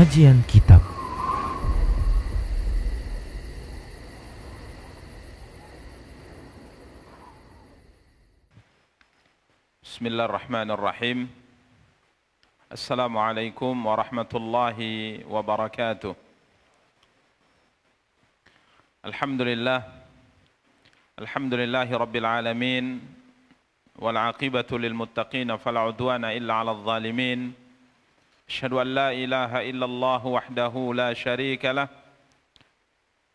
Kajian Kitab. Bismillahirrahmanirrahim. Assalamualaikum warahmatullahi wabarakatuh. Alhamdulillah. Alhamdulillahi rabbil alamin. Wal aqibatu lil muttaqin fala udwana illa 'alal zalimin. Asyhadu an la ilaha illallah wahdahu la syarika lah.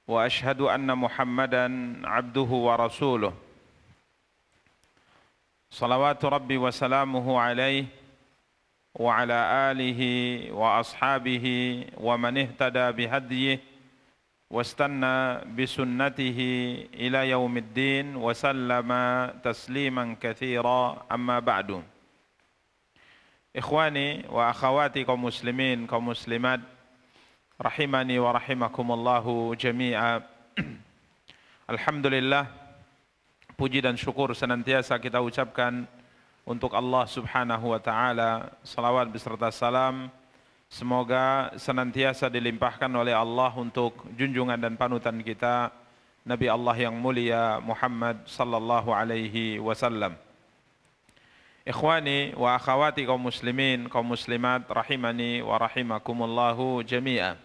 Wa asyhadu anna Muhammadan 'abduhu wa rasuluh. Salawatu Rabbi wa salamuhu alaihi wa ala alihi wa ashabihi wa man ihtada bihadyihi wastanna bisunnatihi ila yaumiddin wa sallama tasliman katsira, amma ba'du. Ikhwani wa akhawati kaum muslimin, kaum muslimat, rahimani wa rahimakumullahu jami'a. Alhamdulillah, puji dan syukur senantiasa kita ucapkan untuk Allah Subhanahu wa taala. Salawat beserta salam semoga senantiasa dilimpahkan oleh Allah untuk junjungan dan panutan kita Nabi Allah yang mulia Muhammad sallallahu alaihi wasallam. Ikhwani wa akhawati kaum muslimin, kaum muslimat, rahimani wa rahimakumullahu jami'a.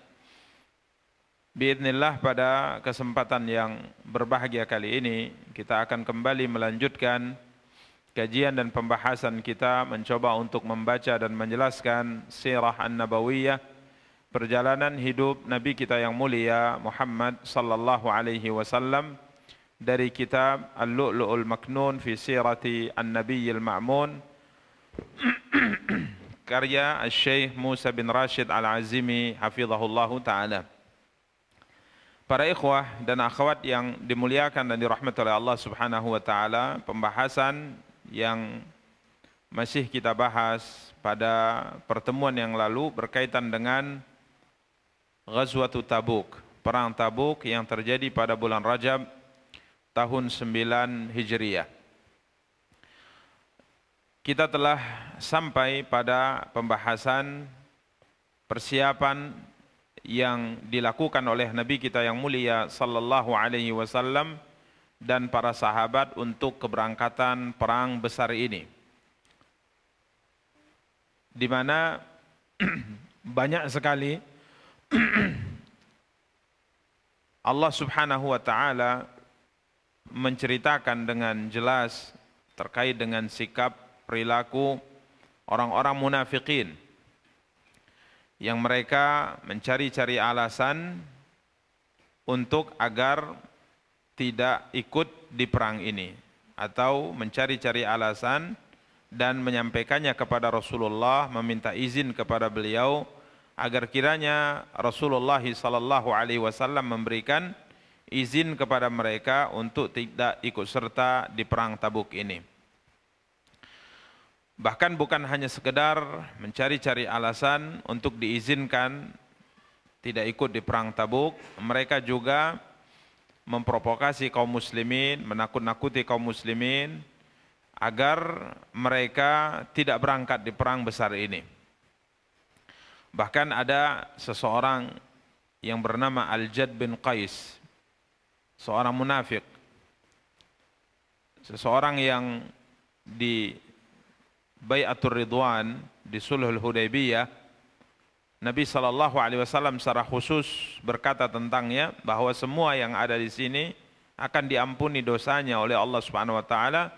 Biidznillah, pada kesempatan yang berbahagia kali ini kita akan kembali melanjutkan kajian dan pembahasan kita mencoba untuk membaca dan menjelaskan Sirah An-Nabawiyah, perjalanan hidup Nabi kita yang mulia Muhammad sallallahu alaihi wasallam, dari kitab Al-Lu'lu'ul Maknun fi Sirati An-Nabiyyil Ma'mun karya Al-Syeikh Musa bin Rashid Al-Azimi hafizahullahu ta'ala. Para ikhwah dan akhwat yang dimuliakan dan dirahmati oleh Allah Subhanahu wa taala, pembahasan yang masih kita bahas pada pertemuan yang lalu berkaitan dengan Ghazwatu Tabuk, perang Tabuk yang terjadi pada bulan Rajab tahun 9 Hijriah. Kita telah sampai pada pembahasan persiapan yang dilakukan oleh Nabi kita yang mulia sallallahu alaihi wasallam dan para sahabat untuk keberangkatan perang besar ini, di mana banyak sekali Allah Subhanahu wa taala menceritakan dengan jelas terkait dengan sikap perilaku orang-orang munafikin yang mereka mencari-cari alasan untuk agar tidak ikut di perang ini, atau mencari-cari alasan dan menyampaikannya kepada Rasulullah, meminta izin kepada beliau agar kiranya Rasulullah sallallahu alaihi wasallam memberikan izin kepada mereka untuk tidak ikut serta di perang Tabuk ini. Bahkan bukan hanya sekedar mencari-cari alasan untuk diizinkan tidak ikut di perang Tabuk, mereka juga memprovokasi kaum muslimin, menakut-nakuti kaum muslimin agar mereka tidak berangkat di perang besar ini. Bahkan ada seseorang yang bernama Al-Jad bin Qais, seorang munafik, seseorang yang di Bai'atul Ridwan, di Sulhul Hudaybiyah, Nabi sallallahu alaihi wasallam secara khusus berkata tentangnya bahwa semua yang ada di sini akan diampuni dosanya oleh Allah Subhanahu wa taala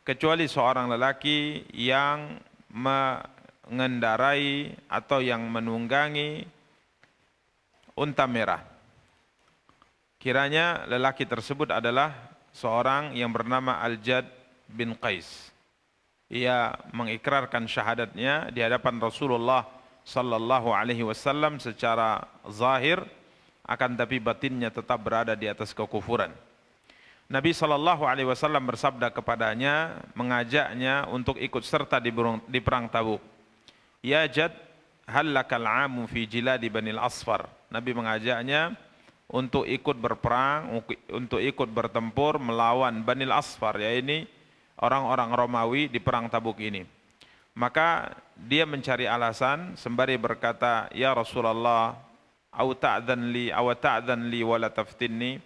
kecuali seorang lelaki yang mengendarai atau yang menunggangi unta merah. Kiranya lelaki tersebut adalah seorang yang bernama Al-Jad bin Qais. Ia mengikrarkan syahadatnya di hadapan Rasulullah sallallahu alaihi wasallam secara zahir, akan tapi batinnya tetap berada di atas kekufuran. Nabi sallallahu alaihi wasallam bersabda kepadanya, mengajaknya untuk ikut serta di perang Tabuk. Ya Jad, hal lakal 'amu fi jiladi Banil Asfar. Nabi mengajaknya untuk ikut berperang, untuk ikut bertempur melawan Banil Asfar, yaitu orang-orang Romawi di perang Tabuk ini. Maka dia mencari alasan sembari berkata, "Ya Rasulullah, aw ta'dzan li wala taftinni."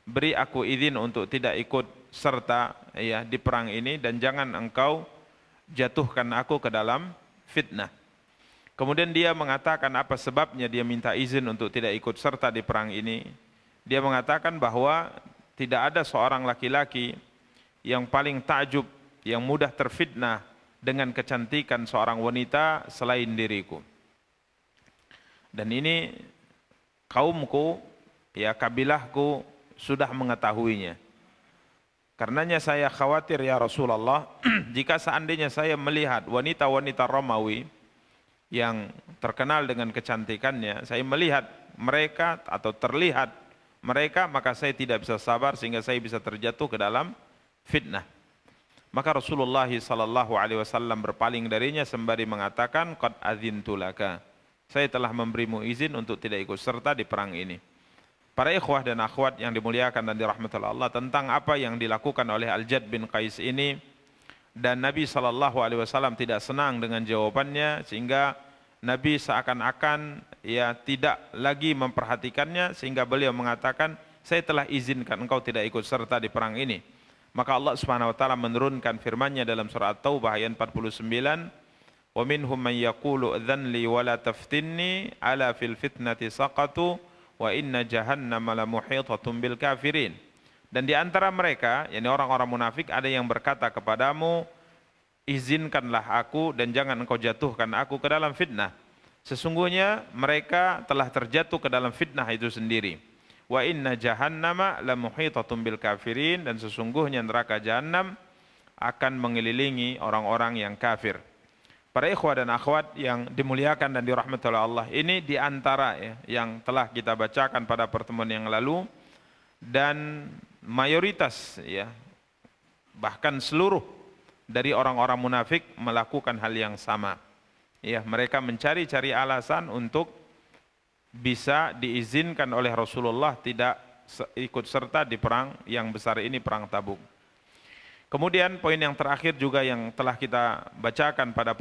Beri aku izin untuk tidak ikut serta ya di perang ini dan jangan engkau jatuhkan aku ke dalam fitnah. Kemudian dia mengatakan apa sebabnya dia minta izin untuk tidak ikut serta di perang ini. Dia mengatakan bahwa tidak ada seorang laki-laki yang paling takjub, yang mudah terfitnah dengan kecantikan seorang wanita selain diriku. Dan ini kaumku, ya kabilahku sudah mengetahuinya. Karenanya saya khawatir ya Rasulullah, jika seandainya saya melihat wanita-wanita Romawi yang terkenal dengan kecantikannya, saya melihat mereka atau terlihat mereka, maka saya tidak bisa sabar sehingga saya bisa terjatuh ke dalam fitnah. Maka Rasulullah sallallahu alaihi wasallam berpaling darinya sembari mengatakan, "Qad adzintu laka." Saya telah memberimu izin untuk tidak ikut serta di perang ini. Para ikhwah dan akhwat yang dimuliakan dan dirahmati Allah, tentang apa yang dilakukan oleh Al-Jadd bin Qais ini, dan Nabi sallallahu alaihi wasallam tidak senang dengan jawabannya sehingga Nabi seakan-akan ya tidak lagi memperhatikannya sehingga beliau mengatakan, "Saya telah izinkan engkau tidak ikut serta di perang ini." Maka Allah Subhanahu wa taala menurunkan firman-Nya dalam surah At-Taubah ayat 49, "Wa minhum man yaqulu adzan li wa la taftinni ala fil fitnati saqatu wa inna jahannama la muhitatun bil kafirin." Dan di antara mereka, yakni orang-orang munafik, ada yang berkata kepadamu, "Izinkanlah aku dan jangan engkau jatuhkan aku ke dalam fitnah." Sesungguhnya mereka telah terjatuh ke dalam fitnah itu sendiri. Wa inna jahannama la muhitatun bil kafirin, dan sesungguhnya neraka jahanam akan mengelilingi orang-orang yang kafir. Para ikhwah dan akhwat yang dimuliakan dan dirahmati oleh Allah, ini di antara ya, yang telah kita bacakan pada pertemuan yang lalu, dan mayoritas ya bahkan seluruh dari orang-orang munafik melakukan hal yang sama. Ya, mereka mencari-cari alasan untuk bisa diizinkan oleh Rasulullah tidak ikut serta di perang yang besar ini, perang Tabuk. Kemudian poin yang terakhir juga yang telah kita bacakan pada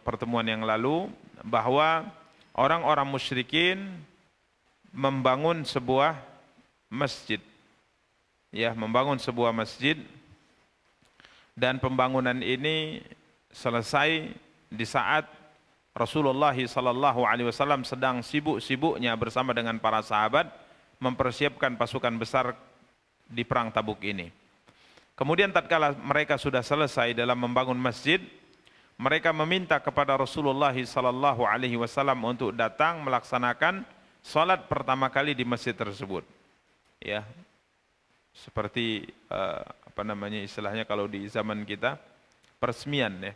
pertemuan yang lalu, bahwa orang-orang musyrikin membangun sebuah masjid. Ya, membangun sebuah masjid, dan pembangunan ini selesai di saat Rasulullah sallallahu alaihi wasallam sedang sibuk-sibuknya bersama dengan para sahabat mempersiapkan pasukan besar di perang Tabuk ini. Kemudian tatkala mereka sudah selesai dalam membangun masjid, mereka meminta kepada Rasulullah sallallahu alaihi wasallam untuk datang melaksanakan salat pertama kali di masjid tersebut. Ya. Seperti apa namanya istilahnya kalau di zaman kita, peresmian ya.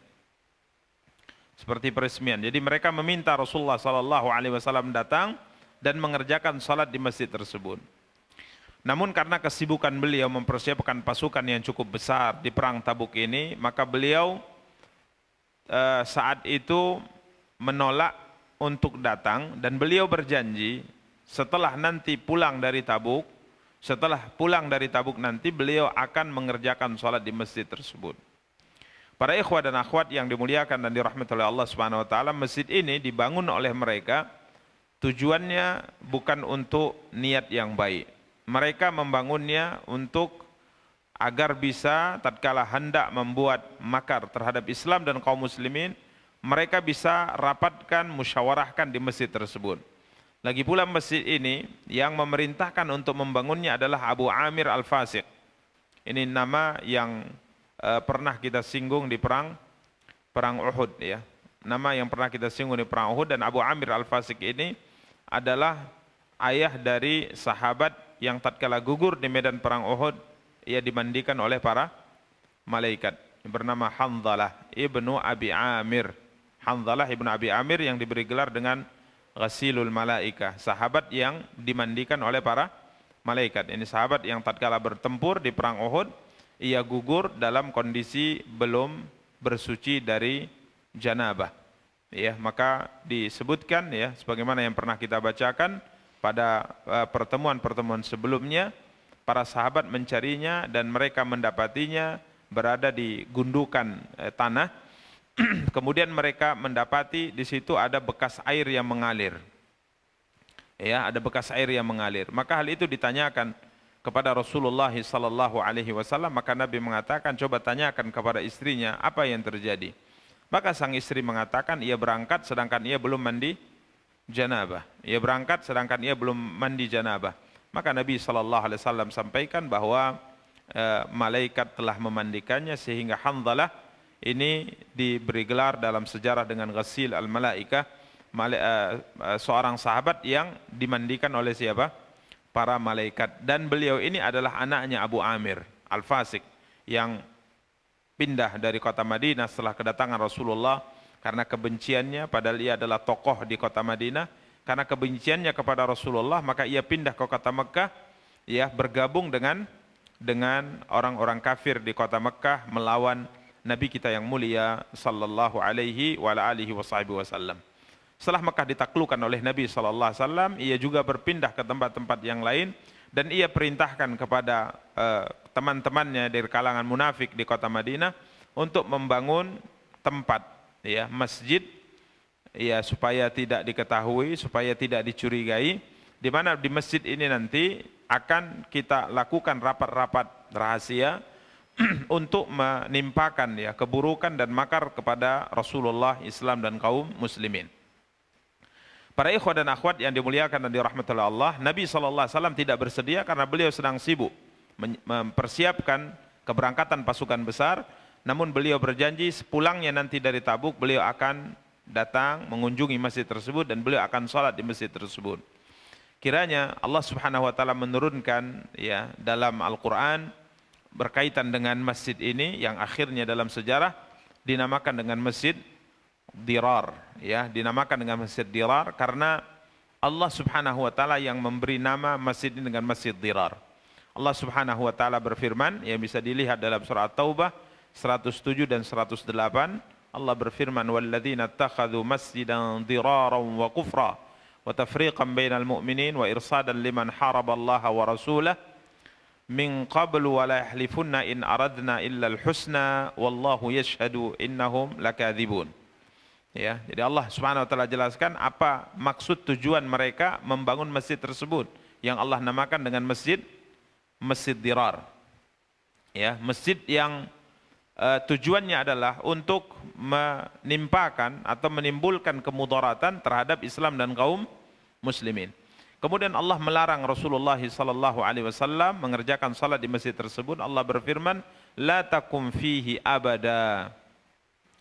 Seperti peresmian. Jadi mereka meminta Rasulullah sallallahu alaihi wasallam datang dan mengerjakan salat di masjid tersebut. Namun karena kesibukan beliau mempersiapkan pasukan yang cukup besar di perang Tabuk ini, maka beliau saat itu menolak untuk datang, dan beliau berjanji setelah nanti pulang dari Tabuk, nanti beliau akan mengerjakan salat di masjid tersebut. Para ikhwah dan akhwat yang dimuliakan dan dirahmati oleh Allah Subhanahu wa taala, masjid ini dibangun oleh mereka tujuannya bukan untuk niat yang baik. Mereka membangunnya untuk agar bisa tatkala hendak membuat makar terhadap Islam dan kaum muslimin, mereka bisa rapatkan, musyawarahkan di masjid tersebut. Lagi pula masjid ini yang memerintahkan untuk membangunnya adalah Abu Amir Al-Fasiq. Ini nama yang pernah kita singgung di perang Uhud ya. Nama yang pernah kita singgung di perang Uhud, dan Abu Amir Al-Fasiq ini adalah ayah dari sahabat yang tatkala gugur di medan perang Uhud, ia dimandikan oleh para malaikat, bernama Hanzalah ibnu Abi Amir. Hanzalah ibnu Abi Amir yang diberi gelar dengan Ghasilul Malaika, sahabat yang dimandikan oleh para malaikat. Ini sahabat yang tatkala bertempur di perang Uhud, ia gugur dalam kondisi belum bersuci dari janabah. Ya, maka disebutkan ya sebagaimana yang pernah kita bacakan pada pertemuan-pertemuan sebelumnya, para sahabat mencarinya dan mereka mendapatinya berada di gundukan tanah Kemudian mereka mendapati di situ ada bekas air yang mengalir. Ya, ada bekas air yang mengalir. Maka hal itu ditanyakan kepada Rasulullah sallallahu alaihi wasallam, maka Nabi mengatakan, coba tanyakan kepada istrinya apa yang terjadi. Maka sang istri mengatakan ia berangkat sedangkan ia belum mandi janabah. Ia berangkat sedangkan ia belum mandi janabah. Maka Nabi sallallahu alaihi wasallam sampaikan bahwa malaikat telah memandikannya, sehingga Hanzalah ini diberi gelar dalam sejarah dengan ghasil al-malaikah, seorang sahabat yang dimandikan oleh siapa? Para malaikat. Dan beliau ini adalah anaknya Abu Amir Al-Fasik yang pindah dari kota Madinah setelah kedatangan Rasulullah karena kebenciannya, padahal ia adalah tokoh di kota Madinah. Karena kebenciannya kepada Rasulullah, maka ia pindah ke kota Mekah, ya, bergabung dengan orang-orang kafir di kota Mekah melawan Nabi kita yang mulia sallallahu alaihi wa alihi wasallam. Setelah Mekah ditaklukkan oleh Nabi sallallahu alaihi wasallam, ia juga berpindah ke tempat-tempat yang lain dan ia perintahkan kepada teman-temannya dari kalangan munafik di kota Madinah untuk membangun tempat, ya, masjid, ya, supaya tidak diketahui, supaya tidak dicurigai, di mana di masjid ini nanti akan kita lakukan rapat-rapat rahasia untuk menimpakan, ya, keburukan dan makar kepada Rasulullah, Islam dan kaum muslimin. Para ikhwah dan akhwat yang dimuliakan dan dirahmati Allah, Nabi SAW tidak bersedia karena beliau sedang sibuk mempersiapkan keberangkatan pasukan besar. Namun beliau berjanji sepulangnya nanti dari Tabuk beliau akan datang mengunjungi masjid tersebut dan beliau akan sholat di masjid tersebut. Kiranya Allah Subhanahu wa taala menurunkan, ya, dalam Al-Qur'an berkaitan dengan masjid ini yang akhirnya dalam sejarah dinamakan dengan Masjid Dirar, ya, dinamakan dengan Masjid Dirar karena Allah Subhanahu wa taala yang memberi nama masjid ini dengan Masjid Dirar. Allah Subhanahu wa taala berfirman, yang bisa dilihat dalam surah At-Taubah 107 dan 108. Allah berfirman, walladzina ittakhadhu masjidan diraran wa kufra wa tafriqan bainal mu'minin wa irsadan liman haraballaha wa rasulahu min qablu wa la yahlifunna in aradna illa al-husna wallahu yashhadu innahum lakadzibun. Ya, jadi Allah Subhanahu wa taala jelaskan apa maksud tujuan mereka membangun masjid tersebut yang Allah namakan dengan Masjid Dirar. Ya, masjid yang tujuannya adalah untuk menimpakan atau menimbulkan kemudaratan terhadap Islam dan kaum muslimin. Kemudian Allah melarang Rasulullah sallallahu alaihi wasallam mengerjakan salat di masjid tersebut. Allah berfirman, la takum fihi abada.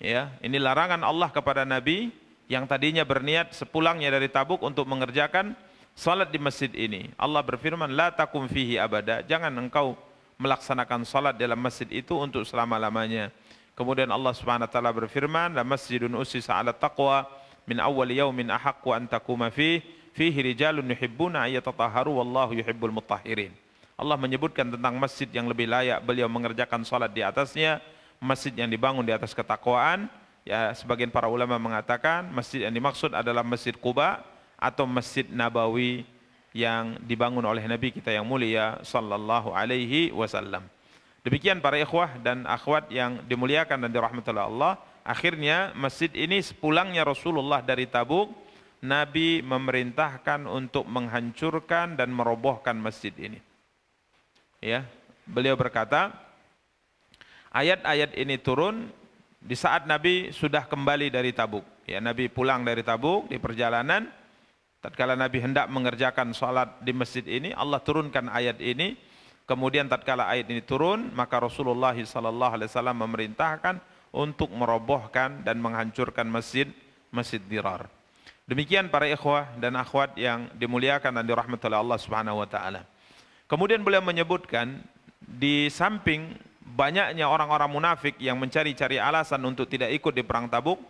Ya, ini larangan Allah kepada Nabi yang tadinya berniat sepulangnya dari Tabuk untuk mengerjakan salat di masjid ini. Allah berfirman, la takum fihi abada. Jangan engkau melaksanakan salat dalam masjid itu untuk selama-lamanya. Kemudian Allah Subhanahu wa taala berfirman, la masjidun ussisa 'ala taqwa min awwal yaumin ahaqqu an taquma fihi rijalun yuhibbuna ayyatatahharu wallahu yuhibbul mutahhirin. Allah menyebutkan tentang masjid yang lebih layak beliau mengerjakan salat di atasnya, masjid yang dibangun di atas ketakwaan. Ya, sebagian para ulama mengatakan masjid yang dimaksud adalah Masjid Quba atau Masjid Nabawi yang dibangun oleh Nabi kita yang mulia sallallahu alaihi wasallam. Demikian para ikhwah dan akhwat yang dimuliakan dan dirahmati Allah. Akhirnya masjid ini sepulangnya Rasulullah dari Tabuk, Nabi memerintahkan untuk menghancurkan dan merobohkan masjid ini. Ya, beliau berkata, ayat-ayat ini turun di saat Nabi sudah kembali dari Tabuk. Ya, Nabi pulang dari Tabuk di perjalanan. Tatkala Nabi hendak mengerjakan salat di masjid ini, Allah turunkan ayat ini. Kemudian tatkala ayat ini turun, maka Rasulullah SAW memerintahkan untuk merobohkan dan menghancurkan masjid Dirar. Demikian para ikhwah dan akhwat yang dimuliakan dan dirahmati oleh Allah Subhanahu wa taala. Kemudian beliau menyebutkan di samping banyaknya orang-orang munafik yang mencari-cari alasan untuk tidak ikut di perang Tabuk,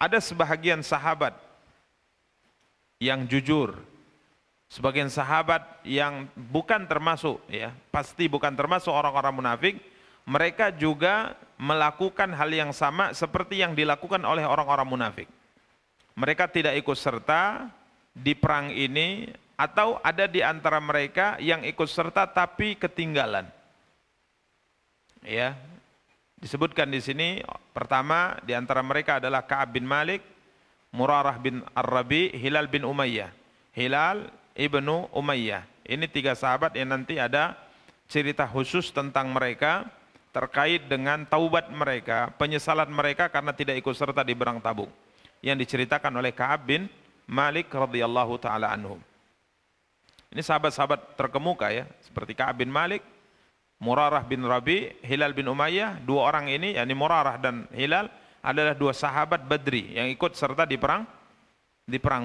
ada sebahagian sahabat yang jujur, sebagian sahabat yang bukan termasuk, ya, pasti bukan termasuk orang-orang munafik, mereka juga melakukan hal yang sama seperti yang dilakukan oleh orang-orang munafik. Mereka tidak ikut serta di perang ini, atau ada di antara mereka yang ikut serta tapi ketinggalan. Ya, Disebutkan di sini pertama di antara mereka adalah Ka'ab bin Malik, Murarah bin Ar-Rabi, Hilal bin Umayyah. Hilal ibnu Umayyah. Ini 3 sahabat yang nanti ada cerita khusus tentang mereka terkait dengan taubat mereka, penyesalan mereka karena tidak ikut serta di perang Tabuk, yang diceritakan oleh Ka'ab bin Malik radhiyallahu taala anhum. Ini sahabat-sahabat terkemuka ya, seperti Ka'ab bin Malik, Murarah bin Rabi, Hilal bin Umayyah. 2 orang ini, yakni Murarah dan Hilal, adalah 2 sahabat Badri yang ikut serta di perang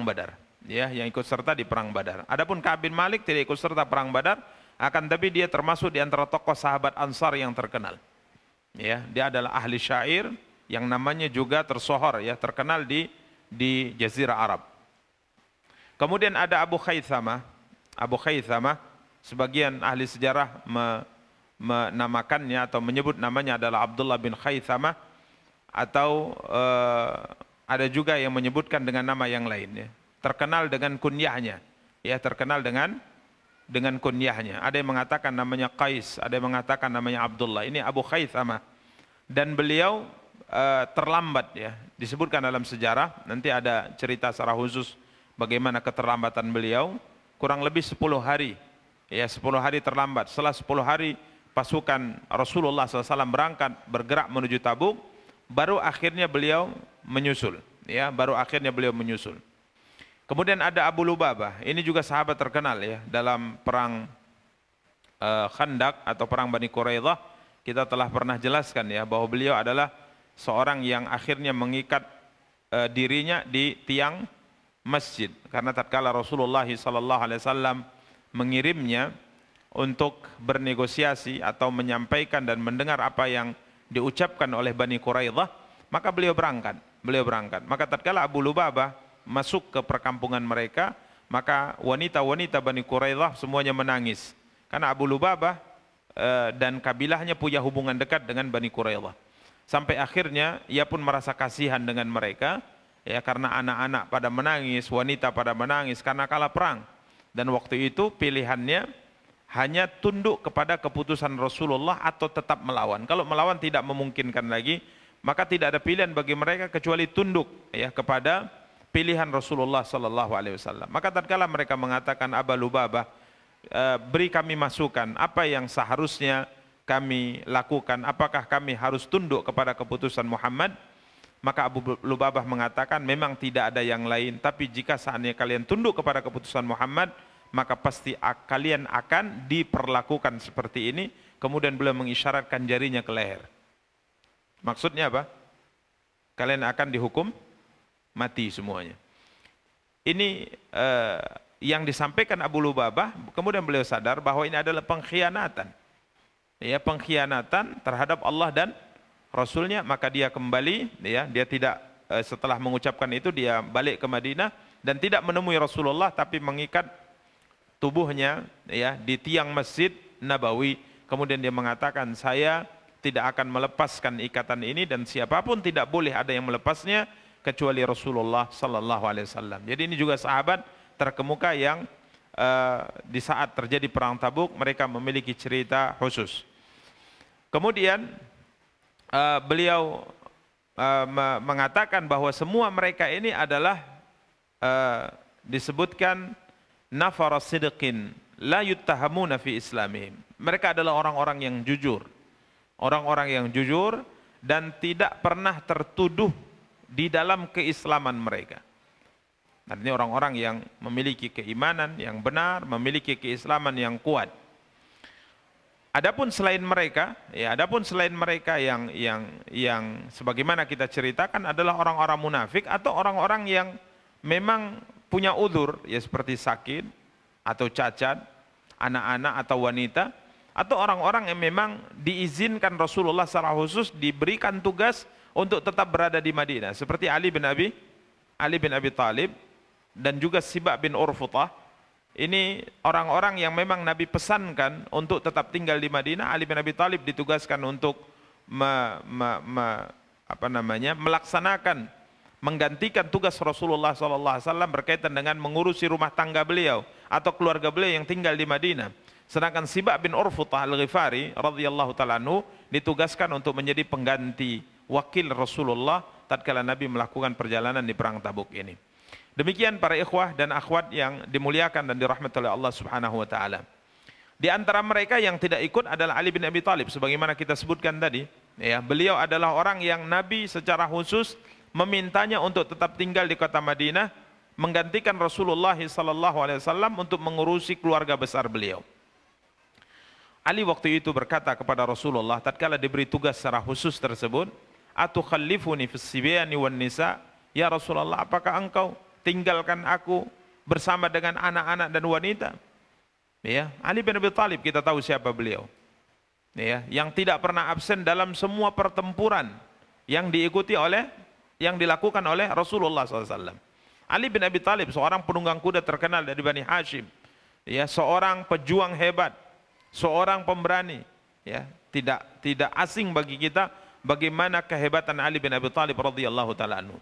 Badar. Ya, yang ikut serta di perang Badar. Adapun Ka'ab bin Malik tidak ikut serta perang Badar, akan tapi dia termasuk di antara tokoh sahabat Ansar yang terkenal. Ya, dia adalah ahli syair yang namanya juga tersohor ya, terkenal di Jazirah Arab. Kemudian ada Abu Khaythamah. Abu Khaythamah, sebagian ahli sejarah menamakannya atau menyebut namanya adalah Abdullah bin Khaythamah, atau ada juga yang menyebutkan dengan nama yang lain ya. Terkenal dengan kunyahnya, ya, terkenal dengan kunyahnya. Ada yang mengatakan namanya Qais, ada yang mengatakan namanya Abdullah. Ini Abu Khaythamah, dan beliau terlambat ya, disebutkan dalam sejarah. Nanti ada cerita secara khusus bagaimana keterlambatan beliau. Kurang lebih 10 hari ya, 10 hari terlambat. Setelah 10 hari pasukan Rasulullah SAW bergerak menuju Tabuk, baru akhirnya beliau menyusul ya, baru akhirnya beliau menyusul. Kemudian ada Abu Lubabah, ini juga sahabat terkenal ya, dalam perang Khandaq atau perang Bani Quraidah. Kita telah pernah jelaskan ya, bahwa beliau adalah seorang yang akhirnya mengikat dirinya di tiang masjid, karena tatkala Rasulullah SAW mengirimnya untuk bernegosiasi atau menyampaikan dan mendengar apa yang diucapkan oleh Bani Quraidah, maka beliau berangkat. Maka tatkala Abu Lubabah masuk ke perkampungan mereka, maka wanita-wanita Bani Quraidah semuanya menangis, karena Abu Lubabah dan kabilahnya punya hubungan dekat dengan Bani Quraidah. Sampai akhirnya ia pun merasa kasihan dengan mereka ya, karena anak-anak pada menangis, wanita pada menangis karena kalah perang. Dan waktu itu pilihannya hanya tunduk kepada keputusan Rasulullah atau tetap melawan. Kalau melawan tidak memungkinkan lagi, maka tidak ada pilihan bagi mereka kecuali tunduk ya kepada pilihan Rasulullah sallallahu alaihi wasallam. Maka tatkala mereka mengatakan, Abu Lubabah, beri kami masukan, apa yang seharusnya kami lakukan? Apakah kami harus tunduk kepada keputusan Muhammad? Maka Abu Lubabah mengatakan, memang tidak ada yang lain, tapi jika seandainya kalian tunduk kepada keputusan Muhammad, maka pasti kalian akan diperlakukan seperti ini. Kemudian beliau mengisyaratkan jarinya ke leher. Maksudnya apa? Kalian akan dihukum mati semuanya. Ini yang disampaikan Abu Lubabah. Kemudian beliau sadar bahwa ini adalah pengkhianatan, ya, pengkhianatan terhadap Allah dan Rasulnya. Maka dia kembali, ya, dia tidak setelah mengucapkan itu dia balik ke Madinah dan tidak menemui Rasulullah, tapi mengikat tubuhnya ya di tiang Masjid Nabawi. Kemudian dia mengatakan, saya tidak akan melepaskan ikatan ini dan siapapun tidak boleh ada yang melepasnya kecuali Rasulullah sallallahu alaihi wasallam. Jadi ini juga sahabat terkemuka yang di saat terjadi perang Tabuk mereka memiliki cerita khusus. Kemudian beliau mengatakan bahwa semua mereka ini adalah disebutkan nafar sidqin la yuttahamuna fi islamihim. Mereka adalah orang-orang yang jujur. Orang-orang yang jujur dan tidak pernah tertuduh di dalam keislaman mereka. Artinya orang-orang yang memiliki keimanan yang benar, memiliki keislaman yang kuat. Adapun selain mereka, ya, adapun selain mereka yang sebagaimana kita ceritakan adalah orang-orang munafik atau orang-orang yang memang punya udzur, ya, seperti sakit atau cacat, anak-anak atau wanita, atau orang-orang yang memang diizinkan Rasulullah secara khusus diberikan tugas untuk tetap berada di Madinah, seperti Ali bin Abi Thalib dan juga Sibak bin Urfutah. Ini orang-orang yang memang Nabi pesankan untuk tetap tinggal di Madinah. Ali bin Abi Thalib ditugaskan untuk melaksanakan, menggantikan tugas Rasulullah SAW berkaitan dengan mengurusi rumah tangga beliau atau keluarga beliau yang tinggal di Madinah. Sedangkan Sibak bin Urfutah Al-Ghifari radhiyallahu ta'ala anhu ditugaskan untuk menjadi pengganti wakil Rasulullah tatkala Nabi melakukan perjalanan di perang Tabuk ini. Demikian para ikhwah dan akhwat yang dimuliakan dan dirahmati oleh Allah Subhanahu wa taala. Di antara mereka yang tidak ikut adalah Ali bin Abi Thalib sebagaimana kita sebutkan tadi, ya, beliau adalah orang yang Nabi secara khusus memintanya untuk tetap tinggal di kota Madinah, menggantikan Rasulullah sallallahu alaihi wasallam untuk mengurusi keluarga besar beliau. Ali waktu itu berkata kepada Rasulullah tatkala diberi tugas secara khusus tersebut, "Atukhallifuni fis sibyani wan nisa?" Ya Rasulullah, apakah engkau tinggalkan aku bersama dengan anak-anak dan wanita? Ya, Ali bin Abi Thalib kita tahu siapa beliau. Ya, yang tidak pernah absen dalam semua pertempuran yang dilakukan oleh Rasulullah SAW. Ali bin Abi Thalib seorang penunggang kuda terkenal dari Bani Hashim. Ya, seorang pejuang hebat, seorang pemberani, ya, tidak asing bagi kita bagaimana kehebatan Ali bin Abi Thalib radhiyallahu taala anhu.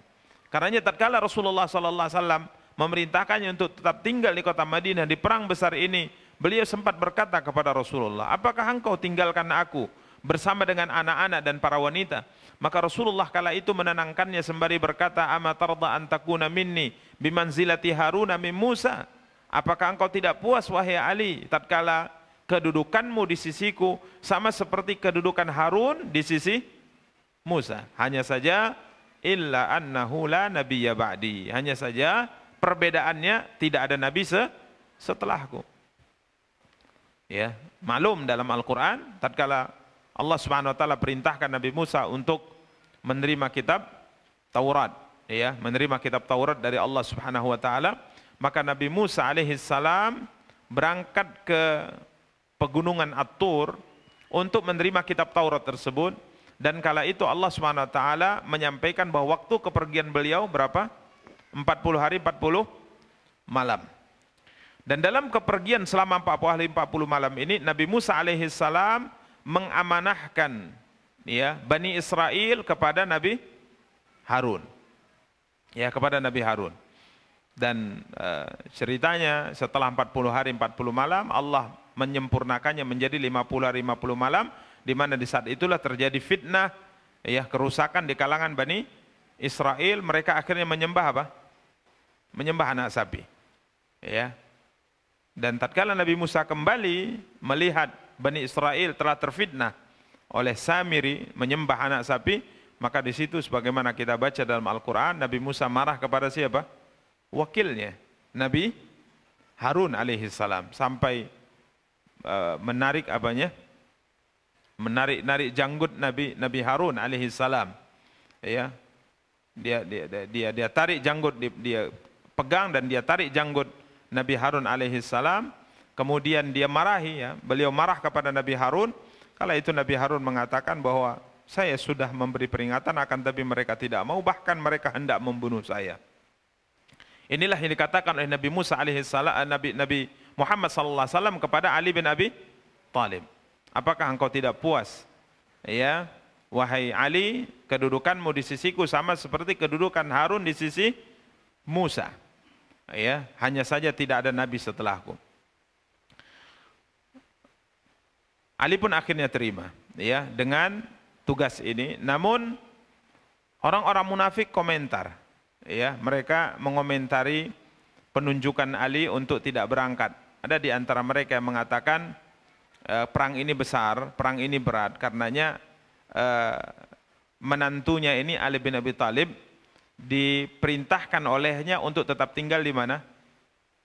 Karenanya tatkala Rasulullah sallallahu alaihi wasallam memerintahkannya untuk tetap tinggal di kota Madinah di perang besar ini, beliau sempat berkata kepada Rasulullah, "Apakah engkau tinggalkan aku bersama dengan anak-anak dan para wanita?" Maka Rasulullah kala itu menenangkannya sembari berkata, "Ama tarda an takuna minni bimanzilati Haruna min Musa?" Apakah engkau tidak puas wahai Ali tatkala kedudukanmu di sisiku sama seperti kedudukan Harun di sisi Musa? Hanya saja illa annahu la nabiyya ba'di. Hanya saja perbedaannya tidak ada nabi setelahku. Ya, maklum dalam Al-Qur'an tatkala Allah Subhanahu wa taala perintahkan Nabi Musa untuk menerima kitab Taurat, ya, menerima kitab Taurat dari Allah Subhanahu wa taala, maka Nabi Musa alaihi salam berangkat ke pegunungan At-Tur untuk menerima kitab Taurat tersebut. Dan kala itu Allah Subhanahu wa taala menyampaikan bahwa waktu kepergian beliau berapa? 40 hari 40 malam. Dan dalam kepergian selama 40 hari 40 malam ini Nabi Musa alaihi salam mengamanahkan, ya, Bani Israel kepada Nabi Harun. Ya, kepada Nabi Harun. Dan ceritanya setelah 40 hari 40 malam Allah menyempurnakannya menjadi 50 hari 50 malam, di mana di saat itulah terjadi fitnah, ya, kerusakan di kalangan Bani Israel. Mereka akhirnya menyembah apa? Menyembah anak sapi. Ya. Dan tatkala Nabi Musa kembali melihat Bani Israel telah terfitnah oleh Samiri menyembah anak sapi, maka di situ sebagaimana kita baca dalam Al-Qur'an, Nabi Musa marah kepada siapa? Wakilnya, Nabi Harun alaihi salam, sampai menarik apanya? Menarik janggut Nabi Harun alaihi salam. Ya. Dia tarik janggut, dia pegang dan dia tarik janggut Nabi Harun alaihi salam. Kemudian dia marahi, ya. Beliau marah kepada Nabi Harun. Kala itu Nabi Harun mengatakan bahwa saya sudah memberi peringatan akan tapi mereka tidak mau, bahkan mereka hendak membunuh saya. Inilah yang dikatakan oleh Nabi Musa alaihi salam, Nabi Muhammad sallallahu alaihi wasallam kepada Ali bin Abi Thalib. Apakah engkau tidak puas, ya, wahai Ali, kedudukanmu di sisiku sama seperti kedudukan Harun di sisi Musa. Ya, hanya saja tidak ada nabi setelahku. Ali pun akhirnya terima, ya, dengan tugas ini. Namun orang-orang munafik komentar, ya, mereka mengomentari penunjukan Ali untuk tidak berangkat. Ada di antara mereka yang mengatakan perang ini besar, perang ini berat, karenanya menantunya ini Ali bin Abi Thalib diperintahkan olehnya untuk tetap tinggal di mana?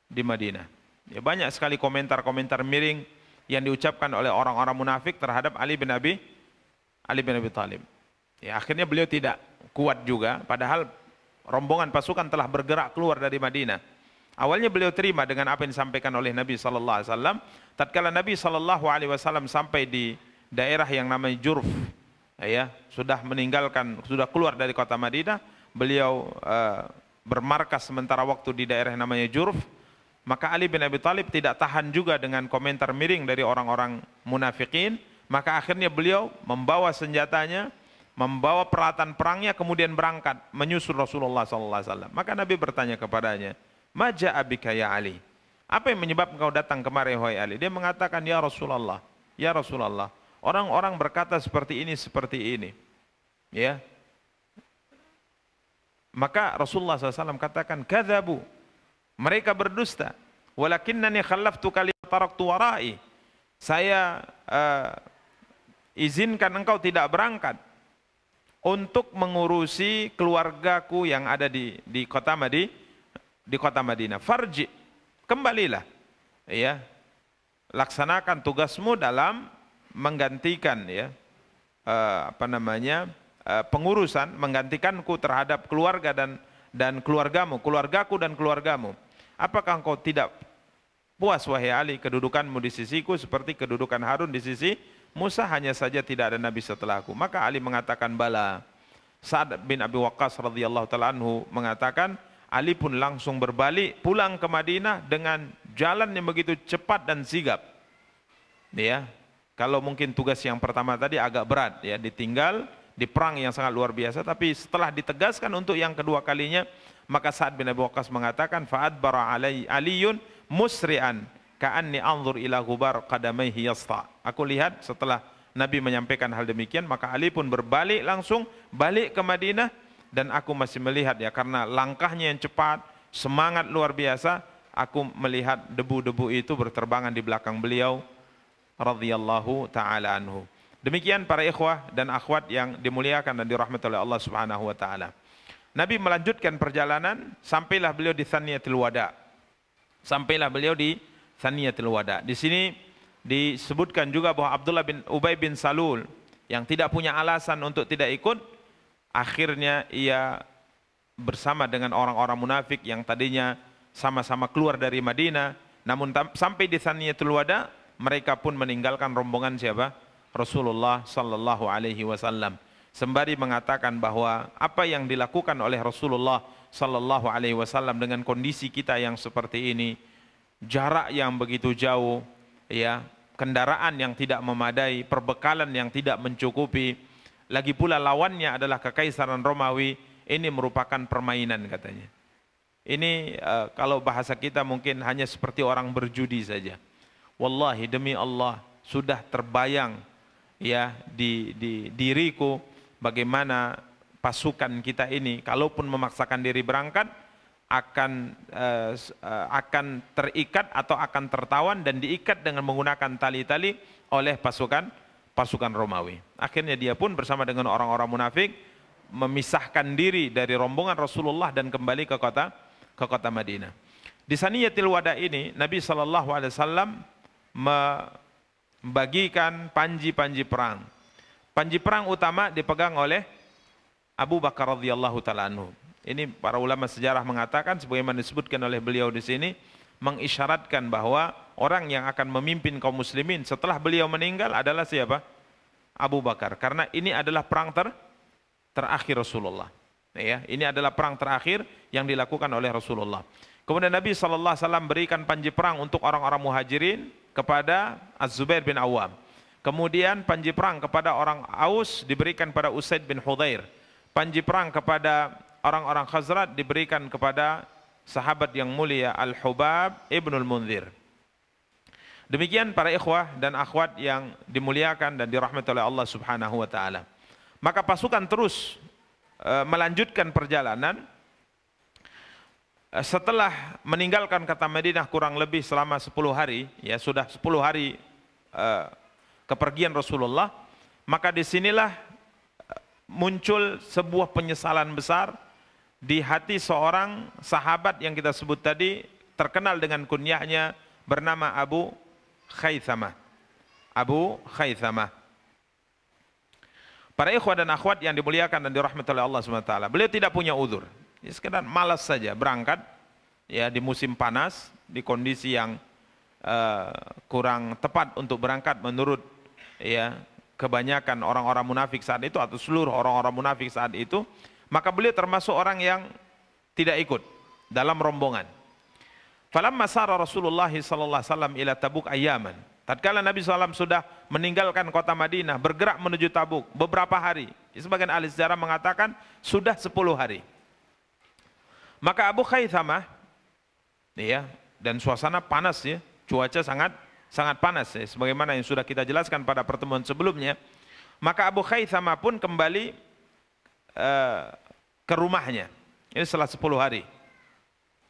Di Madinah. Ya, banyak sekali komentar-komentar miring yang diucapkan oleh orang-orang munafik terhadap Ali bin Abi Thalib. Ya, akhirnya beliau tidak kuat juga, padahal rombongan pasukan telah bergerak keluar dari Madinah. Awalnya beliau terima dengan apa yang disampaikan oleh Nabi sallallahu alaihi wasallam. Tatkala Nabi sallallahu alaihi wasallam sampai di daerah yang namanya Jurf, ya, sudah keluar dari kota Madinah, beliau bermarkas sementara waktu di daerah yang namanya Jurf. Maka Ali bin Abi Thalib tidak tahan juga dengan komentar miring dari orang-orang munafikin, maka akhirnya beliau membawa senjatanya, membawa peralatan perangnya, kemudian berangkat menyusul Rasulullah sallallahu alaihi wasallam. Maka Nabi bertanya kepadanya, "Ma ja'a bika ya Ali?" Apa yang menyebabkan engkau datang kemari wahai Ali? Dia mengatakan, ya Rasulullah, orang-orang berkata seperti ini. Ya. Maka Rasulullah SAW katakan, kadzabu, mereka berdusta. Walakinnani khallaftuka li taraktu warai. Saya izinkan engkau tidak berangkat untuk mengurusi keluargaku yang ada di kota Madinah. Farji, kembalilah, ya, laksanakan tugasmu dalam menggantikan, ya, pengurusan, menggantikanku terhadap keluarga dan keluargaku dan keluargamu. Apakah engkau tidak puas wahai Ali kedudukanmu di sisiku seperti kedudukan Harun di sisi Musa? Hanya saja tidak ada nabi setelahku. Maka Ali mengatakan bala. Sa'ad bin Abi Waqqas radhiyallahu taala anhu mengatakan, Ali pun langsung berbalik pulang ke Madinah dengan jalan yang begitu cepat dan sigap. Ya, kalau mungkin tugas yang pertama tadi agak berat, ya, ditinggal di perang yang sangat luar biasa, tapi setelah ditegaskan untuk yang kedua kalinya, maka Sa'ad bin Abi Waqqas mengatakan, fa'adbara aliyun musri'an ka'anni anzur ila ghubar qadamaihi yasta. Aku lihat setelah Nabi menyampaikan hal demikian, maka Ali pun berbalik langsung balik ke Madinah, dan aku masih melihat, ya, karena langkahnya yang cepat, semangat luar biasa, aku melihat debu-debu itu berterbangan di belakang beliau radhiyallahu taala anhu. Demikian para ikhwah dan akhwat yang dimuliakan dan dirahmati oleh Allah Subhanahu wa taala. Nabi melanjutkan perjalanan, sampailah beliau di Thaniyatul Wada. Di sini disebutkan juga bahwa Abdullah bin Ubay bin Salul yang tidak punya alasan untuk tidak ikut, akhirnya ia bersama dengan orang-orang munafik yang tadinya sama-sama keluar dari Madinah, namun sampai di Thaniyatul Wada mereka pun meninggalkan rombongan siapa? Rasulullah sallallahu alaihi wasallam. Sembari mengatakan bahwa apa yang dilakukan oleh Rasulullah sallallahu alaihi wasallam dengan kondisi kita yang seperti ini, jarak yang begitu jauh, ya, kendaraan yang tidak memadai, perbekalan yang tidak mencukupi, lagi pula lawannya adalah kekaisaran Romawi, ini merupakan permainan katanya. Ini kalau bahasa kita mungkin hanya seperti orang berjudi saja. Wallahi demi Allah sudah terbayang, ya, di diriku bagaimana pasukan kita ini kalaupun memaksakan diri berangkat akan terikat atau akan tertawan dan diikat dengan menggunakan tali-tali oleh pasukan Romawi. Akhirnya dia pun bersama dengan orang-orang munafik memisahkan diri dari rombongan Rasulullah dan kembali ke kota Madinah. Di Saniyatul Wada ini Nabi sallallahu alaihi wasallam membagikan panji-panji perang. Panji perang utama dipegang oleh Abu Bakar radhiyallahu taala anhu. Ini para ulama sejarah mengatakan, sebagaimana disebutkan oleh beliau di sini, mengisyaratkan bahwa orang yang akan memimpin kaum muslimin setelah beliau meninggal adalah siapa? Abu Bakar. Karena ini adalah perang terakhir Rasulullah. Ya, ini adalah perang terakhir yang dilakukan oleh Rasulullah. Kemudian Nabi SAW berikan panji perang untuk orang-orang muhajirin kepada Az-Zubair bin Awam. Kemudian panji perang kepada orang Aus diberikan pada Usaid bin Hudhair. Panji perang kepada orang-orang Khazraj diberikan kepada sahabat yang mulia Al-Hubab ibnul Munzir. Demikian para ikhwah dan akhwat yang dimuliakan dan dirahmati oleh Allah Subhanahu wa taala. Maka pasukan terus melanjutkan perjalanan. Setelah meninggalkan kota Madinah kurang lebih selama 10 hari, ya sudah 10 hari kepergian Rasulullah, maka disinilah muncul sebuah penyesalan besar di hati seorang sahabat yang kita sebut tadi, terkenal dengan kunyahnya bernama Abu Khaythamah. Para ikhwah dan akhwat yang dimuliakan dan dirahmati oleh Allah SWT, beliau tidak punya uzur. Ya, sekedar malas saja berangkat, ya, di musim panas, di kondisi yang kurang tepat untuk berangkat menurut, ya, kebanyakan orang-orang munafik saat itu atau seluruh orang-orang munafik saat itu. Maka beliau termasuk orang yang tidak ikut dalam rombongan. Falamma sara Rasulullah sallallahu alaihi wasallam ila Tabuk ayyaman. Tatkala Nabi SAW sudah meninggalkan kota Madinah, bergerak menuju Tabuk beberapa hari. Sebagian ahli sejarah mengatakan sudah 10 hari. Maka Abu Khaythamah, ya, dan suasana panas ya, cuaca sangat panas ya, sebagaimana yang sudah kita jelaskan pada pertemuan sebelumnya. Maka Abu Khaythama pun kembali ke rumahnya. Ini setelah 10 hari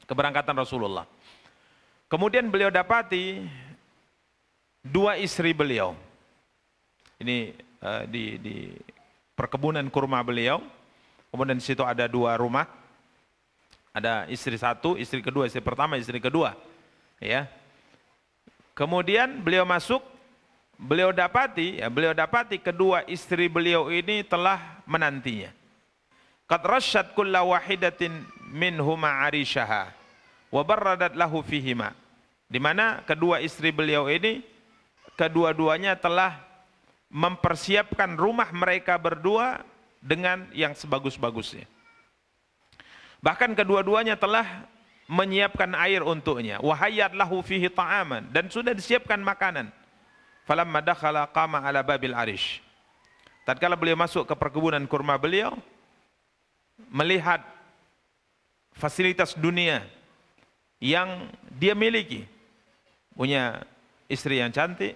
keberangkatan Rasulullah. Kemudian beliau dapati 2 istri beliau. Ini di perkebunan kurma beliau. Kemudian di situ ada 2 rumah. Ada istri 1, istri kedua, istri pertama, istri kedua. Ya. Kemudian beliau masuk, beliau dapati kedua istri beliau ini telah menantinya. Qad rasyad kulla wahidatin minhuma arishaha wa barradat lahu fihima. Di mana kedua istri beliau ini kedua-duanya telah mempersiapkan rumah mereka berdua dengan yang sebagus-bagusnya. Bahkan kedua-duanya telah menyiapkan air untuknya. Wa hayyat lahu fihi ta'aman, dan sudah disiapkan makanan. Falamma dakhala qama ala babil arish. Tatkala beliau masuk ke perkebunan kurma beliau, melihat fasilitas dunia yang dia miliki, punya istri yang cantik,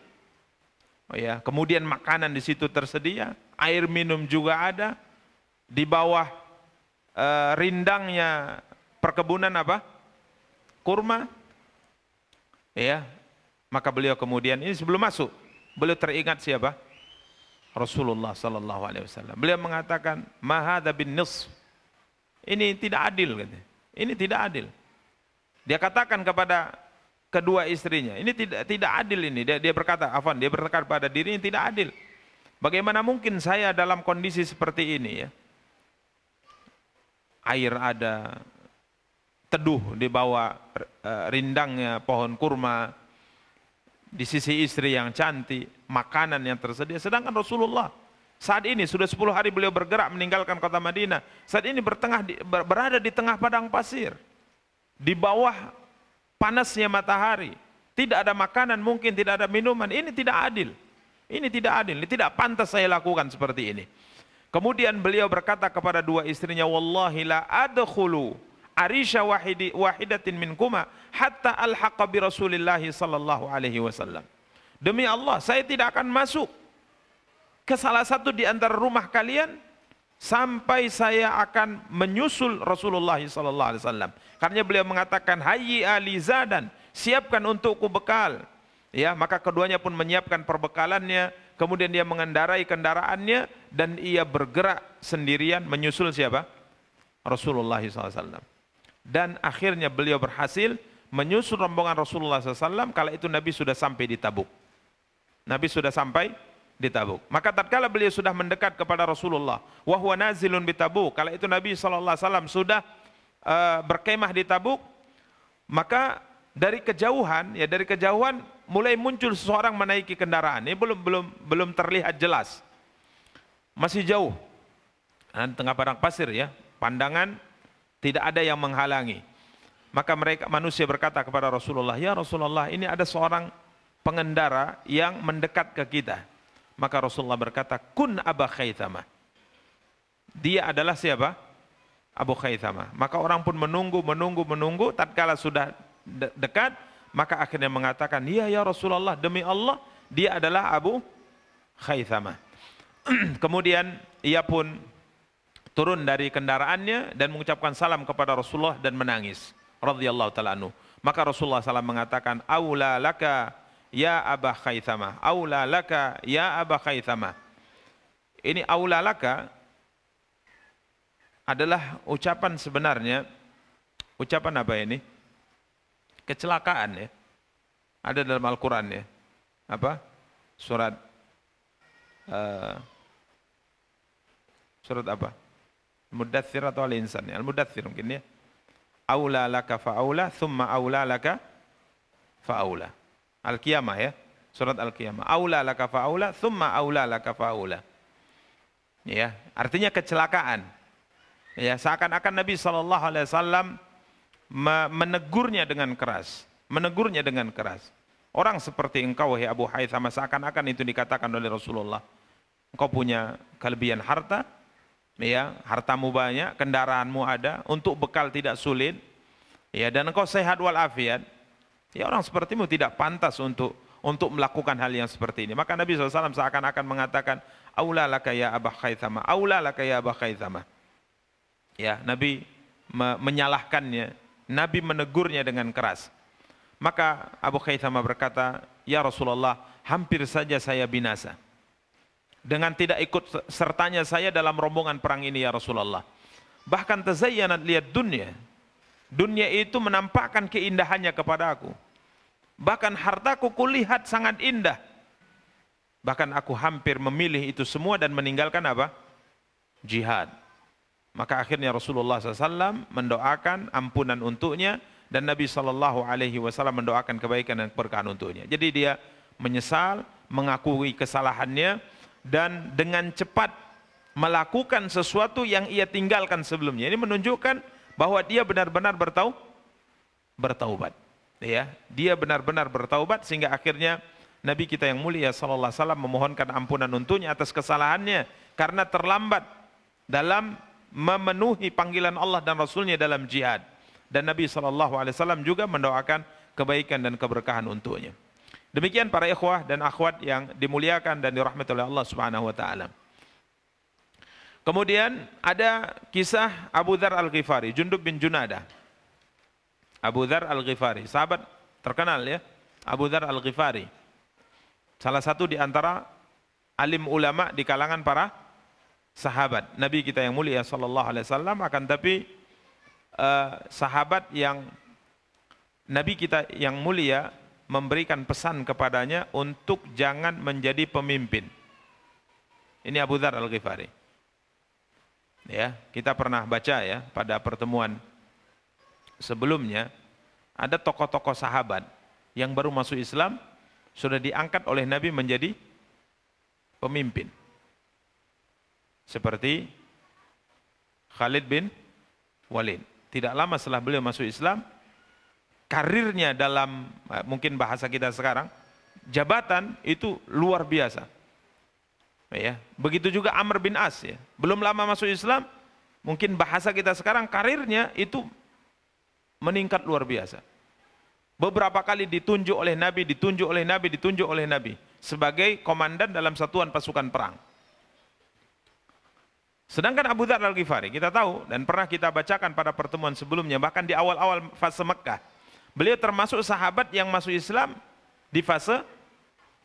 oh ya, kemudian makanan di situ tersedia, air minum juga ada, di bawah rindangnya perkebunan apa? Kurma, ya. Maka beliau kemudian, ini sebelum masuk, beliau teringat siapa? Rasulullah sallallahu alaihi wasallam. Beliau mengatakan, "Ma hadza bin nisf." Ini tidak adil, katanya. Ini tidak adil. Dia katakan kepada kedua istrinya, ini tidak adil ini. Dia berkata, dia berkata pada dirinya, tidak adil. Bagaimana mungkin saya dalam kondisi seperti ini ya? Air ada, teduh di bawah rindangnya pohon kurma, di sisi istri yang cantik, makanan yang tersedia. Sedangkan Rasulullah saat ini sudah 10 hari beliau bergerak meninggalkan kota Madinah. Saat ini berada di tengah padang pasir, di bawah panasnya matahari. Tidak ada makanan, mungkin tidak ada minuman. Ini tidak adil. Ini tidak adil. Ini tidak pantas saya lakukan seperti ini. Kemudian beliau berkata kepada 2 istrinya, "Wallahi la adkhulu arisha wahidatin minkuma hatta alhaqa bi Rasulillah sallallahu alaihi wasallam." Demi Allah, saya tidak akan masuk ke salah satu di antara rumah kalian sampai saya akan menyusul Rasulullah sallallahu alaihi wasallam. Karena beliau mengatakan, "Hayyi ali zadan," siapkan untukku bekal. Ya, maka keduanya pun menyiapkan perbekalannya, kemudian dia mengendarai kendaraannya dan ia bergerak sendirian menyusul siapa? Rasulullah SAW. Dan akhirnya beliau berhasil menyusul rombongan Rasulullah SAW. Kala itu Nabi sudah sampai di Tabuk. Nabi sudah sampai di Tabuk. Maka tatkala beliau sudah mendekat kepada Rasulullah, wa huwa nazilun bi Tabuk, kala itu Nabi SAW sudah berkemah di Tabuk, maka dari kejauhan mulai muncul seseorang menaiki kendaraan. Ini belum terlihat jelas, masih jauh, di tengah padang pasir ya, pandangan tidak ada yang menghalangi. Maka manusia berkata kepada Rasulullah, "Ya Rasulullah, ini ada seorang pengendara yang mendekat ke kita." Maka Rasulullah berkata, "Kun Aba Khaythama." Dia adalah siapa? Abu Khaythama. Maka orang pun menunggu. Tatkala sudah dekat, maka akhirnya mengatakan, "Iya ya Rasulullah, demi Allah, dia adalah Abu Khaythama." Kemudian ia pun turun dari kendaraannya dan mengucapkan salam kepada Rasulullah dan menangis radhiyallahu taala anhu. Maka Rasulullah SAW mengatakan, "Aula laka ya Aba Khaythama, aula laka ya Aba Khaythama." Ini aula laka adalah ucapan sebenarnya, ucapan apa ini? Kecelakaan ya. Ada dalam Al-Quran ya. Apa? Surat apa? Mudaththir atau Al-Insan ya? Al-Mudaththir mungkin ya. Aula laka fa'aula, thumma aula laka fa'aula. Al-Qiyamah ya. Surat Al-Qiyamah. Aula laka fa'aula, thumma aula laka fa'aula. Ya, artinya kecelakaan. Ya, seakan-akan Nabi SAW menegurnya dengan keras, Orang seperti engkau, wahai Abu Khaythama, seakan-akan itu dikatakan oleh Rasulullah. Engkau punya kelebihan harta, ya, hartamu banyak, kendaraanmu ada, untuk bekal tidak sulit, ya, dan engkau sehat walafiat. Ya, orang sepertimu tidak pantas untuk melakukan hal yang seperti ini. Maka Nabi SAW seakan-akan mengatakan, Aula laka ya Aba Khaythama, Aula laka ya Aba Khaythama. Ya, Nabi menyalahkannya, Nabi menegurnya dengan keras. Maka Abu Khaythama berkata, ya Rasulullah, hampir saja saya binasa dengan tidak ikut sertanya saya dalam rombongan perang ini ya Rasulullah. Bahkan tazayyanat lihat dunia. Dunia itu menampakkan keindahannya kepada aku. Bahkan hartaku kulihat sangat indah. Bahkan aku hampir memilih itu semua dan meninggalkan apa? Jihad. Maka akhirnya Rasulullah SAW mendoakan ampunan untuknya dan Nabi SAW mendoakan kebaikan dan keberkahan untuknya. Jadi dia menyesal, mengakui kesalahannya dan dengan cepat melakukan sesuatu yang ia tinggalkan sebelumnya. Ini menunjukkan bahwa dia benar-benar bertaubat. Ya, dia benar-benar bertaubat sehingga akhirnya Nabi kita yang mulia sallallahu alaihi wasallam memohonkan ampunan untuknya atas kesalahannya karena terlambat dalam memenuhi panggilan Allah dan Rasulnya dalam jihad. Dan Nabi sallallahu alaihi wasallam juga mendoakan kebaikan dan keberkahan untuknya. Demikian para ikhwah dan akhwat yang dimuliakan dan dirahmati oleh Allah Subhanahu wa taala. Kemudian ada kisah Abu Dzar Al-Ghifari, Jundub bin Junadah. Abu Dzar Al-Ghifari, sahabat terkenal ya, Abu Dzar Al-Ghifari. Salah satu di antara alim ulama di kalangan para sahabat Nabi kita yang mulia sallallahu alaihi wasallam, akan tapi sahabat yang Nabi kita yang mulia memberikan pesan kepadanya untuk jangan menjadi pemimpin. Ini Abu Dzar Al-Ghifari. Ya, kita pernah baca ya pada pertemuan sebelumnya, ada tokoh-tokoh sahabat yang baru masuk Islam sudah diangkat oleh Nabi menjadi pemimpin. Seperti Khalid bin Walid. Tidak lama setelah beliau masuk Islam, karirnya dalam mungkin bahasa kita sekarang, jabatan itu luar biasa. Ya, begitu juga Amr bin As ya. Belum lama masuk Islam, mungkin bahasa kita sekarang karirnya itu meningkat luar biasa. Beberapa kali ditunjuk oleh Nabi sebagai komandan dalam satuan pasukan perang. Sedangkan Abu Dzar Al-Ghifari kita tahu dan pernah kita bacakan pada pertemuan sebelumnya, bahkan di awal-awal fase Mekkah, beliau termasuk sahabat yang masuk Islam di fase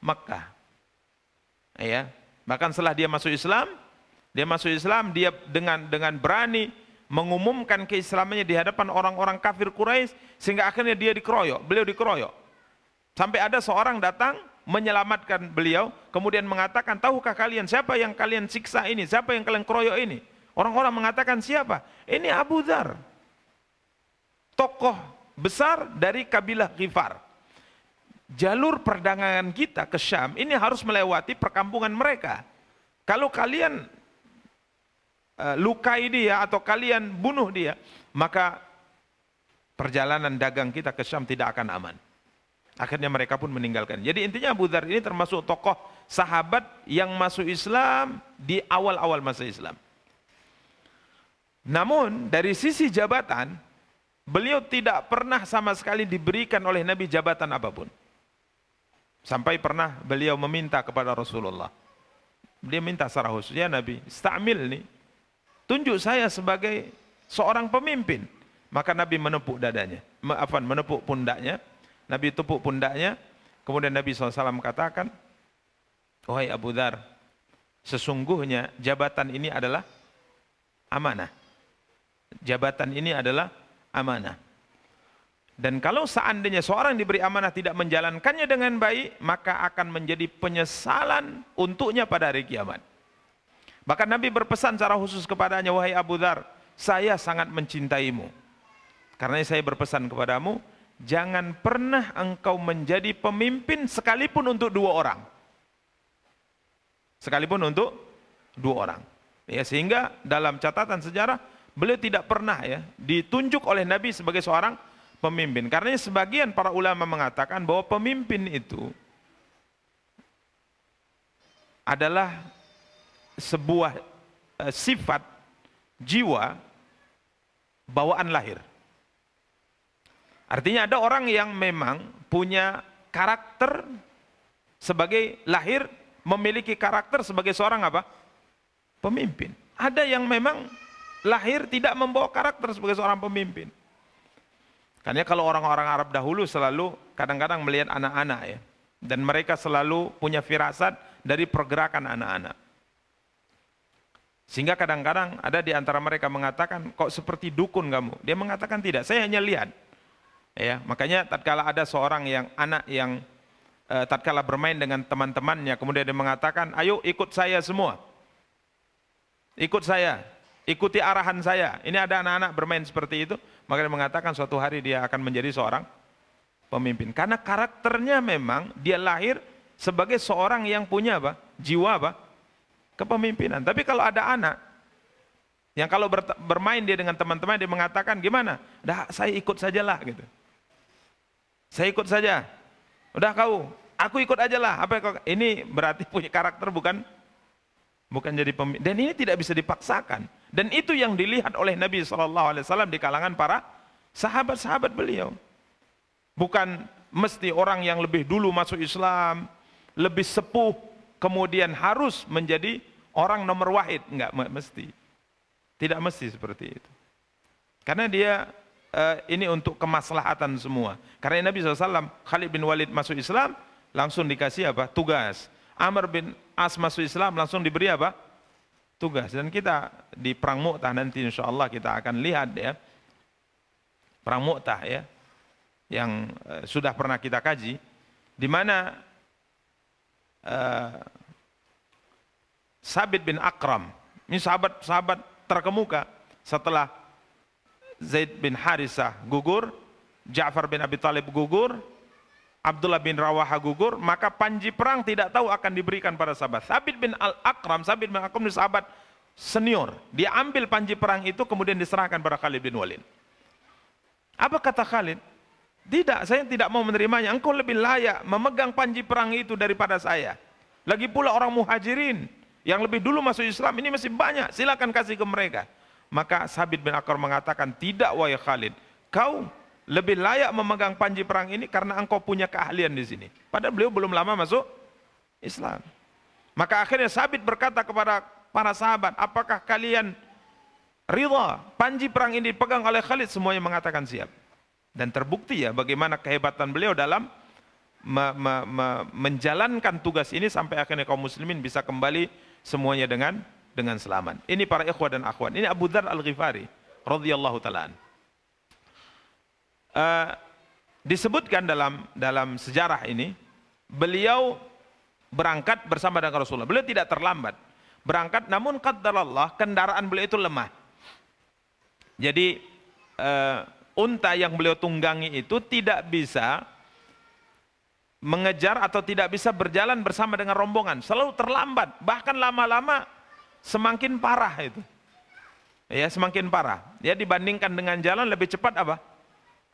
Mekkah. Ya. Bahkan setelah dia masuk Islam, dia dengan berani mengumumkan keislamannya di hadapan orang-orang kafir Quraisy sehingga akhirnya beliau dikeroyok. Sampai ada seorang datang menyelamatkan beliau, kemudian mengatakan, tahukah kalian siapa yang kalian siksa ini? Siapa yang kalian keroyok ini? Orang-orang mengatakan, siapa? Ini Abu Dzar, tokoh besar dari kabilah Ghifar. Jalur perdagangan kita ke Syam ini harus melewati perkampungan mereka. Kalau kalian lukai dia atau kalian bunuh dia, maka perjalanan dagang kita ke Syam tidak akan aman. Akhirnya mereka pun meninggalkan. Jadi intinya Abu Dzar ini termasuk tokoh sahabat yang masuk Islam di awal-awal masa Islam. Namun dari sisi jabatan, beliau tidak pernah sama sekali diberikan oleh Nabi jabatan apapun. Sampai pernah beliau meminta kepada Rasulullah. Dia minta secara khusus, ya Nabi, istamil nih, tunjuk saya sebagai seorang pemimpin. Maka Nabi menepuk dadanya, menepuk pundaknya. Nabi tepuk pundaknya. Kemudian Nabi SAW katakan, wahai Abu Dzar, sesungguhnya jabatan ini adalah amanah. Jabatan ini adalah amanah. Dan kalau seandainya seorang diberi amanah tidak menjalankannya dengan baik, maka akan menjadi penyesalan untuknya pada hari kiamat. Bahkan Nabi berpesan secara khusus kepadanya, wahai Abu Dzar, saya sangat mencintaimu. Karena saya berpesan kepadamu, jangan pernah engkau menjadi pemimpin sekalipun untuk 2 orang. Sekalipun untuk 2 orang. Ya, sehingga dalam catatan sejarah, beliau tidak pernah ya ditunjuk oleh Nabi sebagai seorang pemimpin. Karena sebagian para ulama mengatakan bahwa pemimpin itu adalah sebuah sifat jiwa bawaan lahir. Artinya ada orang yang memang punya karakter sebagai lahir, memiliki karakter sebagai seorang apa? Pemimpin. Ada yang memang lahir tidak membawa karakter sebagai seorang pemimpin. Karena kalau orang-orang Arab dahulu selalu kadang-kadang melihat anak-anak ya. Dan mereka selalu punya firasat dari pergerakan anak-anak. Sehingga kadang-kadang ada di antara mereka mengatakan, kok seperti dukun kamu? Dia mengatakan tidak, saya hanya lihat. Ya, makanya tatkala ada seorang yang anak yang tatkala bermain dengan teman-temannya, kemudian dia mengatakan, ayo ikut saya semua. Ikut saya, ikuti arahan saya. Ini ada anak-anak bermain seperti itu, maka dia mengatakan suatu hari dia akan menjadi seorang pemimpin. Karena karakternya memang dia lahir sebagai seorang yang punya apa? Jiwa apa? Kepemimpinan. Tapi kalau ada anak yang kalau bermain dia dengan teman-teman dia mengatakan gimana? Dah saya ikut sajalah gitu. Saya ikut saja. Udah aku ikut aja lah. Apa ini berarti punya karakter bukan jadi pemimpin. Dan ini tidak bisa dipaksakan. Dan itu yang dilihat oleh Nabi SAW di kalangan para sahabat-sahabat beliau. Bukan mesti orang yang lebih dulu masuk Islam, lebih sepuh, kemudian harus menjadi orang nomor wahid. Enggak mesti. Tidak mesti seperti itu. Karena dia ini untuk kemaslahatan semua. Karena Nabi SAW, Khalid bin Walid masuk Islam, langsung dikasih apa? Tugas. Amr bin As masuk Islam, langsung diberi apa? Tugas. Dan kita di Perang Mu'tah nanti insya Allah kita akan lihat ya. Perang Mu'tah ya. Yang sudah pernah kita kaji. Di mana Sabit bin Akram, ini sahabat terkemuka setelah Zaid bin Harisah gugur, Ja'far bin Abi Thalib gugur, Abdullah bin Rawaha gugur, maka panji perang tidak tahu akan diberikan pada sahabat. Sabit bin Akram ini sahabat senior. Dia ambil panji perang itu kemudian diserahkan pada Khalid bin Walid. Apa kata Khalid? Tidak, saya tidak mau menerimanya. Engkau lebih layak memegang panji perang itu daripada saya. Lagi pula orang muhajirin yang lebih dulu masuk Islam ini masih banyak. Silakan kasih ke mereka. Maka Sabit bin Akram mengatakan, tidak wahai Khalid, kau lebih layak memegang panji perang ini karena engkau punya keahlian di sini. Padahal beliau belum lama masuk Islam. Maka akhirnya Sabit berkata kepada para sahabat, apakah kalian ridha panji perang ini dipegang oleh Khalid? Semuanya mengatakan siap. Dan terbukti ya bagaimana kehebatan beliau dalam menjalankan tugas ini sampai akhirnya kaum muslimin bisa kembali semuanya dengan selamat. Ini para ikhwah dan akhwat. Ini Abu Dzar Al-Ghifari radhiyallahu taala. Disebutkan dalam sejarah ini, beliau berangkat bersama dengan Rasulullah. Beliau tidak terlambat berangkat, namun qaddarallah kendaraan beliau itu lemah. Jadi unta yang beliau tunggangi itu tidak bisa mengejar atau tidak bisa berjalan bersama dengan rombongan, selalu terlambat, bahkan lama-lama semakin parah itu. Ya, semakin parah. Ya, dibandingkan dengan jalan lebih cepat apa?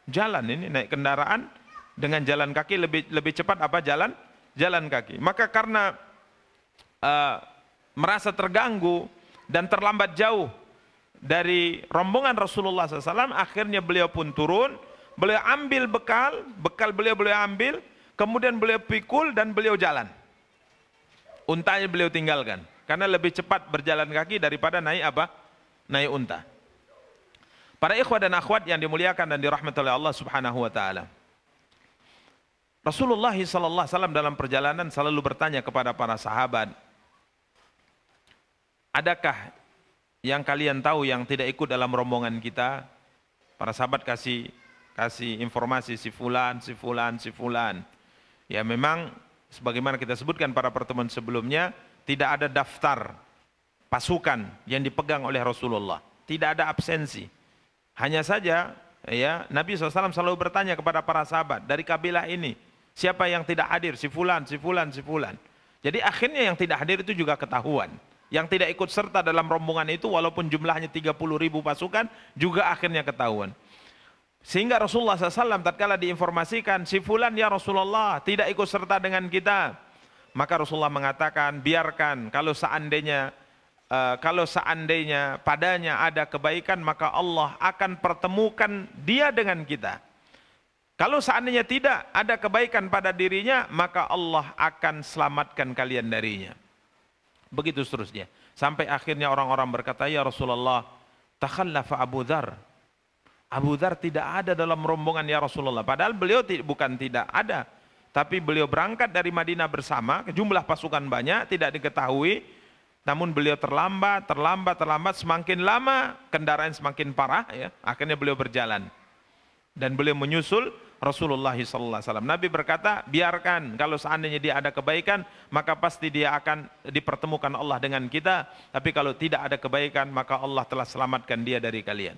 Jalan. Ini naik kendaraan dengan jalan kaki lebih cepat apa? Jalan kaki. Maka karena merasa terganggu dan terlambat jauh dari rombongan Rasulullah SAW, akhirnya beliau pun turun, beliau ambil bekal beliau ambil, kemudian beliau pikul dan beliau jalan. Untanya beliau tinggalkan, karena lebih cepat berjalan kaki daripada naik apa? Naik unta. Para ikhwah dan akhwat yang dimuliakan dan dirahmati oleh Allah Subhanahu wa taala. Rasulullah SAW dalam perjalanan selalu bertanya kepada para sahabat, adakah yang kalian tahu yang tidak ikut dalam rombongan kita? Para sahabat kasih informasi si fulan. Ya memang sebagaimana kita sebutkan pada pertemuan sebelumnya, tidak ada daftar pasukan yang dipegang oleh Rasulullah. Tidak ada absensi. Hanya saja ya Nabi SAW selalu bertanya kepada para sahabat, dari kabilah ini siapa yang tidak hadir? Si fulan. Jadi akhirnya yang tidak hadir itu juga ketahuan. Yang tidak ikut serta dalam rombongan itu walaupun jumlahnya 30.000 pasukan juga akhirnya ketahuan. Sehingga Rasulullah SAW tatkala diinformasikan si fulan ya Rasulullah tidak ikut serta dengan kita, maka Rasulullah mengatakan biarkan, kalau seandainya padanya ada kebaikan maka Allah akan pertemukan dia dengan kita. Kalau seandainya tidak ada kebaikan pada dirinya, maka Allah akan selamatkan kalian darinya. Begitu seterusnya. Sampai akhirnya orang-orang berkata, ya Rasulullah, takhallafa Abu Dzar. Abu Dzar tidak ada dalam rombongan ya Rasulullah. Padahal beliau bukan tidak ada. Tapi beliau berangkat dari Madinah bersama, jumlah pasukan banyak, tidak diketahui. Namun beliau terlambat, semakin lama kendaraan semakin parah, ya. Akhirnya beliau berjalan. Dan beliau menyusul Rasulullah SAW. Nabi berkata, biarkan, kalau seandainya dia ada kebaikan, maka pasti dia akan dipertemukan Allah dengan kita. Tapi kalau tidak ada kebaikan, maka Allah telah selamatkan dia dari kalian.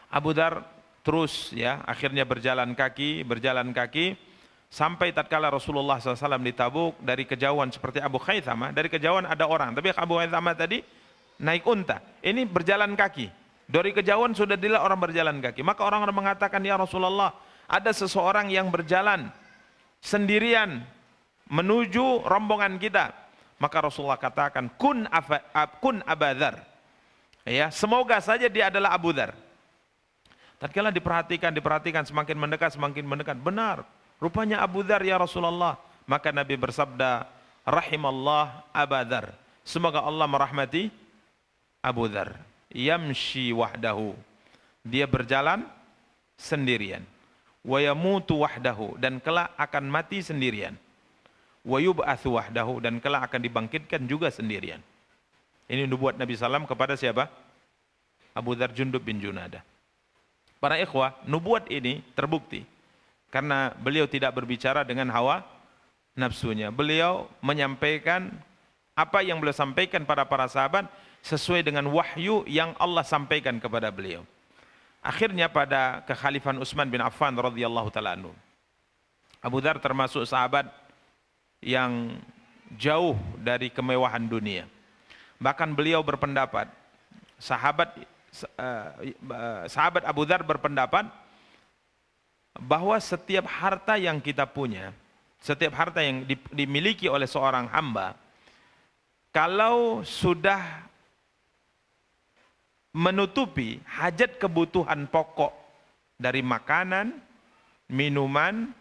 Abu Dzar terus, ya, akhirnya berjalan kaki, sampai tatkala Rasulullah SAW di Tabuk, dari kejauhan seperti Abu Khaythamah, dari kejauhan ada orang, tapi Abu Khaythamah tadi naik unta, ini berjalan kaki. Dari kejauhan sudah dilihat orang berjalan kaki. Maka orang-orang mengatakan, ya Rasulullah, ada seseorang yang berjalan sendirian menuju rombongan kita. Maka Rasulullah katakan, kun Abu Dzar. Ya, semoga saja dia adalah Abu Dzar. Tatkala diperhatikan, semakin mendekat. Benar, rupanya Abu Dzar ya Rasulullah. Maka Nabi bersabda, rahimallah Abu Dzar. Semoga Allah merahmati Abu Dzar. Yamshi wahdahu, dia berjalan sendirian. Wa yamutu wahdahu, dan kelak akan mati sendirian. Wa yub'atsu wahdahu, dan kelak akan dibangkitkan juga sendirian. Ini nubuat Nabi SAW kepada siapa? Abu Dzar Jundub bin Junadah. Para ikhwah, nubuat ini terbukti karena beliau tidak berbicara dengan hawa nafsunya. Beliau menyampaikan apa yang beliau sampaikan pada para sahabat sesuai dengan wahyu yang Allah sampaikan kepada beliau. Akhirnya pada kekhalifan Utsman bin Affan radhiyallahu taala anhu, Abu Dzar termasuk sahabat yang jauh dari kemewahan dunia. Bahkan beliau berpendapat, sahabat Abu Dzar berpendapat bahwa setiap harta yang kita punya, setiap harta yang dimiliki oleh seorang hamba, kalau sudah menutupi hajat kebutuhan pokok dari makanan, minuman,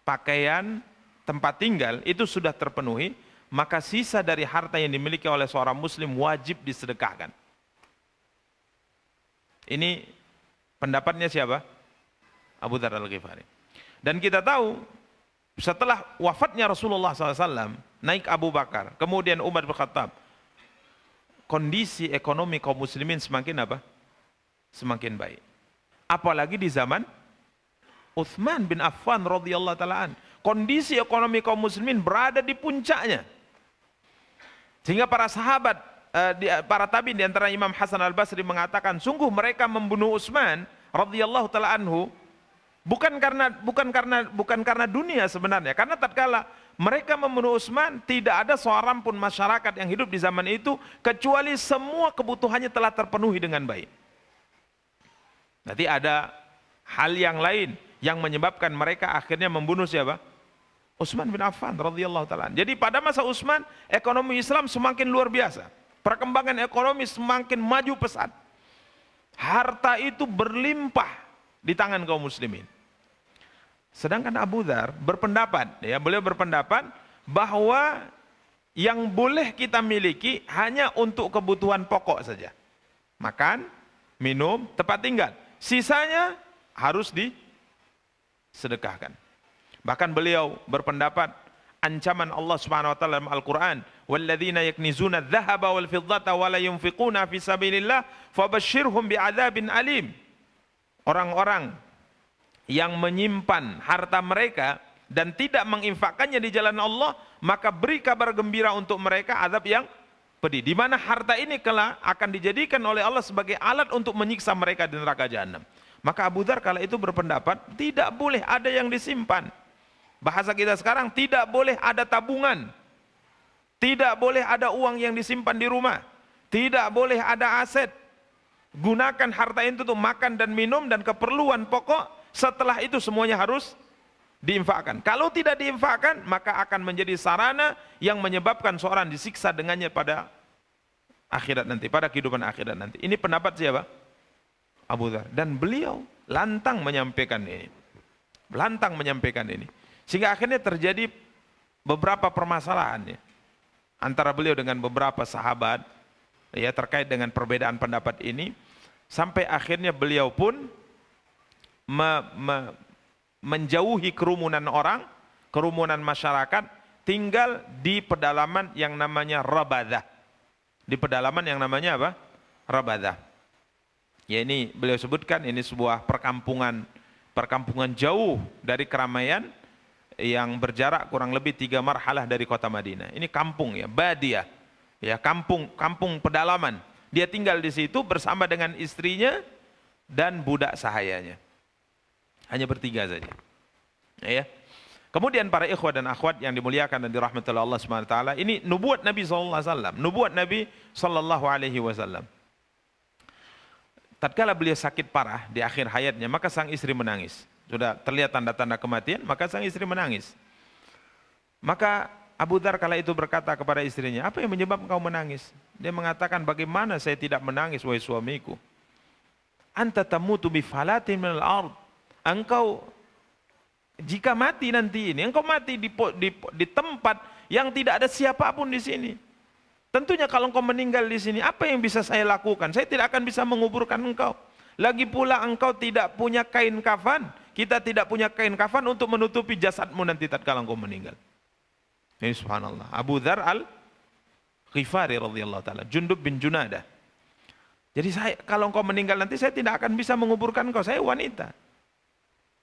pakaian, tempat tinggal, itu sudah terpenuhi, maka sisa dari harta yang dimiliki oleh seorang muslim wajib disedekahkan. Ini pendapatnya siapa? Abu Dzar Al-Ghifari. Dan kita tahu setelah wafatnya Rasulullah SAW, naik Abu Bakar, kemudian Umar bin Khattab, kondisi ekonomi kaum muslimin semakin apa? Semakin baik. Apalagi di zaman Utsman bin Affan radhiyallahu taala an, kondisi ekonomi kaum muslimin berada di puncaknya. Sehingga para sahabat, para tabi'in di antara Imam Hasan Al-Basri mengatakan, sungguh mereka membunuh Utsman radhiyallahu taala anhu bukan karena dunia sebenarnya, karena tatkala mereka membunuh Utsman, tidak ada seorang pun masyarakat yang hidup di zaman itu kecuali semua kebutuhannya telah terpenuhi dengan baik. Nanti ada hal yang lain yang menyebabkan mereka akhirnya membunuh siapa? Utsman bin Affan radhiyallahu taala. Jadi pada masa Utsman, ekonomi Islam semakin luar biasa. Perkembangan ekonomi semakin maju pesat. Harta itu berlimpah di tangan kaum muslimin. Sedangkan Abu Dzar berpendapat, ya, beliau berpendapat bahwa yang boleh kita miliki hanya untuk kebutuhan pokok saja. Makan, minum, tempat tinggal. Sisanya harus disedekahkan. Bahkan beliau berpendapat ancaman Allah Subhanahu wa taala dalam Al-Qur'an, "Walladzina yaknizuna adh-dhahaba wal fiddata wa la yunfiquna fi sabilillah fabashshirhum bi'adzabin alim." Orang-orang yang menyimpan harta mereka dan tidak menginfakkannya di jalan Allah, maka beri kabar gembira untuk mereka azab yang pedih. Di mana harta ini kelak akan dijadikan oleh Allah sebagai alat untuk menyiksa mereka di neraka jahanam. Maka Abu Dzar kala itu berpendapat tidak boleh ada yang disimpan. Bahasa kita sekarang, tidak boleh ada tabungan. Tidak boleh ada uang yang disimpan di rumah. Tidak boleh ada aset. Gunakan harta itu untuk makan dan minum dan keperluan pokok. Setelah itu semuanya harus diinfakkan. Kalau tidak diinfakkan, maka akan menjadi sarana yang menyebabkan seorang disiksa dengannya pada akhirat nanti, pada kehidupan akhirat nanti. Ini pendapat siapa? Abu Dzar. Dan beliau lantang menyampaikan ini. lantang menyampaikan ini. Sehingga akhirnya terjadi beberapa permasalahan ya, antara beliau dengan beberapa sahabat ya terkait dengan perbedaan pendapat ini, sampai akhirnya beliau pun menjauhi kerumunan orang, kerumunan masyarakat, tinggal di pedalaman yang namanya Rabadah. Di pedalaman yang namanya apa? Rabadah. Ya ini beliau sebutkan ini sebuah perkampungan jauh dari keramaian yang berjarak kurang lebih 3 marhalah dari kota Madinah. Ini kampung ya, Badiah. Ya, kampung pedalaman. Dia tinggal di situ bersama dengan istrinya dan budak sahayanya. Hanya bertiga saja. Ya. Kemudian para ikhwah dan akhwat yang dimuliakan dan dirahmati Allah Subhanahu wa taala, ini nubuat Nabi sallallahu alaihi wasallam, nubuat Nabi sallallahu alaihi wasallam. Tatkala beliau sakit parah di akhir hayatnya, maka sang istri menangis. Sudah terlihat tanda-tanda kematian, maka sang istri menangis. Maka Abu Dzar kala itu berkata kepada istrinya, apa yang menyebabkan kau menangis? Dia mengatakan, bagaimana saya tidak menangis wahai suamiku? Anta tamutu bi falatin minal ard. Engkau jika mati nanti ini, engkau mati di tempat yang tidak ada siapapun di sini. Tentunya kalau engkau meninggal di sini, apa yang bisa saya lakukan? Saya tidak akan bisa menguburkan engkau. Lagi pula engkau tidak punya kain kafan. Kita tidak punya kain kafan untuk menutupi jasadmu nanti tatkala engkau meninggal. Ini subhanallah. Abu Dzar al-Ghifari radhiyallahu taala, Jundub bin Junadah. Jadi kalau engkau meninggal nanti saya tidak akan bisa menguburkan engkau. Saya wanita.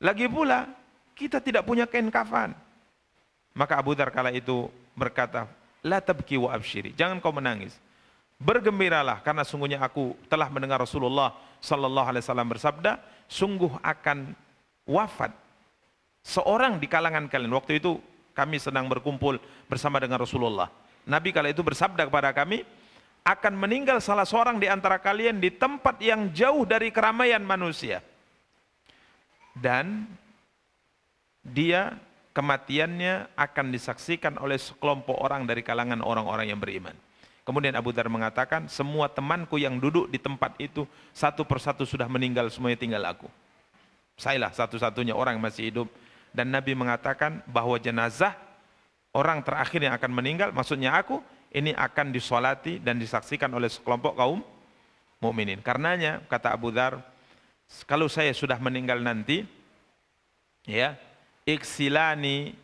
Lagi pula kita tidak punya kain kafan. Maka Abu Dzar kala itu berkata, la tabki wa abshiri, jangan kau menangis, bergembiralah karena sungguhnya aku telah mendengar Rasulullah sallallahu alaihi wasallam bersabda, sungguh akan wafat seorang di kalangan kalian. Waktu itu kami sedang berkumpul bersama dengan Rasulullah. Nabi kala itu bersabda kepada kami, akan meninggal salah seorang di antara kalian di tempat yang jauh dari keramaian manusia. Dan dia kematiannya akan disaksikan oleh sekelompok orang dari kalangan orang-orang yang beriman. Kemudian Abu Dzar mengatakan, semua temanku yang duduk di tempat itu satu persatu sudah meninggal, semuanya tinggal aku. Sayalah satu-satunya orang yang masih hidup. Dan Nabi mengatakan bahwa jenazah orang terakhir yang akan meninggal, maksudnya aku, ini akan disolati dan disaksikan oleh sekelompok kaum mukminin. Karenanya kata Abu Dzar, kalau saya sudah meninggal nanti, ya, iksilani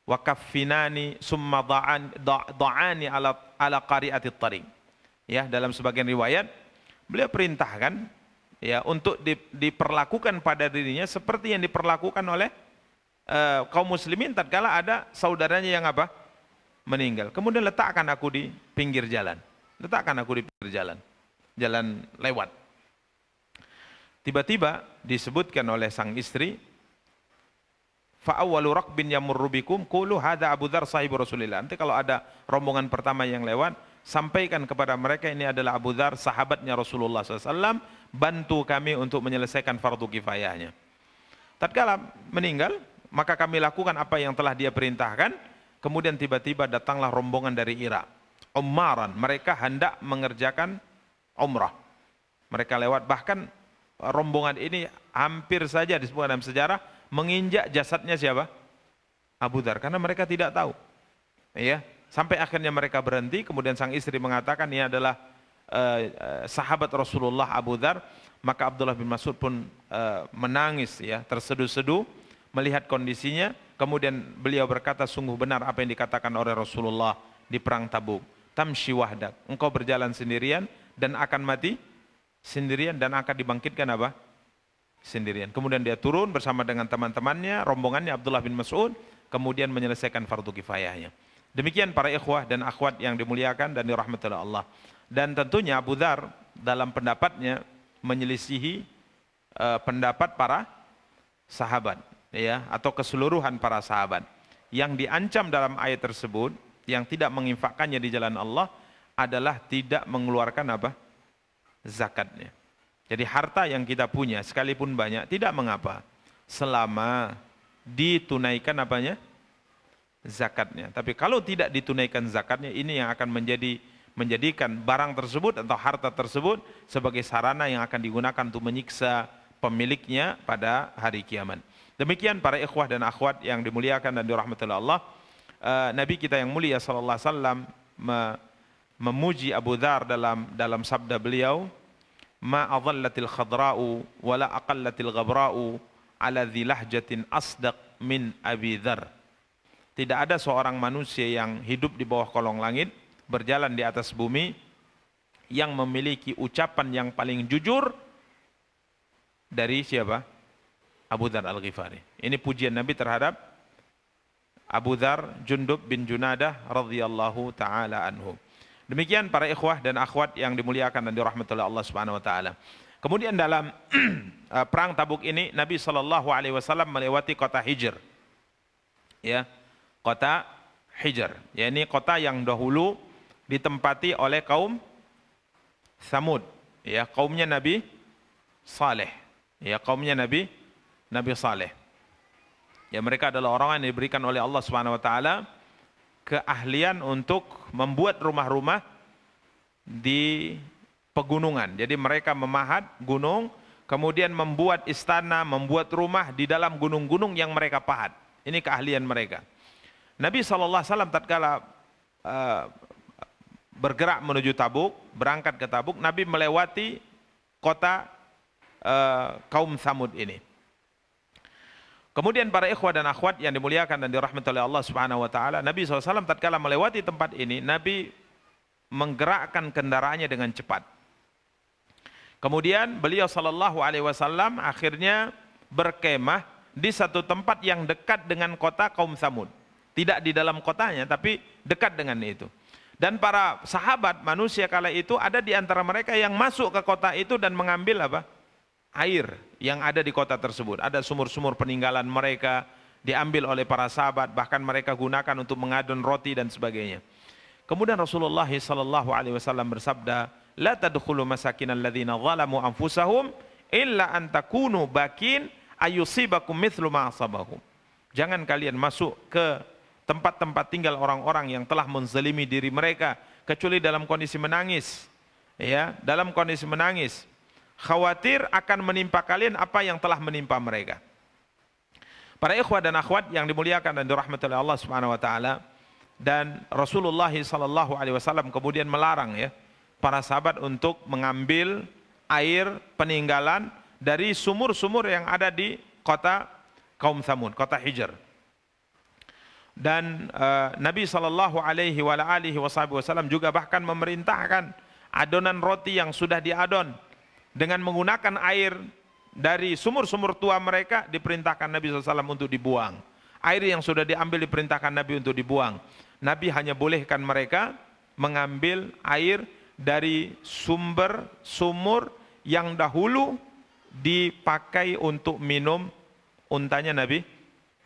wa kaffinani summa da'ani ala qari'atit tariq. Ya, dalam sebagian riwayat beliau perintahkan ya untuk diperlakukan pada dirinya seperti yang diperlakukan oleh kaum muslimin tatkala ada saudaranya yang apa? Meninggal. Kemudian letakkan aku di pinggir jalan. Letakkan aku di pinggir jalan. Jalan lewat. Tiba-tiba disebutkan oleh sang istri, fa'awwalu rakbin yamurru bikum qulu hadza Abu Dzar sahibu Rasulillah. Nanti kalau ada rombongan pertama yang lewat, sampaikan kepada mereka ini adalah Abu Dzar sahabatnya Rasulullah SAW, bantu kami untuk menyelesaikan fardu kifayahnya. Tatkala meninggal, maka kami lakukan apa yang telah dia perintahkan. Kemudian tiba-tiba datanglah rombongan dari Irak, Ummaran, mereka hendak mengerjakan umrah. Mereka lewat, bahkan rombongan ini hampir saja disebutkan dalam sejarah menginjak jasadnya siapa? Abu Dzar, karena mereka tidak tahu. Ya, sampai akhirnya mereka berhenti, kemudian sang istri mengatakan ini adalah sahabat Rasulullah Abu Dzar, maka Abdullah bin Mas'ud pun menangis ya, terseduh-seduh melihat kondisinya. Kemudian beliau berkata, sungguh benar apa yang dikatakan oleh Rasulullah di perang Tabuk. Tamshi wahdak, engkau berjalan sendirian dan akan mati sendirian dan akan dibangkitkan apa? Sendirian. Kemudian dia turun bersama dengan teman-temannya, rombongannya Abdullah bin Mas'ud, kemudian menyelesaikan fardu kifayahnya. Demikian para ikhwah dan akhwat yang dimuliakan dan dirahmati oleh Allah. Dan tentunya Abu Dzar dalam pendapatnya menyelisihi pendapat para sahabat, ya, atau keseluruhan para sahabat. Yang diancam dalam ayat tersebut, yang tidak menginfakkannya di jalan Allah adalah tidak mengeluarkan apa? Zakatnya. Jadi harta yang kita punya sekalipun banyak tidak mengapa selama ditunaikan apanya? Zakatnya. Tapi kalau tidak ditunaikan zakatnya, ini yang akan menjadikan barang tersebut atau harta tersebut sebagai sarana yang akan digunakan untuk menyiksa pemiliknya pada hari kiamat. Demikian para ikhwah dan akhwat yang dimuliakan dan dirahmati oleh Allah. Nabi kita yang mulia sallallahu alaihi wasallam memuji Abu Dzar dalam sabda beliau, ma adhallatil khadra'u wala aqallatil ghabra'u ala dhi lahjatin asdaq min Abi Dzar. Tidak ada seorang manusia yang hidup di bawah kolong langit, berjalan di atas bumi, yang memiliki ucapan yang paling jujur dari siapa? Abu Dzar Al-Ghifari. Ini pujian Nabi terhadap Abu Dzar Jundub bin Junadah radhiyallahu taala anhu. Demikian para ikhwah dan akhwat yang dimuliakan dan dirahmati oleh Allah Subhanahu wa taala. Kemudian dalam perang Tabuk ini Nabi sallallahu alaihi wasallam melewati kota Hijr. Ya, kota Hijr, yakni kota yang dahulu ditempati oleh kaum Tsamud, ya, kaumnya Nabi Saleh. Ya, kaumnya Nabi Saleh. Ya, mereka adalah orang yang diberikan oleh Allah Subhanahu wa taala keahlian untuk membuat rumah-rumah di pegunungan. Jadi mereka memahat gunung, kemudian membuat istana, membuat rumah di dalam gunung-gunung yang mereka pahat. Ini keahlian mereka. Nabi SAW tatkala bergerak menuju Tabuk, berangkat ke Tabuk, Nabi melewati kota kaum Tsamud ini. Kemudian para ikhwah dan akhwat yang dimuliakan dan dirahmati oleh Allah Subhanahu wa taala, Nabi SAW tatkala melewati tempat ini, Nabi menggerakkan kendaraannya dengan cepat. Kemudian beliau sallallahu alaihi wasallam akhirnya berkemah di satu tempat yang dekat dengan kota kaum Tsamud. Tidak di dalam kotanya, tapi dekat dengan itu. Dan para sahabat manusia kala itu ada di antara mereka yang masuk ke kota itu dan mengambil apa? Air yang ada di kota tersebut. Ada sumur-sumur peninggalan mereka diambil oleh para sahabat, bahkan mereka gunakan untuk mengadon roti dan sebagainya. Kemudian Rasulullah sallallahu alaihi wasallam bersabda, "La tadkhulu masakinal ladzina zalamu anfusahum illa an takunu bakin ayusibakum mithlu ma asabahum." Jangan kalian masuk ke tempat-tempat tinggal orang-orang yang telah menzalimi diri mereka kecuali dalam kondisi menangis. Ya, dalam kondisi menangis. Khawatir akan menimpa kalian apa yang telah menimpa mereka. Para ikhwah dan akhwat yang dimuliakan dan dirahmati oleh Allah Subhanahu wa taala, dan Rasulullah sallallahu alaihi wasallam kemudian melarang ya para sahabat untuk mengambil air peninggalan dari sumur-sumur yang ada di kota kaum Tsamud, kota Hijr. Dan Nabi sallallahu alaihi wasallam juga bahkan memerintahkan adonan roti yang sudah diadon dengan menggunakan air dari sumur-sumur tua mereka, diperintahkan Nabi SAW untuk dibuang. Air yang sudah diambil diperintahkan Nabi untuk dibuang. Nabi hanya bolehkan mereka mengambil air dari sumur yang dahulu dipakai untuk minum untanya Nabi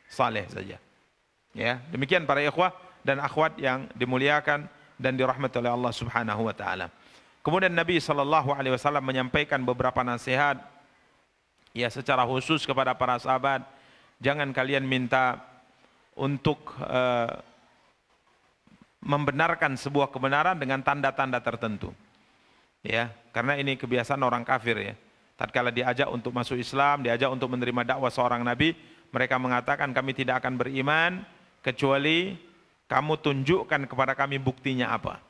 Saleh saja. Ya, demikian para ikhwah dan akhwat yang dimuliakan dan dirahmati oleh Allah Subhanahu wa taala. Kemudian Nabi SAW menyampaikan beberapa nasihat ya secara khusus kepada para sahabat. Jangan kalian minta untuk membenarkan sebuah kebenaran dengan tanda-tanda tertentu. Ya, karena ini kebiasaan orang kafir ya. Tatkala diajak untuk masuk Islam, diajak untuk menerima dakwah seorang nabi, mereka mengatakan kami tidak akan beriman kecuali kamu tunjukkan kepada kami buktinya apa.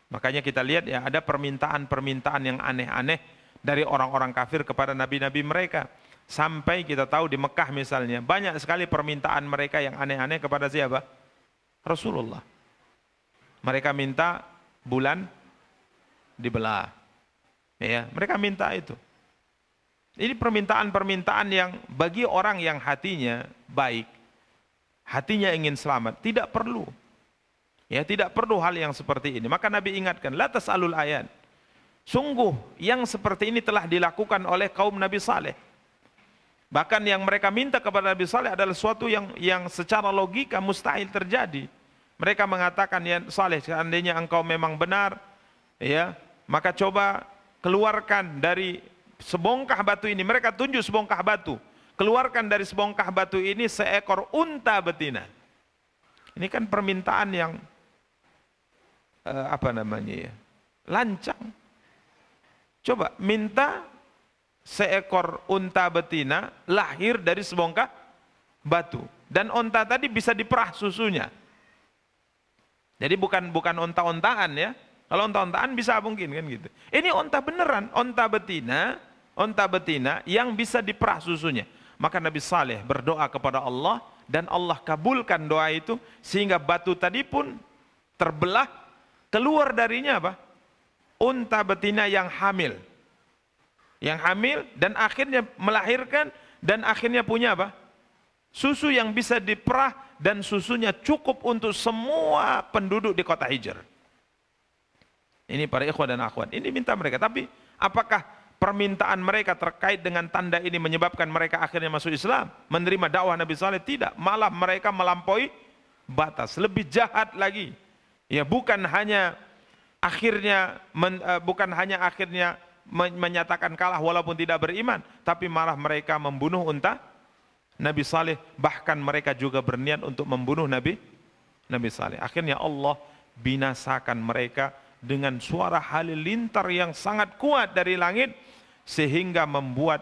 Makanya kita lihat ya ada permintaan-permintaan yang aneh-aneh dari orang-orang kafir kepada nabi-nabi mereka. Sampai kita tahu di Mekah misalnya, banyak sekali permintaan mereka yang aneh-aneh kepada siapa? Rasulullah. Mereka minta bulan dibelah. Ya, mereka minta itu. Ini permintaan-permintaan yang bagi orang yang hatinya baik, hatinya ingin selamat, tidak perlu. Ya, tidak perlu hal yang seperti ini. Maka Nabi ingatkan, la tas'alul ayat. Sungguh yang seperti ini telah dilakukan oleh kaum Nabi Saleh. Bahkan yang mereka minta kepada Nabi Saleh adalah sesuatu yang secara logika mustahil terjadi. Mereka mengatakan, ya Saleh, seandainya engkau memang benar, ya, maka coba keluarkan dari sebongkah batu ini. Mereka tunjuk sebongkah batu. Keluarkan dari sebongkah batu ini seekor unta betina. Ini kan permintaan yang lancang. Coba minta seekor unta betina lahir dari sebongkah batu, dan unta tadi bisa diperah susunya. Jadi bukan unta-ontaan ya. Kalau unta-ontaan bisa mungkin kan gitu. Ini unta beneran, unta betina yang bisa diperah susunya. Maka Nabi Saleh berdoa kepada Allah dan Allah kabulkan doa itu sehingga batu tadi pun terbelah, keluar darinya apa? Unta betina yang hamil. Yang hamil dan akhirnya melahirkan dan akhirnya punya apa? Susu yang bisa diperah dan susunya cukup untuk semua penduduk di kota Hijr. Ini para ikhwan dan akhwat, ini minta mereka. Tapi apakah permintaan mereka terkait dengan tanda ini menyebabkan mereka akhirnya masuk Islam, menerima dakwah Nabi Saleh? Tidak, malah mereka melampaui batas, lebih jahat lagi. Ya, bukan hanya akhirnya menyatakan kalah walaupun tidak beriman, tapi malah mereka membunuh unta Nabi Saleh, bahkan mereka juga berniat untuk membunuh Nabi Saleh. Akhirnya Allah binasakan mereka dengan suara halilintar yang sangat kuat dari langit, sehingga membuat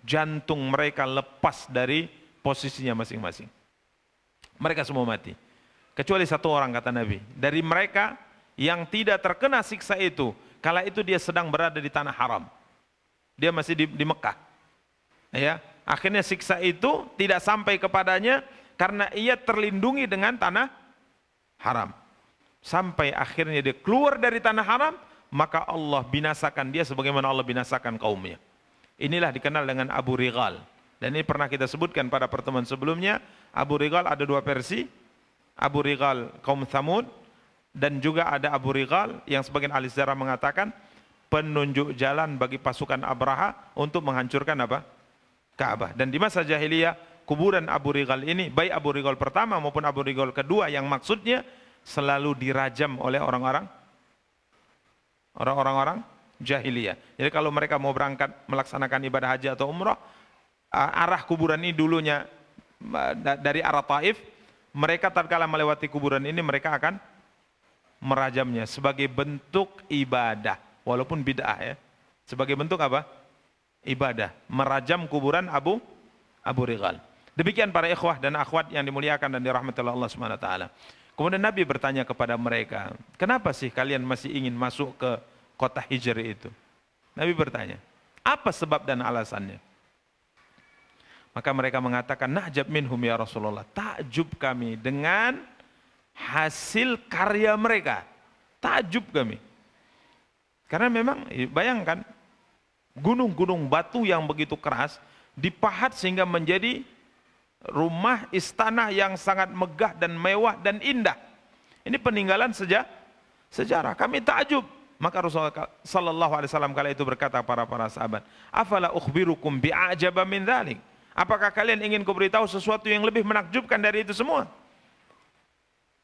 jantung mereka lepas dari posisinya masing-masing. Mereka semua mati, kecuali satu orang, kata Nabi, dari mereka yang tidak terkena siksa itu. Kala itu dia sedang berada di tanah haram, dia masih di Mekah. Ya, akhirnya siksa itu tidak sampai kepadanya karena ia terlindungi dengan tanah haram. Sampai akhirnya dia keluar dari tanah haram, maka Allah binasakan dia sebagaimana Allah binasakan kaumnya. Inilah dikenal dengan Abu Rigal. Dan ini pernah kita sebutkan pada pertemuan sebelumnya. Abu Rigal ada dua versi. Abu Rigal kaum Thamud, dan juga ada Abu Rigal yang sebagian ahli sejarah mengatakan penunjuk jalan bagi pasukan Abraha untuk menghancurkan apa? Ka'bah. Dan di masa jahiliyah, kuburan Abu Rigal ini, baik Abu Rigal pertama maupun Abu Rigal kedua, yang maksudnya selalu dirajam oleh orang-orang jahiliyah. Jadi kalau mereka mau berangkat melaksanakan ibadah haji atau umrah, arah kuburan ini dulunya dari arah Taif, mereka tatkala melewati kuburan ini mereka akan merajamnya sebagai bentuk ibadah, walaupun bid'ah ya. Sebagai bentuk apa? Ibadah, merajam kuburan Abu Rigal. Demikian para ikhwah dan akhwat yang dimuliakan dan dirahmati Allah Subhanahu wa taala. Kemudian Nabi bertanya kepada mereka, "Kenapa sih kalian masih ingin masuk ke kota Hijr itu?" Nabi bertanya, "Apa sebab dan alasannya?" Maka mereka mengatakan, "Na'jab minhum ya Rasulullah." Takjub kami dengan hasil karya mereka. Takjub kami. Karena memang bayangkan, gunung-gunung batu yang begitu keras dipahat sehingga menjadi rumah istana yang sangat megah dan mewah dan indah. Ini peninggalan sejarah. Kami takjub. Maka Rasulullah sallallahu alaihi wasallam kala itu berkata para sahabat, "Afala ukhbirukum bi'ajaba min dzalik?" Apakah kalian ingin kuberitahu sesuatu yang lebih menakjubkan dari itu semua?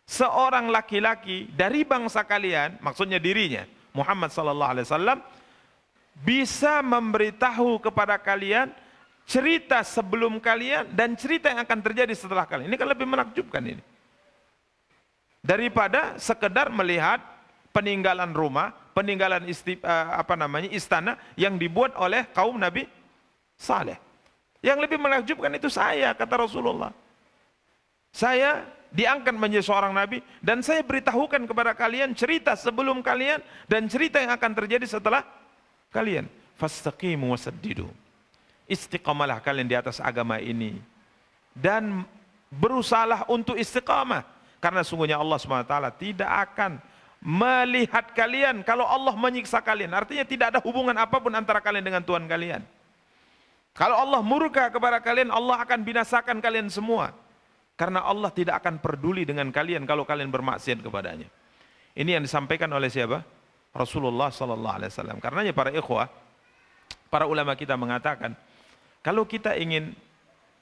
Seorang laki-laki dari bangsa kalian, maksudnya dirinya, Muhammad sallallahu alaihi wasallam, bisa memberitahu kepada kalian cerita sebelum kalian dan cerita yang akan terjadi setelah kalian. Ini kan lebih menakjubkan ini. Daripada sekedar melihat peninggalan rumah, peninggalan istana yang dibuat oleh kaum Nabi Saleh. Yang lebih menakjubkan itu saya, kata Rasulullah. Saya diangkat menjadi seorang nabi dan saya beritahukan kepada kalian cerita sebelum kalian dan cerita yang akan terjadi setelah kalian. Fastaqimu wasaddidu. Istiqamalah kalian di atas agama ini dan berusahalah untuk istiqamah, karena sungguhnya Allah SWT tidak akan melihat kalian kalau Allah menyiksa kalian. Artinya tidak ada hubungan apapun antara kalian dengan Tuhan kalian. Kalau Allah murka kepada kalian, Allah akan binasakan kalian semua. Karena Allah tidak akan peduli dengan kalian kalau kalian bermaksiat kepadanya. Ini yang disampaikan oleh siapa? Rasulullah sallallahu alaihi wasallam. Karenanya para ikhwah, para ulama kita mengatakan, kalau kita ingin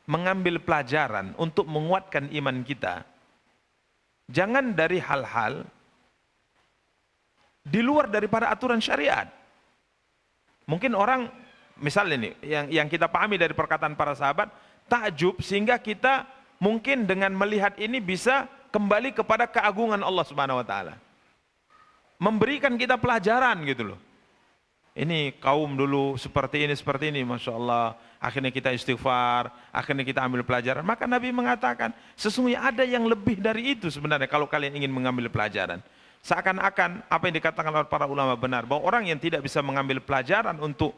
mengambil pelajaran untuk menguatkan iman kita, jangan dari hal-hal di luar daripada aturan syariat. Mungkin orang, misalnya nih, yang kita pahami dari perkataan para sahabat, takjub sehingga kita mungkin dengan melihat ini bisa kembali kepada keagungan Allah Subhanahu wa taala. Memberikan kita pelajaran gitu loh. ini kaum dulu seperti ini, Masya Allah. Akhirnya kita istighfar, akhirnya kita ambil pelajaran. Maka Nabi mengatakan, sesungguhnya ada yang lebih dari itu sebenarnya kalau kalian ingin mengambil pelajaran. Seakan-akan apa yang dikatakan oleh para ulama benar, bahwa orang yang tidak bisa mengambil pelajaran untuk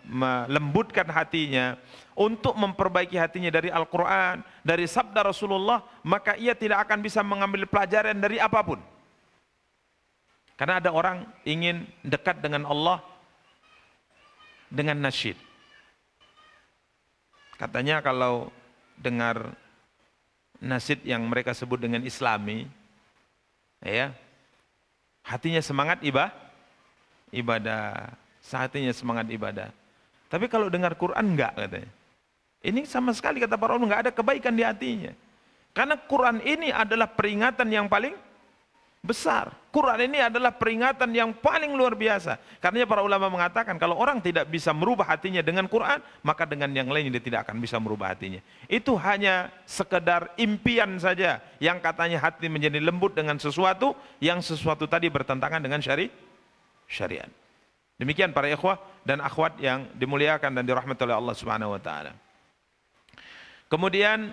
melembutkan hatinya, untuk memperbaiki hatinya dari Al-Quran, dari sabda Rasulullah, maka ia tidak akan bisa mengambil pelajaran dari apapun. Karena ada orang ingin dekat dengan Allah dengan nasyid. Katanya kalau dengar nasyid yang mereka sebut dengan Islami, ya, hatinya semangat ibadah, hatinya semangat ibadah. Tapi kalau dengar Quran enggak, katanya. Ini sama sekali kata para ulama enggak ada kebaikan di hatinya. Karena Quran ini adalah peringatan yang paling besar. Quran ini adalah peringatan yang paling luar biasa. Karena para ulama mengatakan kalau orang tidak bisa merubah hatinya dengan Quran, maka dengan yang lain dia tidak akan bisa merubah hatinya. Itu hanya sekedar impian saja yang katanya hati menjadi lembut dengan sesuatu yang sesuatu tadi bertentangan dengan syariat. Demikian para ikhwah dan akhwat yang dimuliakan dan dirahmati oleh Allah Subhanahu wa taala. Kemudian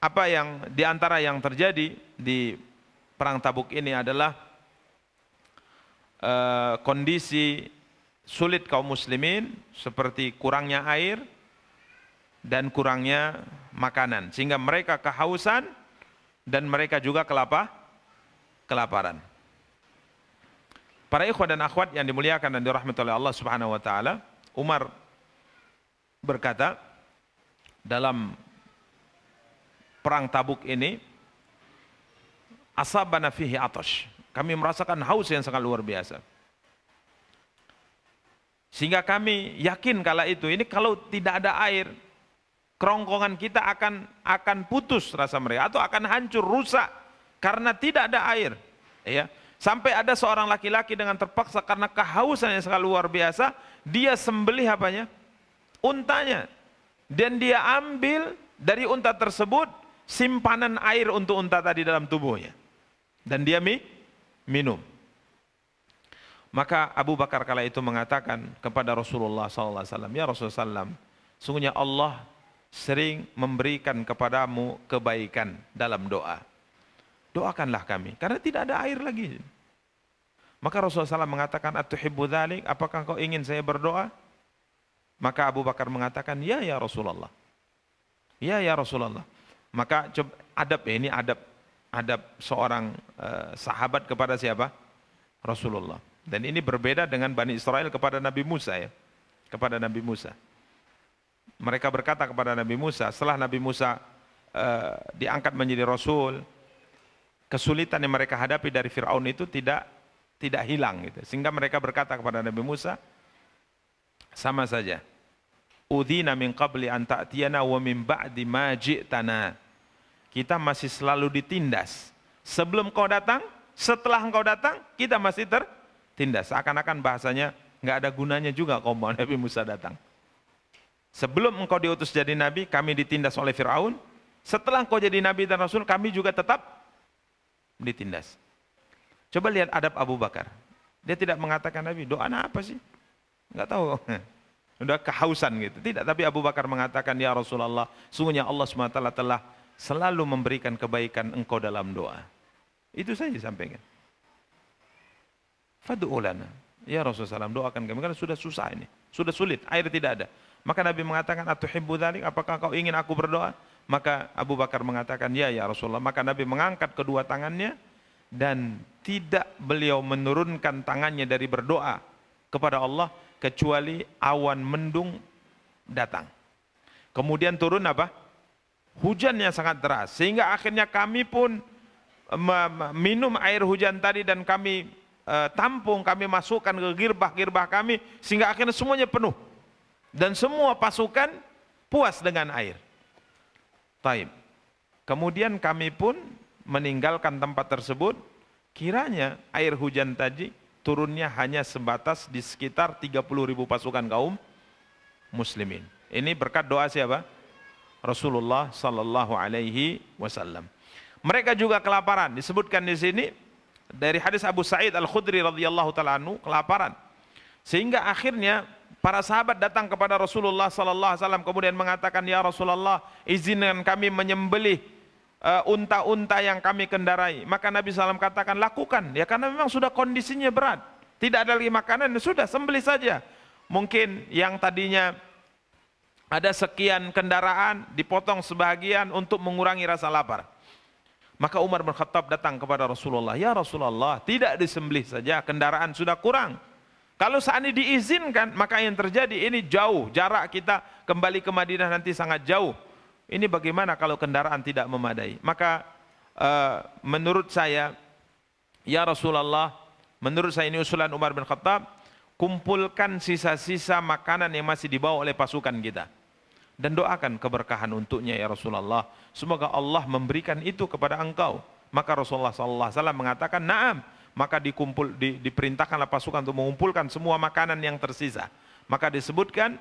apa yang diantara yang terjadi di perang Tabuk ini adalah kondisi sulit kaum muslimin seperti kurangnya air dan kurangnya makanan, sehingga mereka kehausan dan mereka juga kelaparan. Para ikhwah dan akhwat yang dimuliakan dan dirahmati oleh Allah Subhanahu wa taala, Umar berkata dalam perang Tabuk ini, asabana fihi atash, kami merasakan haus yang sangat luar biasa, sehingga kami yakin kala itu ini kalau tidak ada air, kerongkongan kita akan putus rasa mereka, atau akan hancur, rusak karena tidak ada air, ya. Sampai ada seorang laki-laki dengan terpaksa karena kehausan yang sangat luar biasa, dia sembelih apanya? Untanya, dan dia ambil dari unta tersebut simpanan air untuk unta tadi dalam tubuhnya, dan dia minum. Maka Abu Bakar kala itu mengatakan kepada Rasulullah SAW, ya Rasulullah SAW, sungguhnya Allah sering memberikan kepadamu kebaikan dalam doa. Doakanlah kami, karena tidak ada air lagi. Maka Rasulullah SAW mengatakan, atuhibbu dzalik, apakah kau ingin saya berdoa? Maka Abu Bakar mengatakan, ya Rasulullah. Ya Rasulullah. Maka adab seorang sahabat kepada siapa? Rasulullah. Dan ini berbeda dengan Bani Israel kepada Nabi Musa, ya. Kepada Nabi Musa. Mereka berkata kepada Nabi Musa, setelah Nabi Musa diangkat menjadi Rasul, kesulitan yang mereka hadapi dari Fir'aun itu tidak hilang, gitu. Sehingga mereka berkata kepada Nabi Musa, sama saja, udhina min qabli an ta'tiyana wa min ba'di ma ji'tana. Kita masih selalu ditindas. Sebelum kau datang, setelah engkau datang, kita masih tertindas. Seakan-akan bahasanya nggak ada gunanya juga kau mau Nabi Musa datang. Sebelum engkau diutus jadi nabi, kami ditindas oleh Fir'aun. Setelah engkau jadi nabi dan rasul, kami juga tetap ditindas. Coba lihat adab Abu Bakar. Dia tidak mengatakan Nabi, doa apa sih? Nggak tahu. Udah kehausan gitu. Tidak, tapi Abu Bakar mengatakan, ya Rasulullah, sungguhnya Allah SWT telah selalu memberikan kebaikan engkau dalam doa. Itu saja disampaikan. Fad'u lana. Ya Rasulullah SAW, doakan kami, karena sudah susah ini. Sudah sulit, air tidak ada. Maka Nabi mengatakan, atuhibbu dzalik, apakah kau ingin aku berdoa? Maka Abu Bakar mengatakan, ya Rasulullah. Maka Nabi mengangkat kedua tangannya, dan tidak beliau menurunkan tangannya dari berdoa kepada Allah, kecuali awan mendung datang. Kemudian turun apa? Hujan yang sangat deras, sehingga akhirnya kami pun minum air hujan tadi, dan kami tampung, kami masukkan ke girbah-girbah kami, sehingga akhirnya semuanya penuh, dan semua pasukan puas dengan air. Taib. Kemudian kami pun meninggalkan tempat tersebut, kiranya air hujan tadi turunnya hanya sebatas di sekitar 30.000 pasukan kaum muslimin. Ini berkat doa siapa? Rasulullah sallallahu alaihi wasallam. mereka juga kelaparan. Disebutkan di sini dari hadis Abu Sa'id Al-Khudri radhiyallahu taala anhu, kelaparan. Sehingga akhirnya para sahabat datang kepada Rasulullah sallallahu alaihi wasallam kemudian mengatakan, "Ya Rasulullah, izinkan kami menyembelih unta-unta yang kami kendarai." Maka Nabi SAW katakan, "Lakukan." Ya, karena memang sudah kondisinya berat. Tidak ada lagi makanan, sudah sembelih saja. Mungkin yang tadinya ada sekian kendaraan dipotong sebagian untuk mengurangi rasa lapar. Maka Umar bin Khattab datang kepada Rasulullah, "Ya Rasulullah, tidak disembelih saja, kendaraan sudah kurang. Kalau seandainya diizinkan, maka yang terjadi ini jauh, jarak kita kembali ke Madinah nanti sangat jauh. Ini bagaimana kalau kendaraan tidak memadai?" Maka menurut saya, ya Rasulullah, menurut saya ini usulan Umar bin Khattab, kumpulkan sisa-sisa makanan yang masih dibawa oleh pasukan kita dan doakan keberkahan untuknya ya Rasulullah. Semoga Allah memberikan itu kepada engkau. Maka Rasulullah SAW mengatakan, "Na'am." Maka diperintahkanlah pasukan untuk mengumpulkan semua makanan yang tersisa. Maka disebutkan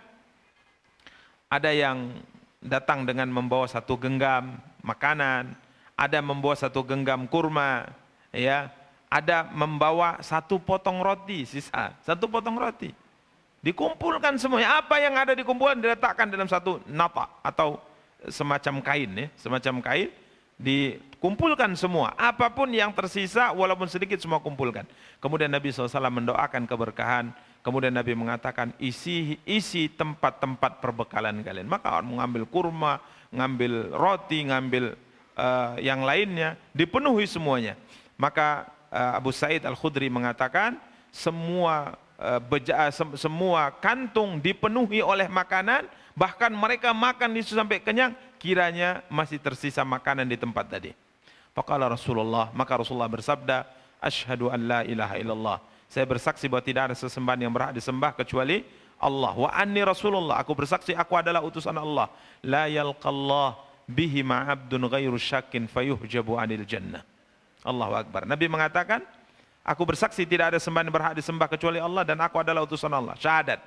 ada yang datang dengan membawa 1 genggam makanan, ada membawa 1 genggam kurma, ya, ada membawa 1 potong roti, sisa 1 potong roti. Dikumpulkan semuanya, apa yang ada dikumpulkan diletakkan dalam 1 nata atau semacam kain, ya, semacam kain, dikumpulkan semua, apapun yang tersisa walaupun sedikit semua kumpulkan. Kemudian Nabi SAW mendoakan keberkahan. Kemudian Nabi mengatakan, isi tempat-tempat perbekalan kalian. Maka orang mengambil kurma, ngambil roti, ngambil yang lainnya, dipenuhi semuanya. Maka Abu Sa'id Al-Khudri mengatakan, semua kantung dipenuhi oleh makanan, bahkan mereka makan itu sampai kenyang, kiranya masih tersisa makanan di tempat tadi. Faqala Rasulullah, maka Rasulullah bersabda, "Asyhadu an la ilaha illallah." Saya bersaksi bahwa tidak ada sesembahan yang berhak disembah kecuali Allah. Wa anni Rasulullah, aku bersaksi aku adalah utusan Allah. La yalqallah bihi ma'abdun ghairu syakin fayuhjabu anil jannah. Allahu Akbar. Nabi mengatakan, aku bersaksi tidak ada sembahan yang berhak disembah kecuali Allah dan aku adalah utusan Allah. Syahadat.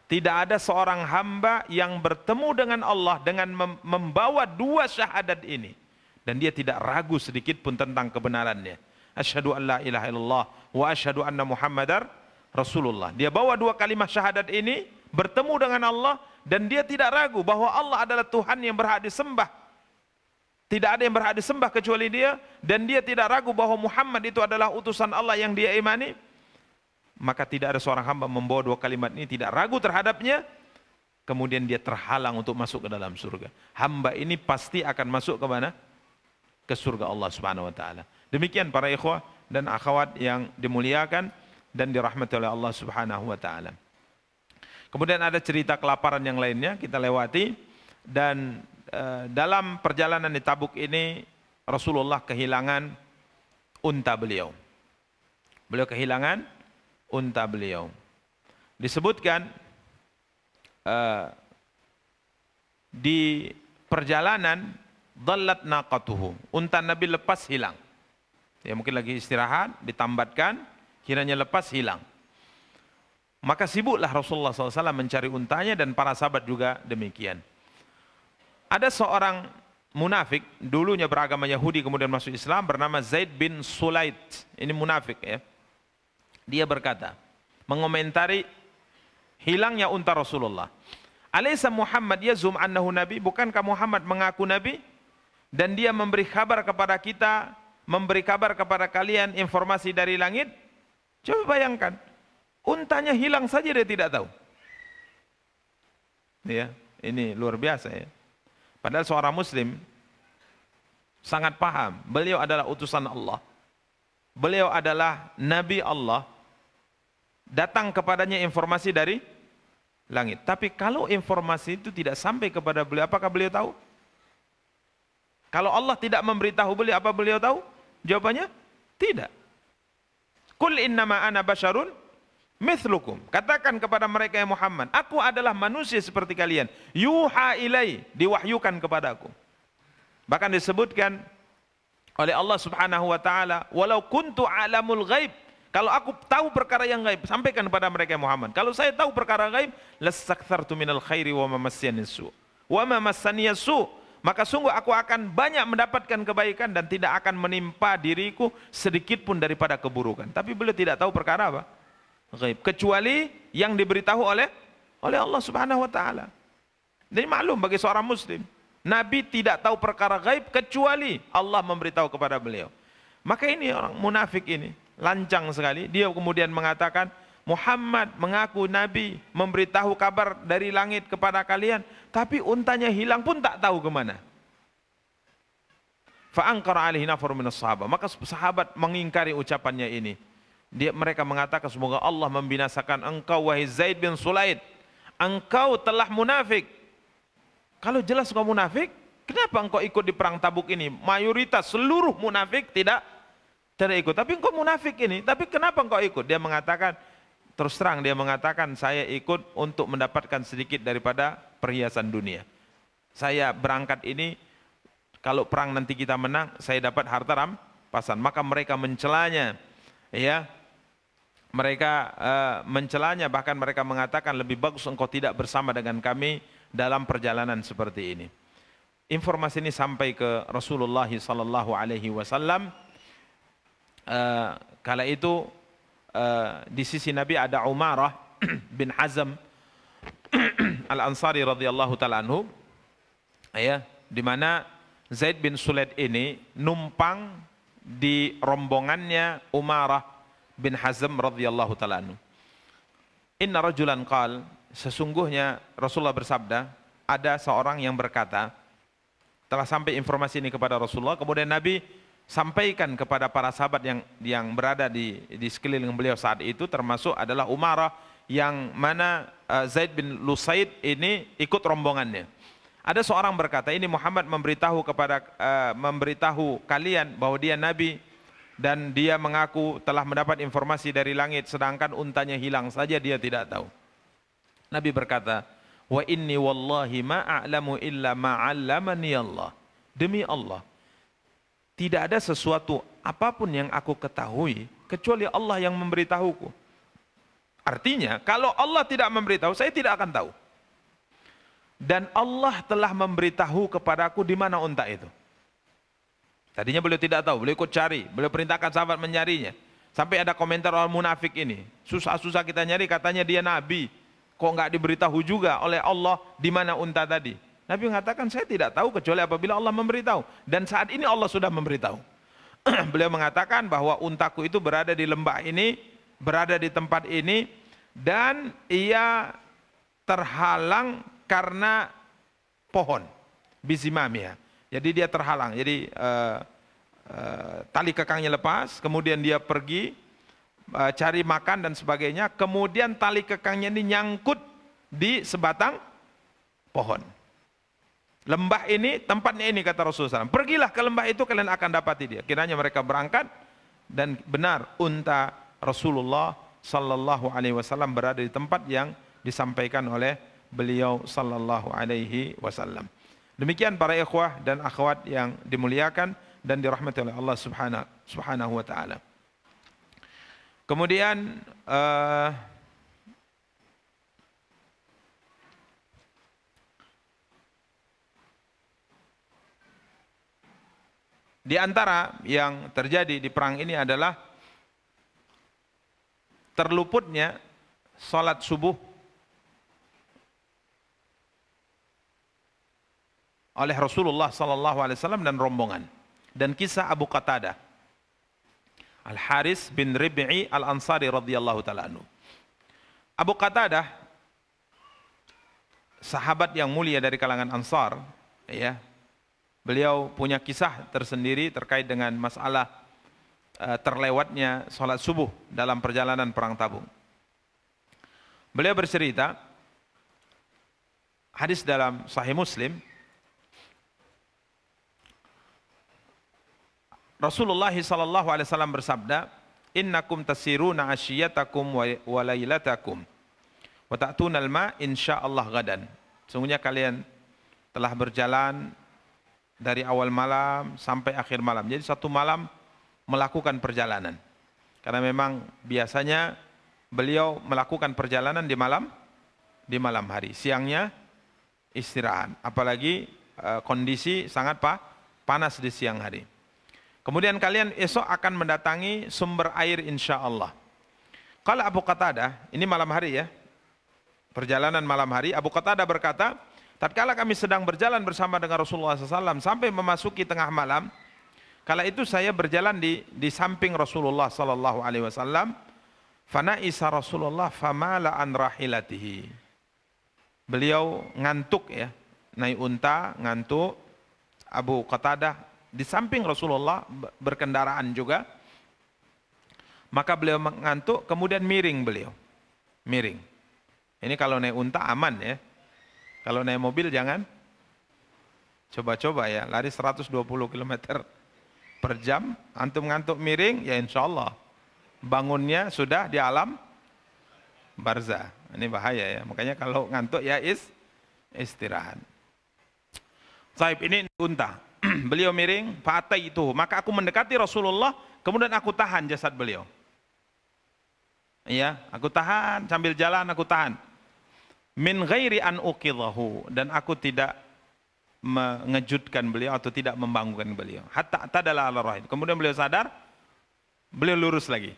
Tidak ada seorang hamba yang bertemu dengan Allah dengan membawa 2 syahadat ini. Dan dia tidak ragu sedikit pun tentang kebenarannya. Asyhadu an la ilaha illallah wa asyhadu anna Muhammadar Rasulullah. Dia bawa 2 kalimat syahadat ini, bertemu dengan Allah, dan dia tidak ragu bahwa Allah adalah Tuhan yang berhak disembah. Tidak ada yang berhak disembah kecuali dia, dan dia tidak ragu bahwa Muhammad itu adalah utusan Allah yang dia imani. Maka tidak ada seorang hamba membawa 2 kalimat ini, tidak ragu terhadapnya, kemudian dia terhalang untuk masuk ke dalam surga. Hamba ini pasti akan masuk ke mana? Ke surga Allah Subhanahu wa taala. Demikian para ikhwah dan akhwat yang dimuliakan dan dirahmati oleh Allah Subhanahu wa taala. Kemudian ada cerita kelaparan yang lainnya kita lewati, dan dalam perjalanan di Tabuk ini Rasulullah kehilangan unta beliau. Beliau kehilangan unta beliau. Disebutkan di perjalanan dhallat naqatuhu, unta Nabi lepas hilang. Ya, mungkin lagi istirahat, ditambatkan, kiranya lepas hilang. Maka sibuklah Rasulullah SAW mencari untanya dan para sahabat juga demikian. Ada seorang munafik, dulunya beragama Yahudi kemudian masuk Islam, bernama Zaid bin Sulaid. Ini munafik ya. Dia berkata, mengomentari hilangnya unta Rasulullah. Alaysa Muhammad yazum annahu nabi? Bukankah Muhammad mengaku nabi? Dan dia memberi kabar kepada kita, memberi kabar kepada kalian informasi dari langit? Coba bayangkan, untanya hilang saja dia tidak tahu. Ya, ini luar biasa ya. Padahal seorang muslim sangat paham, beliau adalah utusan Allah. Beliau adalah nabi Allah. Datang kepadanya informasi dari langit. Tapi kalau informasi itu tidak sampai kepada beliau, apakah beliau tahu? Kalau Allah tidak memberitahu beliau, apa beliau tahu? Jawabannya, tidak. Qul innama ana basyarun mithlukum. Katakan kepada mereka ya Muhammad, aku adalah manusia seperti kalian. Yuha ilai, diwahyukan kepadaku. Bahkan disebutkan oleh Allah Subhanahu wa taala, walau kuntu alamul ghaib, kalau aku tahu perkara yang gaib, sampaikan kepada mereka ya Muhammad. Kalau saya tahu perkara gaib, lastakthartu minal khairi wa ma massaniyasu. Wa ma massaniyasu. maka sungguh aku akan banyak mendapatkan kebaikan dan tidak akan menimpa diriku sedikit pun daripada keburukan. Tapi beliau tidak tahu perkara apa? Ghaib. Kecuali yang diberitahu oleh Allah Subhanahu wa taala. Jadi maklum bagi seorang muslim, Nabi tidak tahu perkara gaib kecuali Allah memberitahu kepada beliau. Maka ini orang munafik ini lancang sekali. Dia kemudian mengatakan, Muhammad mengaku Nabi, memberitahu kabar dari langit kepada kalian, tapi untanya hilang pun tak tahu kemana. Fa'angkara alaihi nafar minas sahabat. Maka sahabat mengingkari ucapannya ini. Mereka mengatakan, semoga Allah membinasakan engkau wahai Zaid bin Sulaid. Engkau telah munafik. Kalau jelas engkau munafik, kenapa engkau ikut di perang Tabuk ini? Mayoritas seluruh munafik tidak ikut. Tapi engkau munafik ini, tapi kenapa engkau ikut? Dia mengatakan, terus terang dia mengatakan, saya ikut untuk mendapatkan sedikit daripada perhiasan dunia. Saya berangkat ini, kalau perang nanti kita menang, saya dapat harta rampasan. Maka mereka mencelanya, ya. Mereka mencelanya, bahkan mereka mengatakan lebih bagus engkau tidak bersama dengan kami dalam perjalanan seperti ini. Informasi ini sampai ke Rasulullah sallallahu alaihi wasallam. Kala itu di sisi Nabi ada Umarah bin Hazm Al-Ansari radhiyallahu taala anhu, ya, di mana Zaid bin Sulaid ini numpang di rombongannya Umarah bin Hazm radhiyallahu taala anhu. Inna rajulan qal, sesungguhnya Rasulullah bersabda, ada seorang yang berkata, telah sampai informasi ini kepada Rasulullah, kemudian Nabi sampaikan kepada para sahabat yang berada di sekeliling beliau saat itu, termasuk adalah Umarah yang mana Zaid bin Lusaid ini ikut rombongannya. Ada seorang berkata, ini Muhammad memberitahu kalian bahwa dia Nabi dan dia mengaku telah mendapat informasi dari langit, sedangkan untanya hilang saja dia tidak tahu. Nabi berkata, wa inni wallahi ma a'lamu illa ma 'allamani Allah. Demi Allah, tidak ada sesuatu apapun yang aku ketahui kecuali Allah yang memberitahuku. Artinya, kalau Allah tidak memberitahu, saya tidak akan tahu. Dan Allah telah memberitahu kepadaku di mana unta itu. Tadinya beliau tidak tahu, beliau ikut cari, beliau perintahkan sahabat mencarinya. Sampai ada komentar orang munafik ini, susah-susah kita nyari, katanya dia Nabi. Kok nggak diberitahu juga oleh Allah di mana unta tadi? Nabi mengatakan, saya tidak tahu kecuali apabila Allah memberitahu. Dan saat ini Allah sudah memberitahu. Beliau mengatakan bahwa untaku itu berada di lembah ini, berada di tempat ini, dan ia terhalang karena pohon, bizimamia. Jadi dia terhalang. Jadi tali kekangnya lepas, kemudian dia pergi cari makan dan sebagainya, kemudian tali kekangnya ini nyangkut di sebatang pohon. Lembah ini, tempatnya ini, kata Rasulullah SAW. Pergilah ke lembah itu, kalian akan dapati dia. Kiranya mereka berangkat, dan benar unta Rasulullah sallallahu alaihi wasallam berada di tempat yang disampaikan oleh beliau sallallahu alaihi wasallam. Demikian para ikhwah dan akhwat yang dimuliakan dan dirahmati oleh Allah subhanahu wa ta'ala. Kemudian di antara yang terjadi di perang ini adalah terluputnya salat subuh oleh Rasulullah sallallahu alaihi wasallam dan rombongan. Dan kisah Abu Qatadah Al-Haris bin Rib'i Al-Ansari radhiyallahu ta'ala anhu. Abu Qatadah, sahabat yang mulia dari kalangan Ansar, ya. Beliau punya kisah tersendiri terkait dengan masalah terlewatnya salat subuh dalam perjalanan perang Tabuk. Beliau bercerita, hadis dalam Sahih Muslim, Rasulullah sallallahu alaihi wasallam bersabda, "Innakum tasiruna asyiyatakum wa lailatakum wa ta'tunal ma insyaallah gadan." Sungguhnya kalian telah berjalan dari awal malam sampai akhir malam. Jadi satu malam melakukan perjalanan. Karena memang biasanya beliau melakukan perjalanan di malam hari. Siangnya istirahat. Apalagi kondisi sangat panas di siang hari. Kemudian kalian esok akan mendatangi sumber air insya Allah. Kalau Abu Qatadah, ini malam hari ya, perjalanan malam hari, Abu Qatadah berkata, tatkala kami sedang berjalan bersama dengan Rasulullah SAW sampai memasuki tengah malam, kala itu saya berjalan di samping Rasulullah SAW, fana'isa Rasulullah famala an rahilatihi. Beliau ngantuk ya, naik unta, ngantuk. Abu Qatadah di samping Rasulullah berkendaraan juga. Maka beliau mengantuk, kemudian miring beliau. Miring. Ini kalau naik unta aman ya. Kalau naik mobil jangan. Coba-coba ya, lari 120 km per jam, antum ngantuk miring, ya insya Allah. Bangunnya sudah di alam barzah. Ini bahaya ya. Makanya kalau ngantuk ya istirahat. Saib ini unta. Beliau miring, fa'atai itu. Maka aku mendekati Rasulullah, kemudian aku tahan jasad beliau. Iya, aku tahan sambil jalan aku tahan. Min ghairi an uqidhahu, dan aku tidak mengejutkan beliau atau tidak membangunkan beliau. Hatta tadala ala rahil. Kemudian beliau sadar, beliau lurus lagi.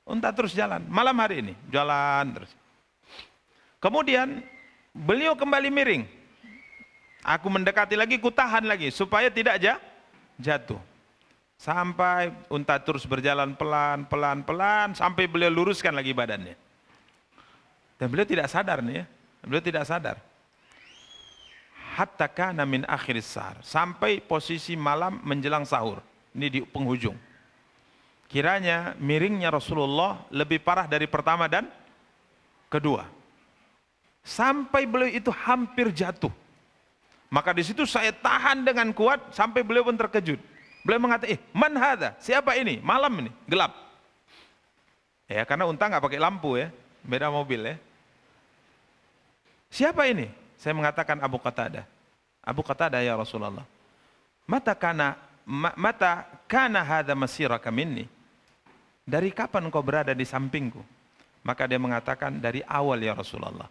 Unta terus jalan, malam hari ini, jalan terus. Kemudian beliau kembali miring. Aku mendekati lagi, ku tahan lagi, supaya tidak jatuh. Sampai unta terus berjalan pelan, sampai beliau luruskan lagi badannya. Dan beliau tidak sadar nih ya, beliau tidak sadar. Hatta kana min akhiris sahar, sampai posisi malam menjelang sahur. Ini di penghujung. Kiranya miringnya Rasulullah lebih parah dari pertama dan kedua. Sampai beliau itu hampir jatuh. Maka di situ saya tahan dengan kuat sampai beliau pun terkejut. Beliau mengatakan, man hadha? Siapa ini? Malam ini, gelap. Ya, karena unta nggak pakai lampu ya, beda mobil ya. Siapa ini? Saya mengatakan Abu Qatadah. Abu Qatadah ya Rasulullah. Mata kana hadha masiraka minni? Dari kapan engkau berada di sampingku? Maka dia mengatakan dari awal ya Rasulullah.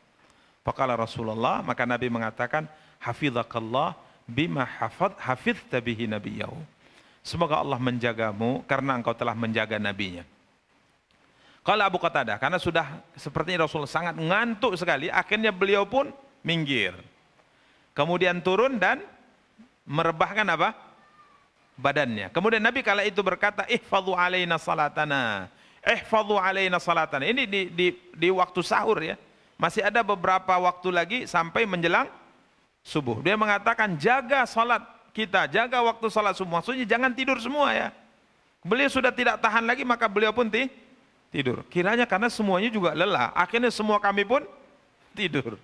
Faqala Rasulullah, maka Nabi mengatakan, hafizakallah bima hafizta bihi nabiyahu. Semoga Allah menjagamu karena engkau telah menjaga nabinya. Kalau Abu Qatadah, karena sudah sepertinya Rasulullah sangat ngantuk sekali, akhirnya beliau pun minggir. Kemudian turun dan merebahkan apa? Badannya. Kemudian Nabi kala itu berkata, ihfadhu alaina salatana. Ihfadhu alaina salatana. Ini di waktu sahur ya. Masih ada beberapa waktu lagi sampai menjelang subuh. Dia mengatakan jaga salat kita, jaga waktu salat subuh. Maksudnya jangan tidur semua ya. Beliau sudah tidak tahan lagi, maka beliau pun tidur. Kiranya karena semuanya juga lelah. Akhirnya semua kami pun tidur.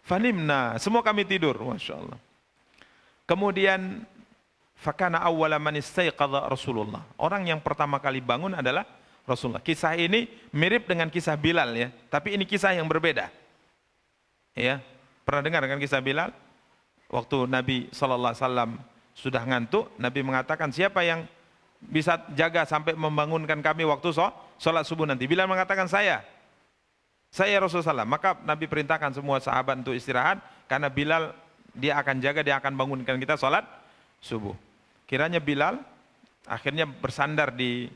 Fanimna, semua kami tidur. Masya Allah. Kemudian fakana awwala man istayqadha Rasulullah. Orang yang pertama kali bangun adalah Rasulullah. Kisah ini mirip dengan kisah Bilal ya, tapi ini kisah yang berbeda. Ya, pernah dengar kan kisah Bilal? Waktu Nabi SAW sudah ngantuk, Nabi mengatakan siapa yang bisa jaga sampai membangunkan kami waktu sholat subuh nanti? Bilal mengatakan saya Rasulullah. Maka Nabi perintahkan semua sahabat untuk istirahat, karena Bilal dia akan jaga, dia akan bangunkan kita sholat subuh. Kiranya Bilal akhirnya bersandar di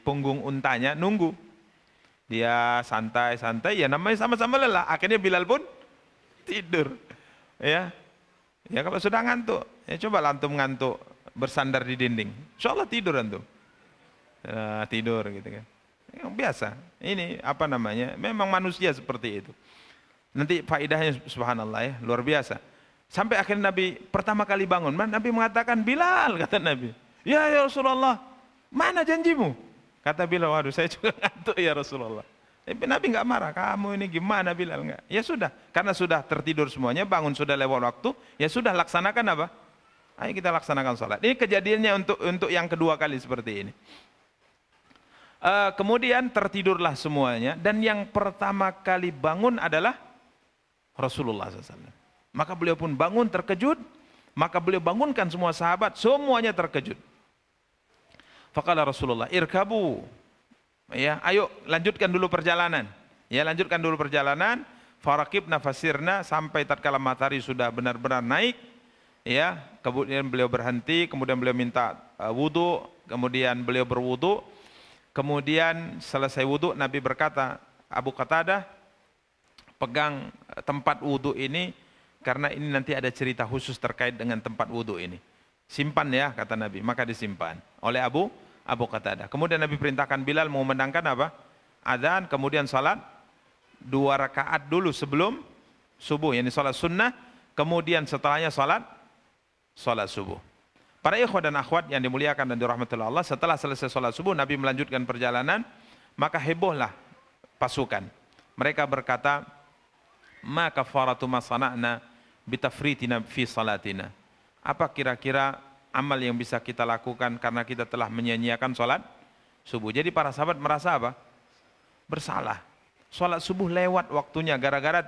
punggung untanya, nunggu. Dia santai-santai, ya namanya sama-sama lelah. Akhirnya Bilal pun tidur. Ya kalau sudah ngantuk, ya coba antum ngantuk bersandar di dinding. Insya Allah tidur antum. Tidur gitu kan. Yang biasa. Ini memang manusia seperti itu. Nanti faedahnya subhanallah ya, luar biasa. Sampai akhirnya Nabi pertama kali bangun, Nabi mengatakan, Bilal, kata Nabi. Ya Rasulullah, mana janjimu? Kata Bilal, waduh saya juga ngantuk ya Rasulullah. Nabi nggak marah, kamu ini gimana Bilal? Enggak. Ya sudah, karena sudah tertidur semuanya, bangun sudah lewat waktu, ya sudah laksanakan apa? Ayo kita laksanakan sholat. Ini kejadiannya untuk yang kedua kali seperti ini. Kemudian tertidurlah semuanya, dan yang pertama kali bangun adalah Rasulullah SAW. Maka beliau pun bangun terkejut, maka beliau bangunkan semua sahabat, semuanya terkejut. Faqala Rasulullah, irkabu. Ya, ayo lanjutkan dulu perjalanan. Ya, lanjutkan dulu perjalanan. Farakibna fasirna, sampai tatkala matahari sudah benar-benar naik, ya, kemudian beliau berhenti, kemudian beliau minta wudu, kemudian beliau berwudu, kemudian selesai wudu Nabi berkata, Abu Qatadah, pegang tempat wudu ini karena ini nanti ada cerita khusus terkait dengan tempat wudu ini. Simpan ya, kata Nabi, maka disimpan oleh Abu Qatadah. Kemudian Nabi perintahkan Bilal mengumandangkan apa? Adzan, kemudian salat 2 rakaat dulu sebelum subuh, yakni salat sunnah, kemudian setelahnya salat subuh. Para ikhwah dan akhwat yang dimuliakan dan dirahmati Allah, setelah selesai salat subuh Nabi melanjutkan perjalanan, maka hebohlah pasukan. Mereka berkata, "Ma kafaratu ma sana'na bitafritina fi salatina." Apa kira-kira amal yang bisa kita lakukan karena kita telah menyia-nyiakan salat subuh? Jadi para sahabat merasa apa? Bersalah. Salat subuh lewat waktunya gara-gara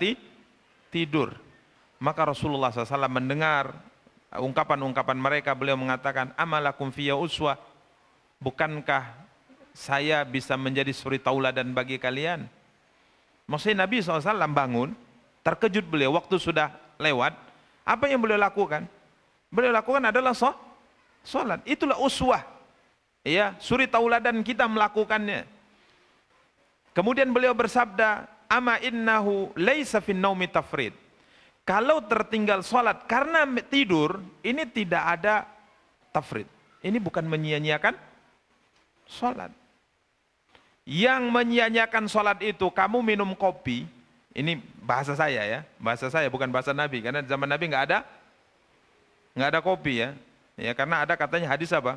tidur. Maka Rasulullah SAW mendengar ungkapan-ungkapan mereka, beliau mengatakan, amalakum fiyya uswah, bukankah saya bisa menjadi suri tauladan bagi kalian? Maksudnya Nabi SAW bangun, terkejut beliau waktu sudah lewat. Apa yang beliau lakukan? Beliau lakukan adalah salat. Itulah uswah, ya, suri tauladan kita melakukannya. Kemudian beliau bersabda, ama innahu laisa fin naumi tafrid. Kalau tertinggal salat karena tidur, ini tidak ada tafrid. Ini bukan menyia-nyiakan salat. Yang menyia-nyiakan salat itu kamu minum kopi, ini bahasa saya ya, bahasa saya bukan bahasa Nabi, karena zaman Nabi nggak ada kopi ya. Ya, karena ada katanya hadis apa?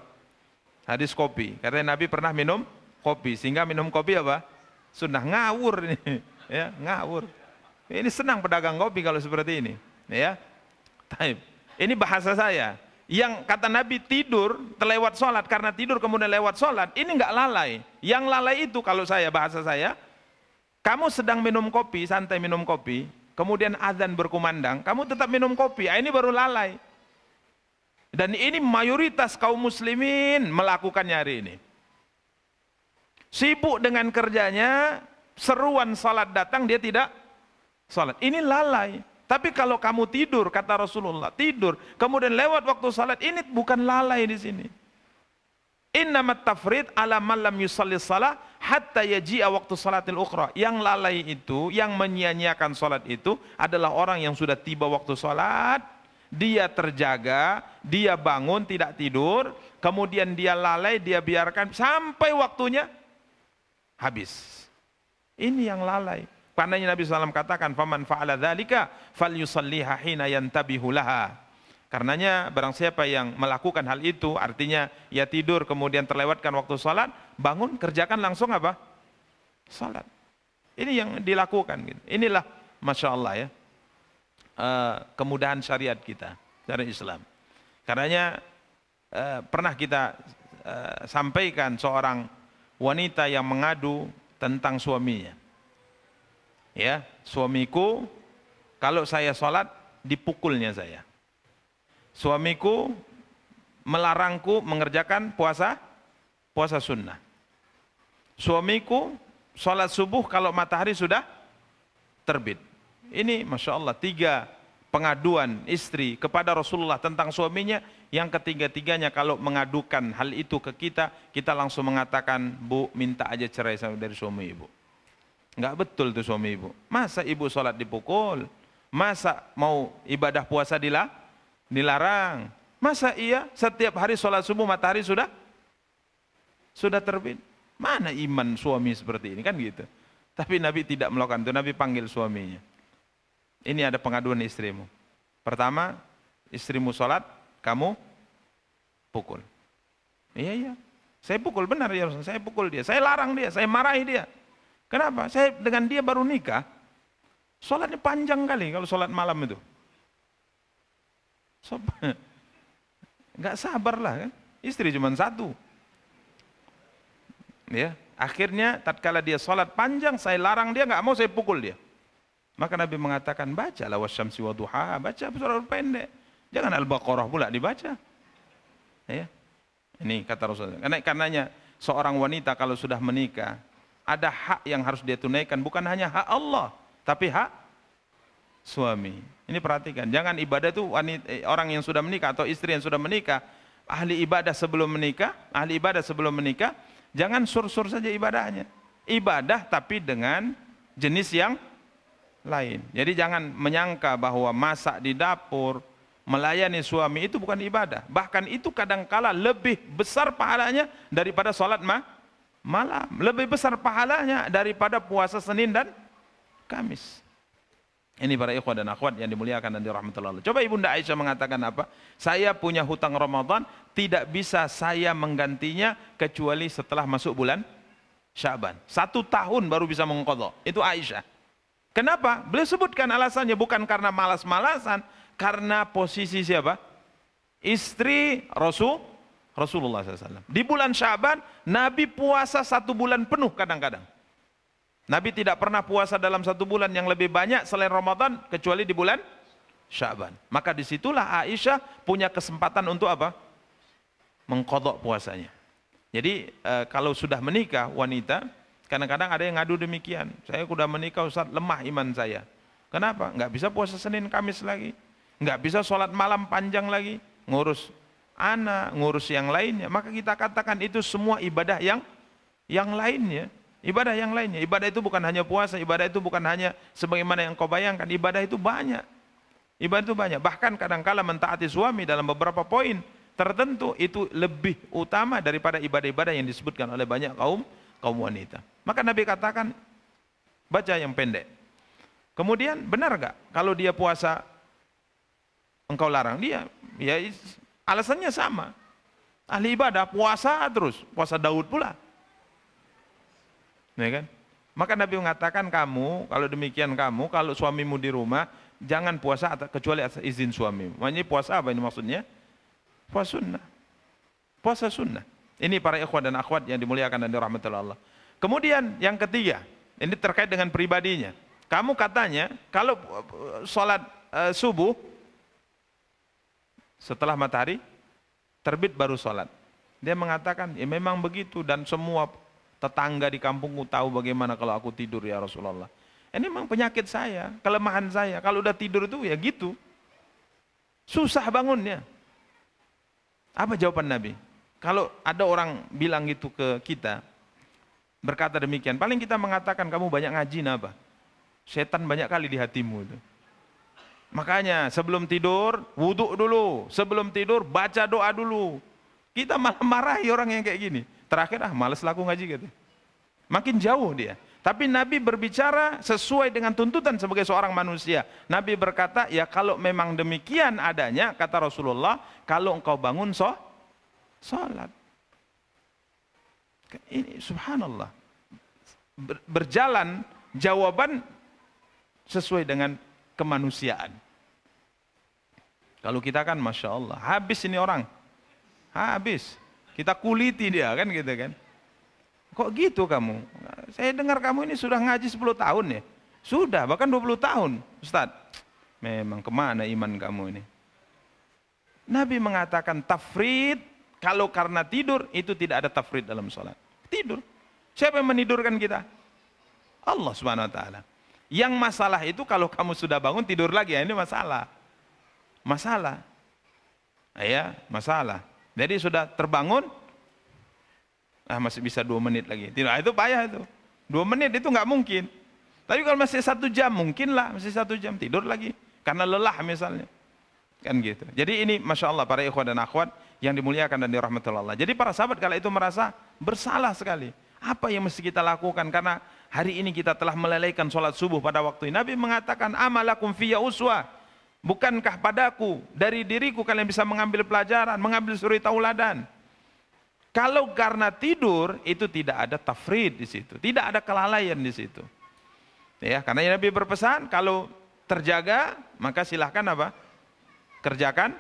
Hadis kopi. Katanya Nabi pernah minum kopi, sehingga minum kopi apa? Sunnah. Ngawur ini, ya, ngawur. Ini senang pedagang kopi kalau seperti ini, ya. Ini bahasa saya. Yang kata Nabi tidur, terlewat sholat, karena tidur kemudian lewat sholat, ini nggak lalai. Yang lalai itu kalau saya, bahasa saya, kamu sedang minum kopi, santai minum kopi, kemudian azan berkumandang, kamu tetap minum kopi, ini baru lalai. Dan ini mayoritas kaum muslimin melakukannya hari ini. Sibuk dengan kerjanya, seruan salat datang, dia tidak salat. Ini lalai. Tapi kalau kamu tidur, kata Rasulullah, tidur, kemudian lewat waktu salat, ini bukan lalai di sini. Innamat tafrid ala man lam yusalli salah hatta yaji'a waktu salatil ukhra. Yang lalai itu, yang menyia-nyiakan salat itu adalah orang yang sudah tiba waktu salat, dia terjaga, dia bangun tidak tidur, kemudian dia lalai, dia biarkan sampai waktunya habis. Ini yang lalai. Karenanya Nabi SAW katakan, faman fa'ala dzalika falyusalliha hina yantabihu laha. Karenanya barang siapa yang melakukan hal itu, artinya ya tidur kemudian terlewatkan waktu salat, bangun kerjakan langsung apa? Salat. Ini yang dilakukan gitu. Inilah Masya Allah ya, kemudahan syariat kita dari Islam. Karenanya pernah kita sampaikan seorang wanita yang mengadu tentang suaminya. Ya, suamiku kalau saya sholat dipukulnya saya. Suamiku melarangku mengerjakan puasa sunnah. Suamiku sholat subuh kalau matahari sudah terbit. Ini Masya Allah 3 pengaduan istri kepada Rasulullah tentang suaminya, yang ketiga-tiganya kalau mengadukan hal itu ke kita, kita langsung mengatakan, Bu, minta aja cerai dari suami ibu. Enggak betul tuh suami ibu. Masa ibu sholat dipukul? Masa mau ibadah puasa dilarang? Masa iya setiap hari sholat subuh matahari sudah terbit? Mana iman suami seperti ini, kan gitu. Tapi Nabi tidak melakukan itu. Nabi panggil suaminya. Ini ada pengaduan istrimu. Pertama, istrimu sholat, kamu pukul. Iya. Saya pukul, benar ya Rasul. Saya pukul dia, saya larang dia, saya marahi dia. Kenapa? Saya dengan dia baru nikah. Sholatnya panjang kali kalau sholat malam itu. Nggak sabar lah kan. Istri cuma 1. Ya, akhirnya tatkala dia sholat panjang, saya larang dia, nggak mau, saya pukul dia. Maka Nabi mengatakan, bacalah wasyamsi waduha, baca surah pendek. Jangan Al-Baqarah pula dibaca. Ya. Ini kata Rasulullah. Karenanya seorang wanita kalau sudah menikah, ada hak yang harus dia tunaikan, bukan hanya hak Allah, tapi hak suami. Ini perhatikan, jangan ibadah itu orang yang sudah menikah atau istri yang sudah menikah, ahli ibadah sebelum menikah, jangan sur-sur saja ibadahnya. Ibadah tapi dengan jenis yang lain. Jadi jangan menyangka bahwa masak di dapur, melayani suami itu bukan ibadah. Bahkan itu kadangkala lebih besar pahalanya daripada sholat malam. Lebih besar pahalanya daripada puasa Senin dan Kamis. Ini para ikhwan dan akhwat yang dimuliakan dan dirahmati Allah. Coba Ibunda Aisyah mengatakan apa? Saya punya hutang Ramadan, tidak bisa saya menggantinya kecuali setelah masuk bulan Sya'ban. 1 tahun baru bisa mengqadha. Itu Aisyah. Kenapa? Beliau sebutkan alasannya bukan karena malas-malasan, karena posisi siapa? Istri Rasulullah SAW. Di bulan Sya'ban, Nabi puasa 1 bulan penuh kadang-kadang. Nabi tidak pernah puasa dalam 1 bulan yang lebih banyak selain Ramadan kecuali di bulan Sya'ban. Maka disitulah Aisyah punya kesempatan untuk apa? Mengqadha puasanya. Jadi kalau sudah menikah wanita, kadang-kadang ada yang ngadu demikian. Saya sudah menikah Ustaz, lemah iman saya. Kenapa? Nggak bisa puasa Senin Kamis lagi. Nggak bisa sholat malam panjang lagi. Ngurus anak, ngurus yang lainnya. Maka kita katakan itu semua ibadah yang lainnya. Ibadah yang lainnya, ibadah itu bukan hanya puasa, ibadah itu bukan hanya sebagaimana yang kau bayangkan, ibadah itu banyak. Ibadah itu banyak, bahkan kadangkala mentaati suami dalam beberapa poin tertentu itu lebih utama daripada ibadah-ibadah yang disebutkan oleh banyak kaum wanita. Maka Nabi katakan, baca yang pendek. Kemudian benar gak kalau dia puasa engkau larang dia? Ya alasannya sama. Ahli ibadah puasa terus, puasa Daud pula. Ya kan? Maka Nabi mengatakan kamu, kalau demikian kamu, kalau suamimu di rumah, jangan puasa kecuali atas izin suamimu. Makanya puasa apa ini maksudnya? Puasa sunnah. Puasa sunnah. Ini para ikhwan dan akhwat yang dimuliakan dan dirahmati Allah. Kemudian yang ketiga, ini terkait dengan pribadinya. Kamu katanya, kalau sholat subuh, setelah matahari terbit baru sholat. Dia mengatakan, ya memang begitu dan semua tetangga di kampungku tahu bagaimana kalau aku tidur ya Rasulullah. Ini memang penyakit saya, kelemahan saya. Kalau udah tidur itu ya gitu. Susah bangunnya. Apa jawaban Nabi? Kalau ada orang bilang gitu ke kita, berkata demikian, paling kita mengatakan kamu banyak ngaji apa? Setan banyak kali di hatimu itu. Makanya sebelum tidur, wudhu dulu. Sebelum tidur, baca doa dulu. Kita malah marahi orang yang kayak gini. Terakhir males laku ngaji gitu. Makin jauh dia. Tapi Nabi berbicara sesuai dengan tuntutan sebagai seorang manusia. Nabi berkata, ya kalau memang demikian adanya, kata Rasulullah, kalau engkau bangun sholat. Ini subhanallah. Berjalan jawaban sesuai dengan kemanusiaan. Kalau kita kan Masya Allah, habis ini orang. Habis. Kita kuliti dia kan gitu kan. Kok gitu kamu? Saya dengar kamu ini sudah ngaji 10 tahun ya? Sudah, bahkan 20 tahun. Ustaz, memang kemana iman kamu ini? Nabi mengatakan tafrid, kalau karena tidur, itu tidak ada tafrid dalam sholat. Tidur. Siapa yang menidurkan kita? Allah Subhanahu Wa Taala. Yang masalah itu kalau kamu sudah bangun tidur lagi, ya ini masalah. Masalah. Ya, masalah. Jadi sudah terbangun, masih bisa 2 menit lagi. Tidak, itu payah itu. 2 menit itu nggak mungkin. Tapi kalau masih 1 jam, mungkin lah masih 1 jam tidur lagi. Karena lelah misalnya. Kan gitu. Jadi ini Masya Allah para ikhwan dan akhwat yang dimuliakan dan dirahmati Allah. Jadi para sahabat kala itu merasa bersalah sekali. Apa yang mesti kita lakukan? Karena hari ini kita telah melalaikan sholat subuh pada waktu ini. Nabi mengatakan, amalakum fiyya uswah. Bukankah padaku, dari diriku kalian bisa mengambil pelajaran, mengambil suri tauladan. Kalau karena tidur, itu tidak ada tafrid di situ. Tidak ada kelalaian di situ. Ya, karena Nabi berpesan, kalau terjaga, maka silahkan apa? Kerjakan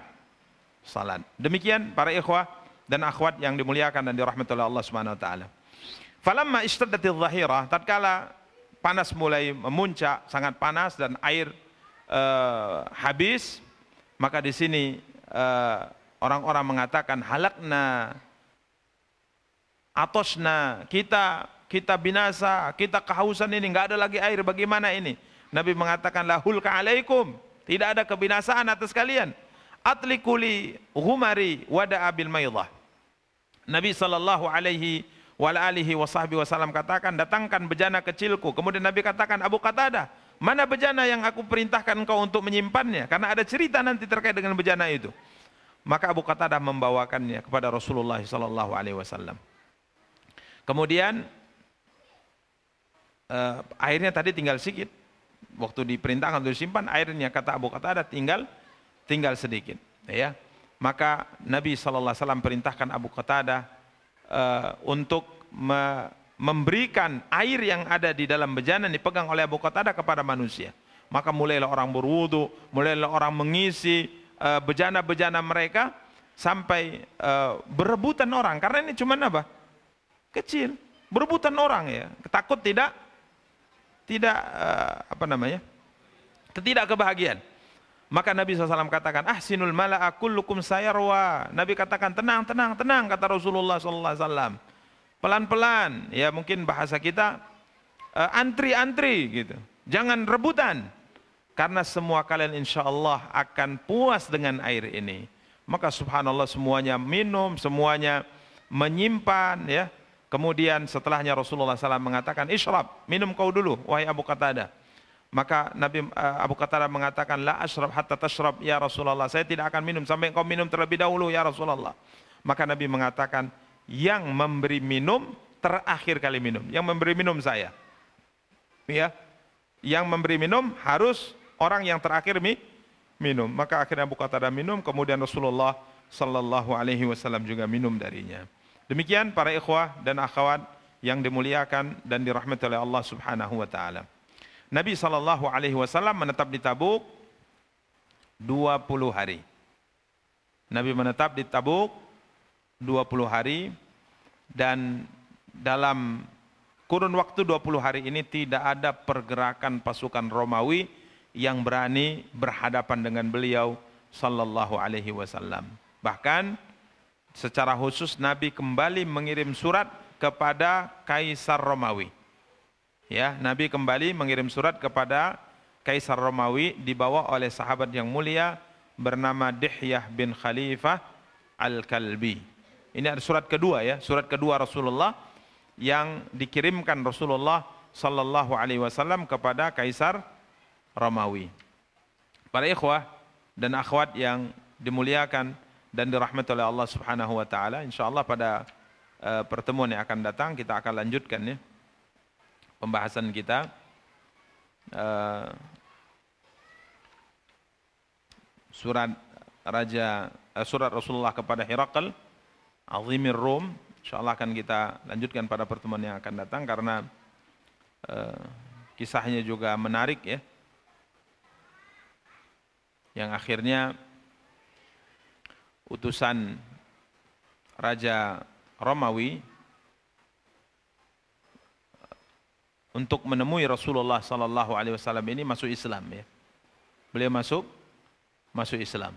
salat. Demikian para ikhwah dan akhwat yang dimuliakan dan dirahmati oleh Allah Subhanahu Wa Taala. Falamma ishtaddatil dhahirah, tatkala panas mulai memuncak, sangat panas dan air habis, maka di sini orang-orang mengatakan halakna, atosna, kita binasa, kita kehausan ini, nggak ada lagi air, bagaimana ini? Nabi mengatakan lahul ka'alaikum, tidak ada kebinasaan atas kalian. Atlikuli ghumari wada'a bil maydah. Nabi sallallahu alaihi wasallam katakan, datangkan bejana kecilku. Kemudian Nabi katakan, Abu Qatadah, mana bejana yang aku perintahkan engkau untuk menyimpannya? Karena ada cerita nanti terkait dengan bejana itu. Maka Abu Qatadah membawakannya kepada Rasulullah sallallahu alaihi wasallam. Kemudian airnya tadi tinggal sedikit. Waktu diperintahkan untuk disimpan, airnya kata Abu Qatadah tinggal sedikit. Ya, maka Nabi sallallahu alaihi wasallam perintahkan Abu Qatadah untuk memberikan air yang ada di dalam bejana dipegang oleh Abu Qatadah kepada manusia. Maka mulailah orang berwudu, mulailah orang mengisi bejana-bejana mereka sampai berebutan orang. Karena ini cuma apa? Kecil, berebutan orang ya. Takut tidak tidak kebahagiaan. Maka Nabi SAW katakan, ahsinul mala'a kullukum sayarwa. Nabi katakan, tenang, kata Rasulullah SAW. Pelan-pelan, ya mungkin bahasa kita, antri-antri gitu. Jangan rebutan. Karena semua kalian insya Allah akan puas dengan air ini. Maka subhanallah semuanya minum, semuanya menyimpan ya. Kemudian setelahnya Rasulullah SAW mengatakan, isyrab, minum kau dulu, wahai Abu Qatadah. Maka Abu Qatadah mengatakan, la asyrab hatta tasyrab ya Rasulullah. Saya tidak akan minum sampai engkau minum terlebih dahulu ya Rasulullah. Maka Nabi mengatakan, yang memberi minum terakhir kali minum. Yang memberi minum saya. Ya, yang memberi minum harus orang yang terakhir minum. Maka akhirnya Abu Qatadah minum, kemudian Rasulullah sallallahu alaihi wasallam juga minum darinya. Demikian para ikhwah dan akhwat yang dimuliakan dan dirahmati oleh Allah Subhanahu wa taala. Nabi sallallahu alaihi wasallam menetap di Tabuk 20 hari. Nabi menetap di Tabuk 20 hari dan dalam kurun waktu 20 hari ini tidak ada pergerakan pasukan Romawi yang berani berhadapan dengan beliau sallallahu alaihi wasallam. Bahkan secara khusus Nabi kembali mengirim surat kepada Kaisar Romawi. Ya, Nabi kembali mengirim surat kepada Kaisar Romawi dibawa oleh sahabat yang mulia bernama Dihyah bin Khalifah Al-Kalbi. Ini ada surat kedua ya, surat kedua Rasulullah yang dikirimkan Rasulullah sallallahu alaihi wasallam kepada Kaisar Romawi. Para ikhwah dan akhwat yang dimuliakan dan dirahmati oleh Allah Subhanahu wa taala, insyaallah pada pertemuan yang akan datang kita akan lanjutkan ya pembahasan kita surat Rasulullah kepada Herakl Azimir Rum. Insyaallah akan kita lanjutkan pada pertemuan yang akan datang karena kisahnya juga menarik ya. Yang akhirnya utusan Raja Romawi untuk menemui Rasulullah sallallahu alaihi wasallam ini masuk Islam ya. Beliau masuk Islam.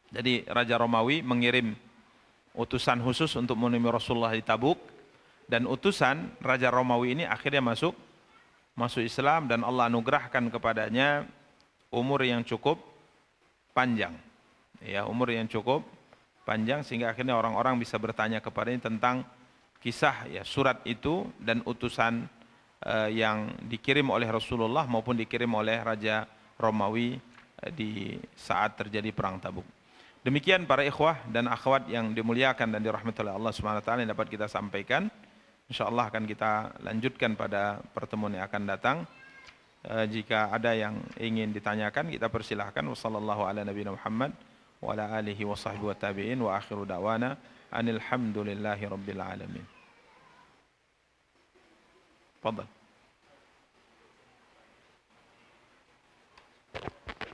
Jadi Raja Romawi mengirim utusan khusus untuk menemui Rasulullah di Tabuk dan utusan Raja Romawi ini akhirnya masuk Islam dan Allah anugerahkan kepadanya umur yang cukup panjang. Ya, umur yang cukup panjang sehingga akhirnya orang-orang bisa bertanya kepadanya tentang kisah ya surat itu dan utusan yang dikirim oleh Rasulullah maupun dikirim oleh Raja Romawi di saat terjadi perang Tabuk. Demikian para ikhwah dan akhwat yang dimuliakan dan dirahmati oleh Allah Subhanahu wa taala yang dapat kita sampaikan. Insyaallah akan kita lanjutkan pada pertemuan yang akan datang. Jika ada yang ingin ditanyakan kita persilahkan. Wassallallahu ala nabiyina Muhammad wa ala alihi wa sahbihi wa tabi'in wa akhiru da'wana anil hamdulillahi rabbil alamin. Fadal.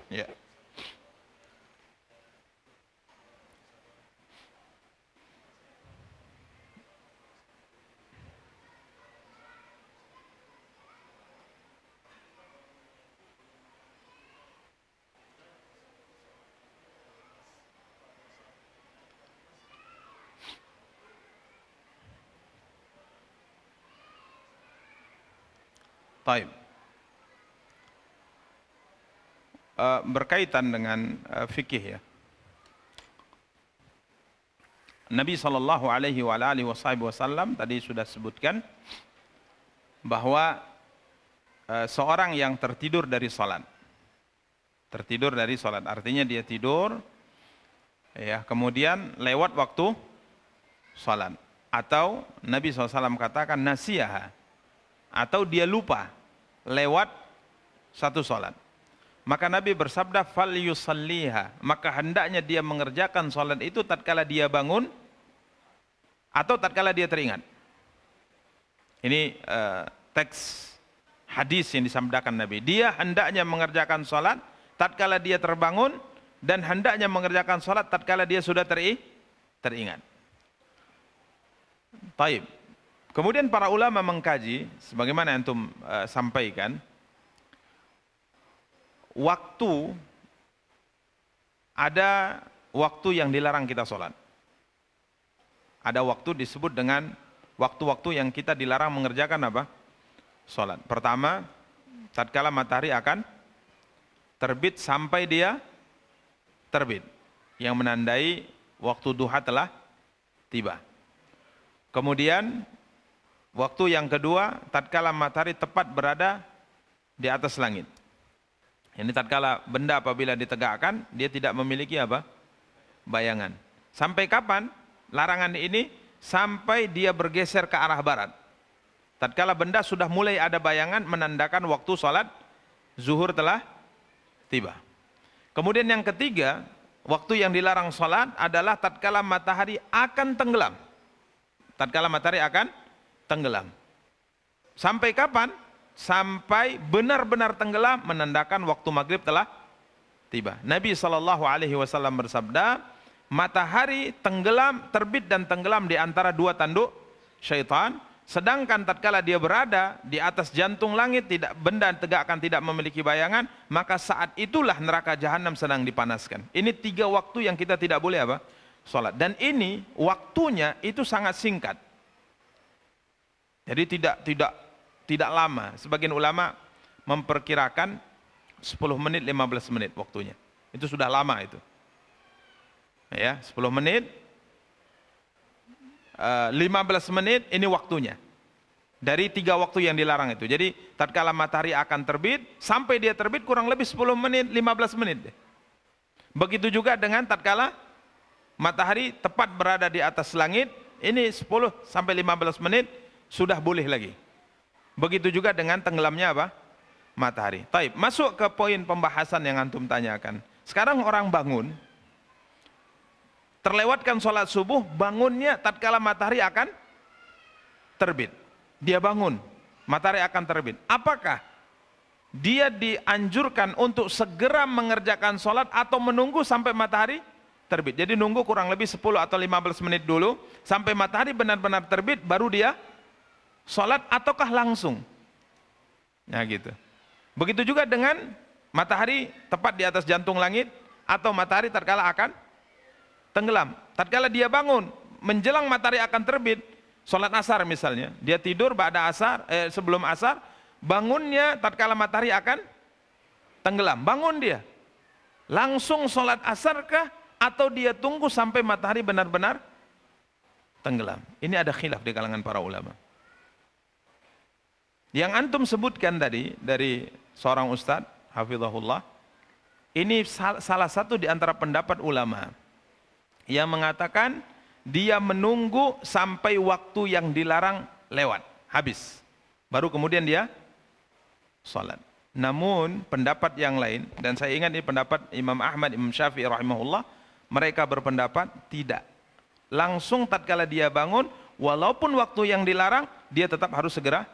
Ya. Baik. berkaitan dengan fikih ya. Nabi sallallahu alaihi wasallam tadi sudah sebutkan bahwa seorang yang tertidur dari salat. Tertidur dari salat artinya dia tidur ya, kemudian lewat waktu salat, atau Nabi SAW katakan nasiyaha, atau dia lupa lewat satu salat. Maka Nabi bersabda fal yusalliha, maka hendaknya dia mengerjakan salat itu tatkala dia bangun atau tatkala dia teringat. Ini teks hadis yang disabdakan Nabi. Dia hendaknya mengerjakan salat tatkala dia terbangun, dan hendaknya mengerjakan salat tatkala dia sudah teringat. Taib. Kemudian para ulama mengkaji, sebagaimana antum sampaikan, waktu, ada waktu yang dilarang kita sholat. Ada waktu disebut dengan waktu-waktu yang kita dilarang mengerjakan apa? Sholat. Pertama, tatkala matahari akan terbit sampai dia terbit, yang menandai waktu duha telah tiba. Kemudian waktu yang kedua, tatkala matahari tepat berada di atas langit. Ini tatkala benda apabila ditegakkan, dia tidak memiliki apa? Bayangan. Sampai kapan larangan ini? Sampai dia bergeser ke arah barat. Tatkala benda sudah mulai ada bayangan, menandakan waktu salat zuhur telah tiba. Kemudian yang ketiga, waktu yang dilarang salat adalah tatkala matahari akan tenggelam. Tatkala matahari akan tenggelam. Sampai kapan? Sampai benar-benar tenggelam, menandakan waktu maghrib telah tiba. Nabi SAW bersabda, matahari tenggelam, terbit dan tenggelam di antara dua tanduk syaitan. Sedangkan tatkala dia berada di atas jantung langit, tidak benda tegakkan, tidak memiliki bayangan, maka saat itulah neraka jahanam sedang dipanaskan. Ini 3 waktu yang kita tidak boleh apa? Salat. Dan ini waktunya itu sangat singkat. Jadi tidak lama. Sebagian ulama memperkirakan 10 menit, 15 menit waktunya. Itu sudah lama itu. Ya, 10 menit, 15 menit ini waktunya. Dari 3 waktu yang dilarang itu. Jadi tatkala matahari akan terbit, sampai dia terbit kurang lebih 10 menit, 15 menit. Begitu juga dengan tatkala matahari tepat berada di atas langit, ini 10 sampai 15 menit sudah boleh lagi. Begitu juga dengan tenggelamnya apa? Matahari. Taib. Masuk ke poin pembahasan yang antum tanyakan. Sekarang orang bangun, terlewatkan sholat subuh, bangunnya tatkala matahari akan terbit. Dia bangun, matahari akan terbit. Apakah dia dianjurkan untuk segera mengerjakan sholat atau menunggu sampai matahari terbit? Jadi nunggu kurang lebih 10 atau 15 menit dulu, sampai matahari benar-benar terbit, baru dia sholat, ataukah langsung? Nah gitu. Begitu juga dengan matahari tepat di atas jantung langit, atau matahari tatkala akan tenggelam. Tatkala dia bangun, menjelang matahari akan terbit, sholat asar misalnya, dia tidur sebelum asar, bangunnya tatkala matahari akan tenggelam, bangun dia, langsung sholat asar kah, atau dia tunggu sampai matahari benar-benar tenggelam? Ini ada khilaf di kalangan para ulama. Yang antum sebutkan tadi dari seorang ustadz, hafizahullah, ini salah satu di antara pendapat ulama yang mengatakan dia menunggu sampai waktu yang dilarang lewat, habis, baru kemudian dia sholat. Namun pendapat yang lain, dan saya ingat ini pendapat Imam Ahmad, Imam Syafi'i rahimahullah, mereka berpendapat tidak. Langsung tatkala dia bangun, walaupun waktu yang dilarang, dia tetap harus segera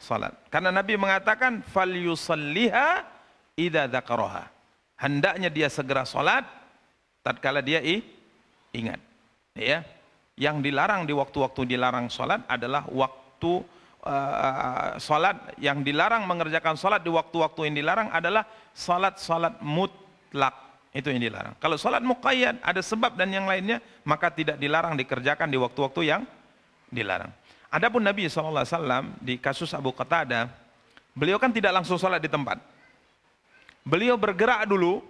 sholat. Karena Nabi mengatakan, falyusalliha idza dzakaraha. Hendaknya dia segera sholat tatkala dia ingat. Ya, yang dilarang di waktu-waktu dilarang sholat adalah waktu sholat yang dilarang, mengerjakan sholat di waktu-waktu yang dilarang adalah sholat mutlak, itu yang dilarang. Kalau sholat muqayyad ada sebab dan yang lainnya, maka tidak dilarang dikerjakan di waktu-waktu yang dilarang. Adapun Nabi SAW di kasus Abu Qatadah, beliau kan tidak langsung sholat di tempat. Beliau bergerak dulu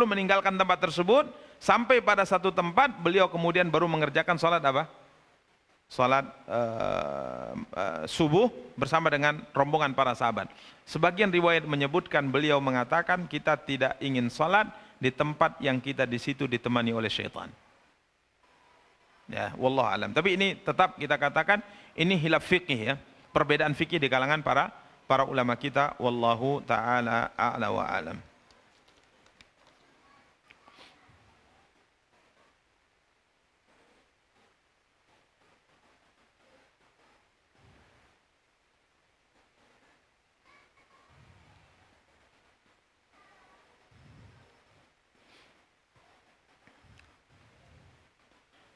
meninggalkan tempat tersebut, sampai pada satu tempat, beliau kemudian baru mengerjakan sholat apa? Sholat subuh bersama dengan rombongan para sahabat. Sebagian riwayat menyebutkan beliau mengatakan kita tidak ingin sholat di tempat yang kita di situ ditemani oleh syaitan. Ya, wallahu alam. Tapi ini tetap kita katakan ini hilaf fikih ya, perbedaan fikih di kalangan para ulama kita. Wallahu taala a'la wa alam.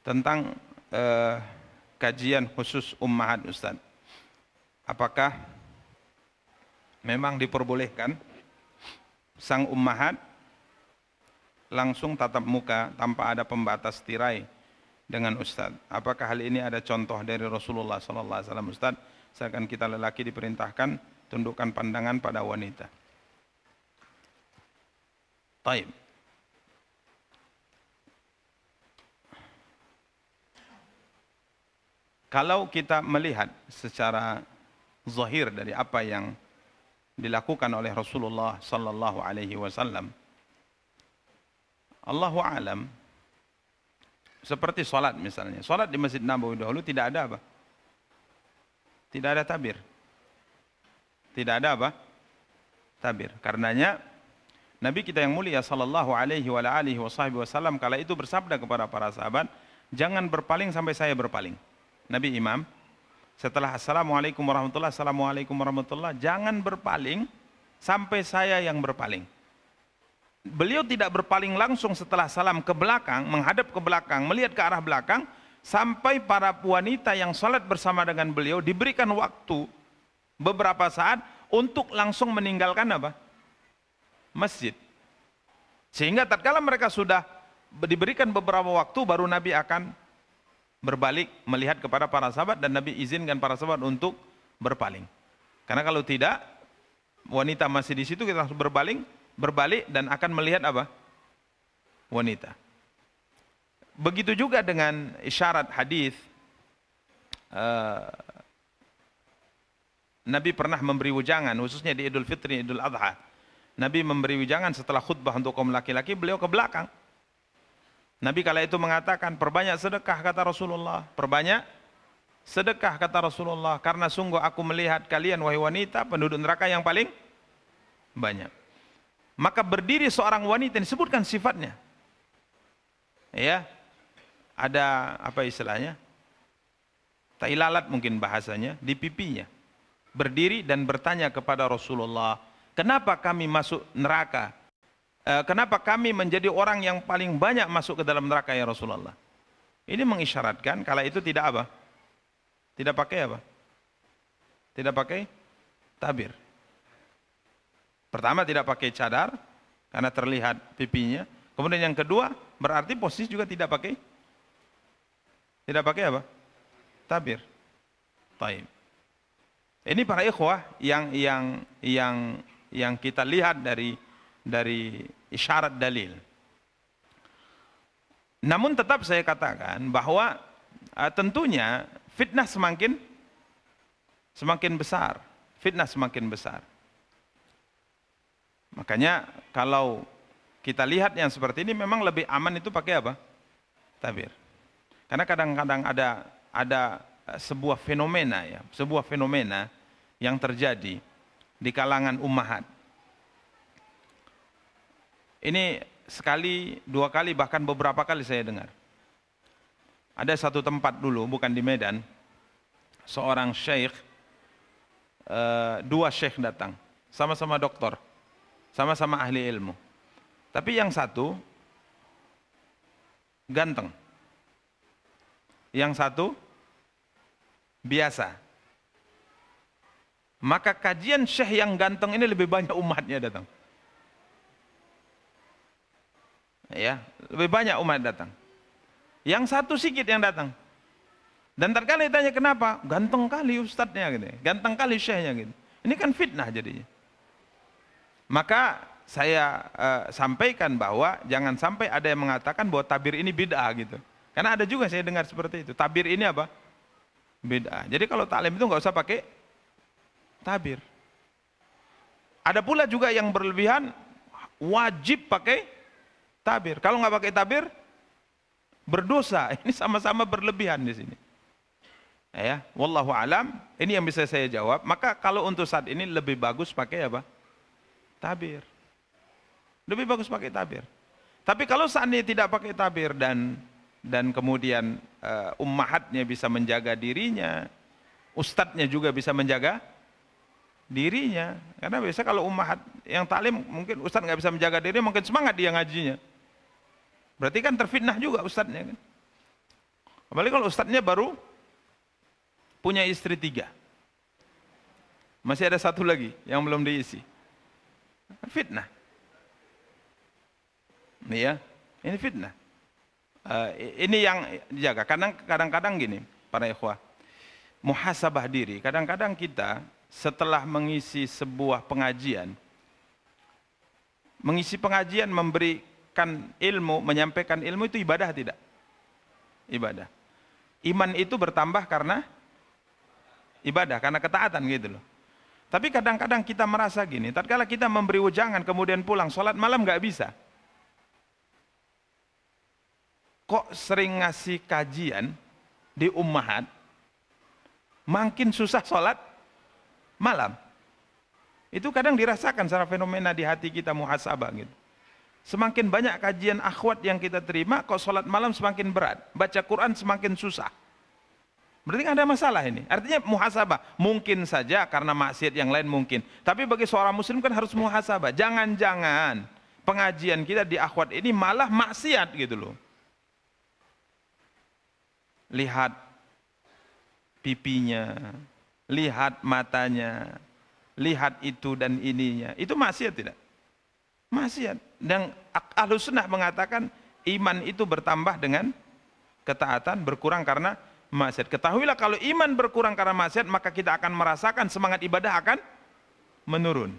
Tentang kajian khusus ummahat, Ustaz. Apakah memang diperbolehkan sang ummahat langsung tatap muka tanpa ada pembatas tirai dengan Ustaz? Apakah hal ini ada contoh dari Rasulullah SAW, Ustaz? Seakan kita lelaki diperintahkan tundukkan pandangan pada wanita. Taib. Kalau kita melihat secara zahir dari apa yang dilakukan oleh Rasulullah sallallahu alaihi wasallam, Allahu alam, seperti salat misalnya. Salat di Masjid Nabawi dahulu tidak ada apa? Tidak ada tabir. Tidak ada apa? Tabir. Karenanya Nabi kita yang mulia sallallahu alaihi wasallam kala itu bersabda kepada para sahabat, jangan berpaling sampai saya berpaling. Nabi imam, setelah assalamualaikum warahmatullahi, assalamualaikum warahmatullahi, jangan berpaling sampai saya yang berpaling. Beliau tidak berpaling langsung setelah salam ke belakang, menghadap ke belakang, melihat ke arah belakang, sampai para wanita yang salat bersama dengan beliau diberikan waktu beberapa saat untuk langsung meninggalkan apa? Masjid. Sehingga tatkala mereka sudah diberikan beberapa waktu, baru Nabi akan berbalik melihat kepada para sahabat dan Nabi izinkan para sahabat untuk berpaling. Karena kalau tidak, wanita masih di situ, kita harus berbalik dan akan melihat apa? Wanita. Begitu juga dengan isyarat hadis. Nabi pernah memberi wejangan, khususnya di Idul Fitri, Idul Adha. Nabi memberi wejangan setelah khutbah untuk kaum laki-laki, beliau ke belakang. Nabi kala itu mengatakan, perbanyak sedekah kata Rasulullah, perbanyak sedekah kata Rasulullah, karena sungguh aku melihat kalian wahai wanita penduduk neraka yang paling banyak. Maka berdiri seorang wanita, disebutkan sifatnya. Ya, ada apa istilahnya? Tai lalat mungkin bahasanya, di pipinya. Berdiri dan bertanya kepada Rasulullah, kenapa kami masuk neraka? Kenapa kami menjadi orang yang paling banyak masuk ke dalam neraka ya Rasulullah? Ini mengisyaratkan kala itu tidak apa? Tidak pakai apa? Tidak pakai tabir. Pertama tidak pakai cadar karena terlihat pipinya. Kemudian yang kedua berarti posisi juga tidak pakai apa? Tabir. Taib. Ini para ikhwah yang kita lihat dari isyarat dalil. Namun tetap saya katakan bahwa tentunya fitnah semakin besar. Fitnah semakin besar. Makanya kalau kita lihat yang seperti ini memang lebih aman itu pakai apa? Tabir. Karena kadang-kadang ada sebuah fenomena ya, sebuah fenomena yang terjadi di kalangan ummahat. Ini sekali, dua kali, bahkan beberapa kali saya dengar. Ada satu tempat dulu, bukan di Medan, seorang syekh, dua syekh datang, sama-sama doktor, sama-sama ahli ilmu. Tapi yang satu ganteng, yang satu biasa. Maka kajian syekh yang ganteng ini lebih banyak umatnya datang. Ya, lebih banyak umat datang. Yang satu sedikit yang datang. Dan terkadang ditanya kenapa? Ganteng kali ustadznya gitu. Ganteng kali syekhnya gitu. Ini kan fitnah jadinya. Maka saya sampaikan bahwa jangan sampai ada yang mengatakan bahwa tabir ini bid'ah gitu. Karena ada juga saya dengar seperti itu. Tabir ini apa? Bid'ah. Jadi kalau taklim itu nggak usah pakai tabir. Ada pula juga yang berlebihan wajib pakai tabir. Kalau nggak pakai tabir berdosa. Ini sama-sama berlebihan di sini. Ya, wallahu alam. Ini yang bisa saya jawab. Maka kalau untuk saat ini lebih bagus pakai apa? Tabir. Lebih bagus pakai tabir. Tapi kalau seandainya tidak pakai tabir dan kemudian ummahatnya bisa menjaga dirinya, ustadznya juga bisa menjaga dirinya. Karena biasa kalau ummahat yang taklim mungkin ustadz nggak bisa menjaga dirinya, mungkin semangat dia ngajinya. Berarti kan terfitnah juga ustadznya kan. Apalagi kalau ustadznya baru punya istri 3. Masih ada 1 lagi yang belum diisi. Fitnah. Ya, ini fitnah. Ini yang dijaga. Kadang-kadang gini, para ikhwah, muhasabah diri. Kadang-kadang kita setelah mengisi sebuah pengajian, memberikan ilmu, menyampaikan ilmu itu ibadah tidak? Ibadah. Iman itu bertambah karena ibadah, karena ketaatan gitu loh. Tapi kadang-kadang kita merasa gini, tatkala kita memberi wejangan kemudian pulang, sholat malam nggak bisa. Kok sering ngasih kajian di ummahat, makin susah sholat malam. Itu kadang dirasakan secara fenomena di hati kita, muhasabah gitu. Semakin banyak kajian akhwat yang kita terima, kok sholat malam semakin berat, baca Quran semakin susah. Berarti kan ada masalah ini. Artinya muhasabah. Mungkin saja karena maksiat yang lain mungkin. Tapi bagi seorang muslim kan harus muhasabah. Jangan-jangan pengajian kita di akhwat ini malah maksiat gitu loh. Lihat pipinya, lihat matanya, lihat itu dan ininya. Itu maksiat tidak? Maksiat. Dan Ahlus Sunnah mengatakan iman itu bertambah dengan ketaatan, berkurang karena maksiat. Ketahuilah kalau iman berkurang karena maksiat, maka kita akan merasakan semangat ibadah akan menurun.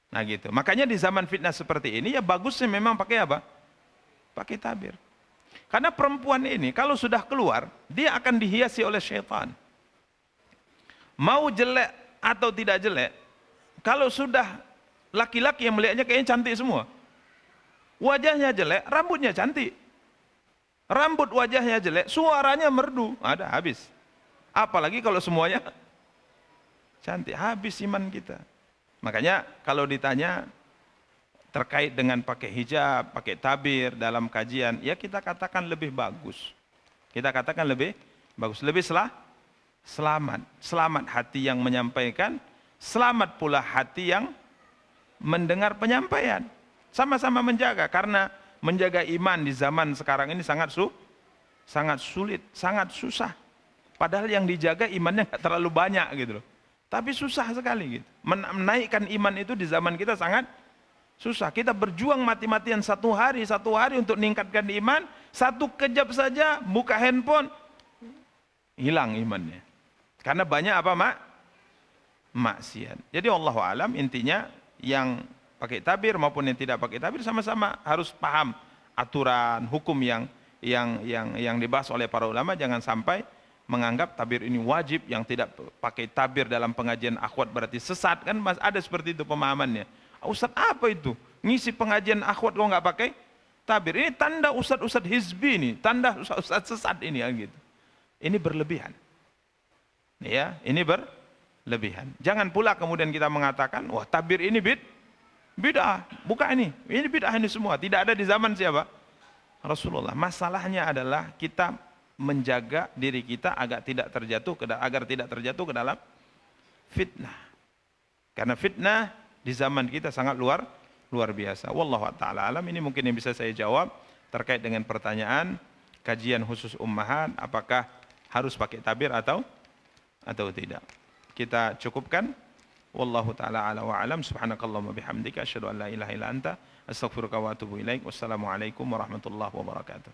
Nah gitu. Makanya di zaman fitnah seperti ini ya bagusnya memang pakai apa? Pakai tabir. Karena perempuan ini kalau sudah keluar, dia akan dihiasi oleh syaitan. Mau jelek atau tidak jelek, kalau sudah laki-laki yang melihatnya kayaknya cantik semua. Wajahnya jelek, rambutnya cantik. Rambut wajahnya jelek, suaranya merdu, ada habis. Apalagi kalau semuanya cantik, habis iman kita. Makanya kalau ditanya terkait dengan pakai hijab, pakai tabir dalam kajian, ya kita katakan lebih bagus. Kita katakan lebih bagus, lebih selamat. Selamat hati yang menyampaikan, selamat pula hati yang mendengar penyampaian. Sama-sama menjaga, karena menjaga iman di zaman sekarang ini sangat sulit, sangat susah. Padahal yang dijaga imannya nggak terlalu banyak gitu loh. Tapi susah sekali gitu. Menaikkan iman itu di zaman kita sangat susah. Kita berjuang mati-matian satu hari untuk meningkatkan iman. Satu kejap saja buka handphone, hilang imannya. Karena banyak apa maksiat. Jadi Allahu alam, intinya yang pakai tabir maupun yang tidak pakai tabir sama-sama harus paham aturan hukum yang dibahas oleh para ulama. Jangan sampai menganggap tabir ini wajib, yang tidak pakai tabir dalam pengajian akhwat berarti sesat. Kan ada seperti itu pemahamannya. Ustaz apa itu? Ngisi pengajian akhwat kok nggak pakai tabir? Ini tanda ustaz-ustaz hizbi ini, tanda ustaz sesat ini ya gitu. Ini berlebihan. Ya, ini berlebihan. Jangan pula kemudian kita mengatakan, wah tabir ini bid'ah, bukan ini bid'ah ini semua. Tidak ada di zaman siapa? Rasulullah. Masalahnya adalah kita menjaga diri kita agar tidak terjatuh ke dalam fitnah. Karena fitnah di zaman kita sangat luar biasa. Wallahu ta'ala alam. Ini mungkin yang bisa saya jawab terkait dengan pertanyaan kajian khusus ummahat, apakah harus pakai tabir atau tidak. Kita cukupkan. Wallahu ta'ala ala wa alam. Subhanakallahumma bihamdika asyhadu an la ilaha illa anta astaghfiruka wa atubu ilaik. Wassalamualaikum warahmatullahi wabarakatuh.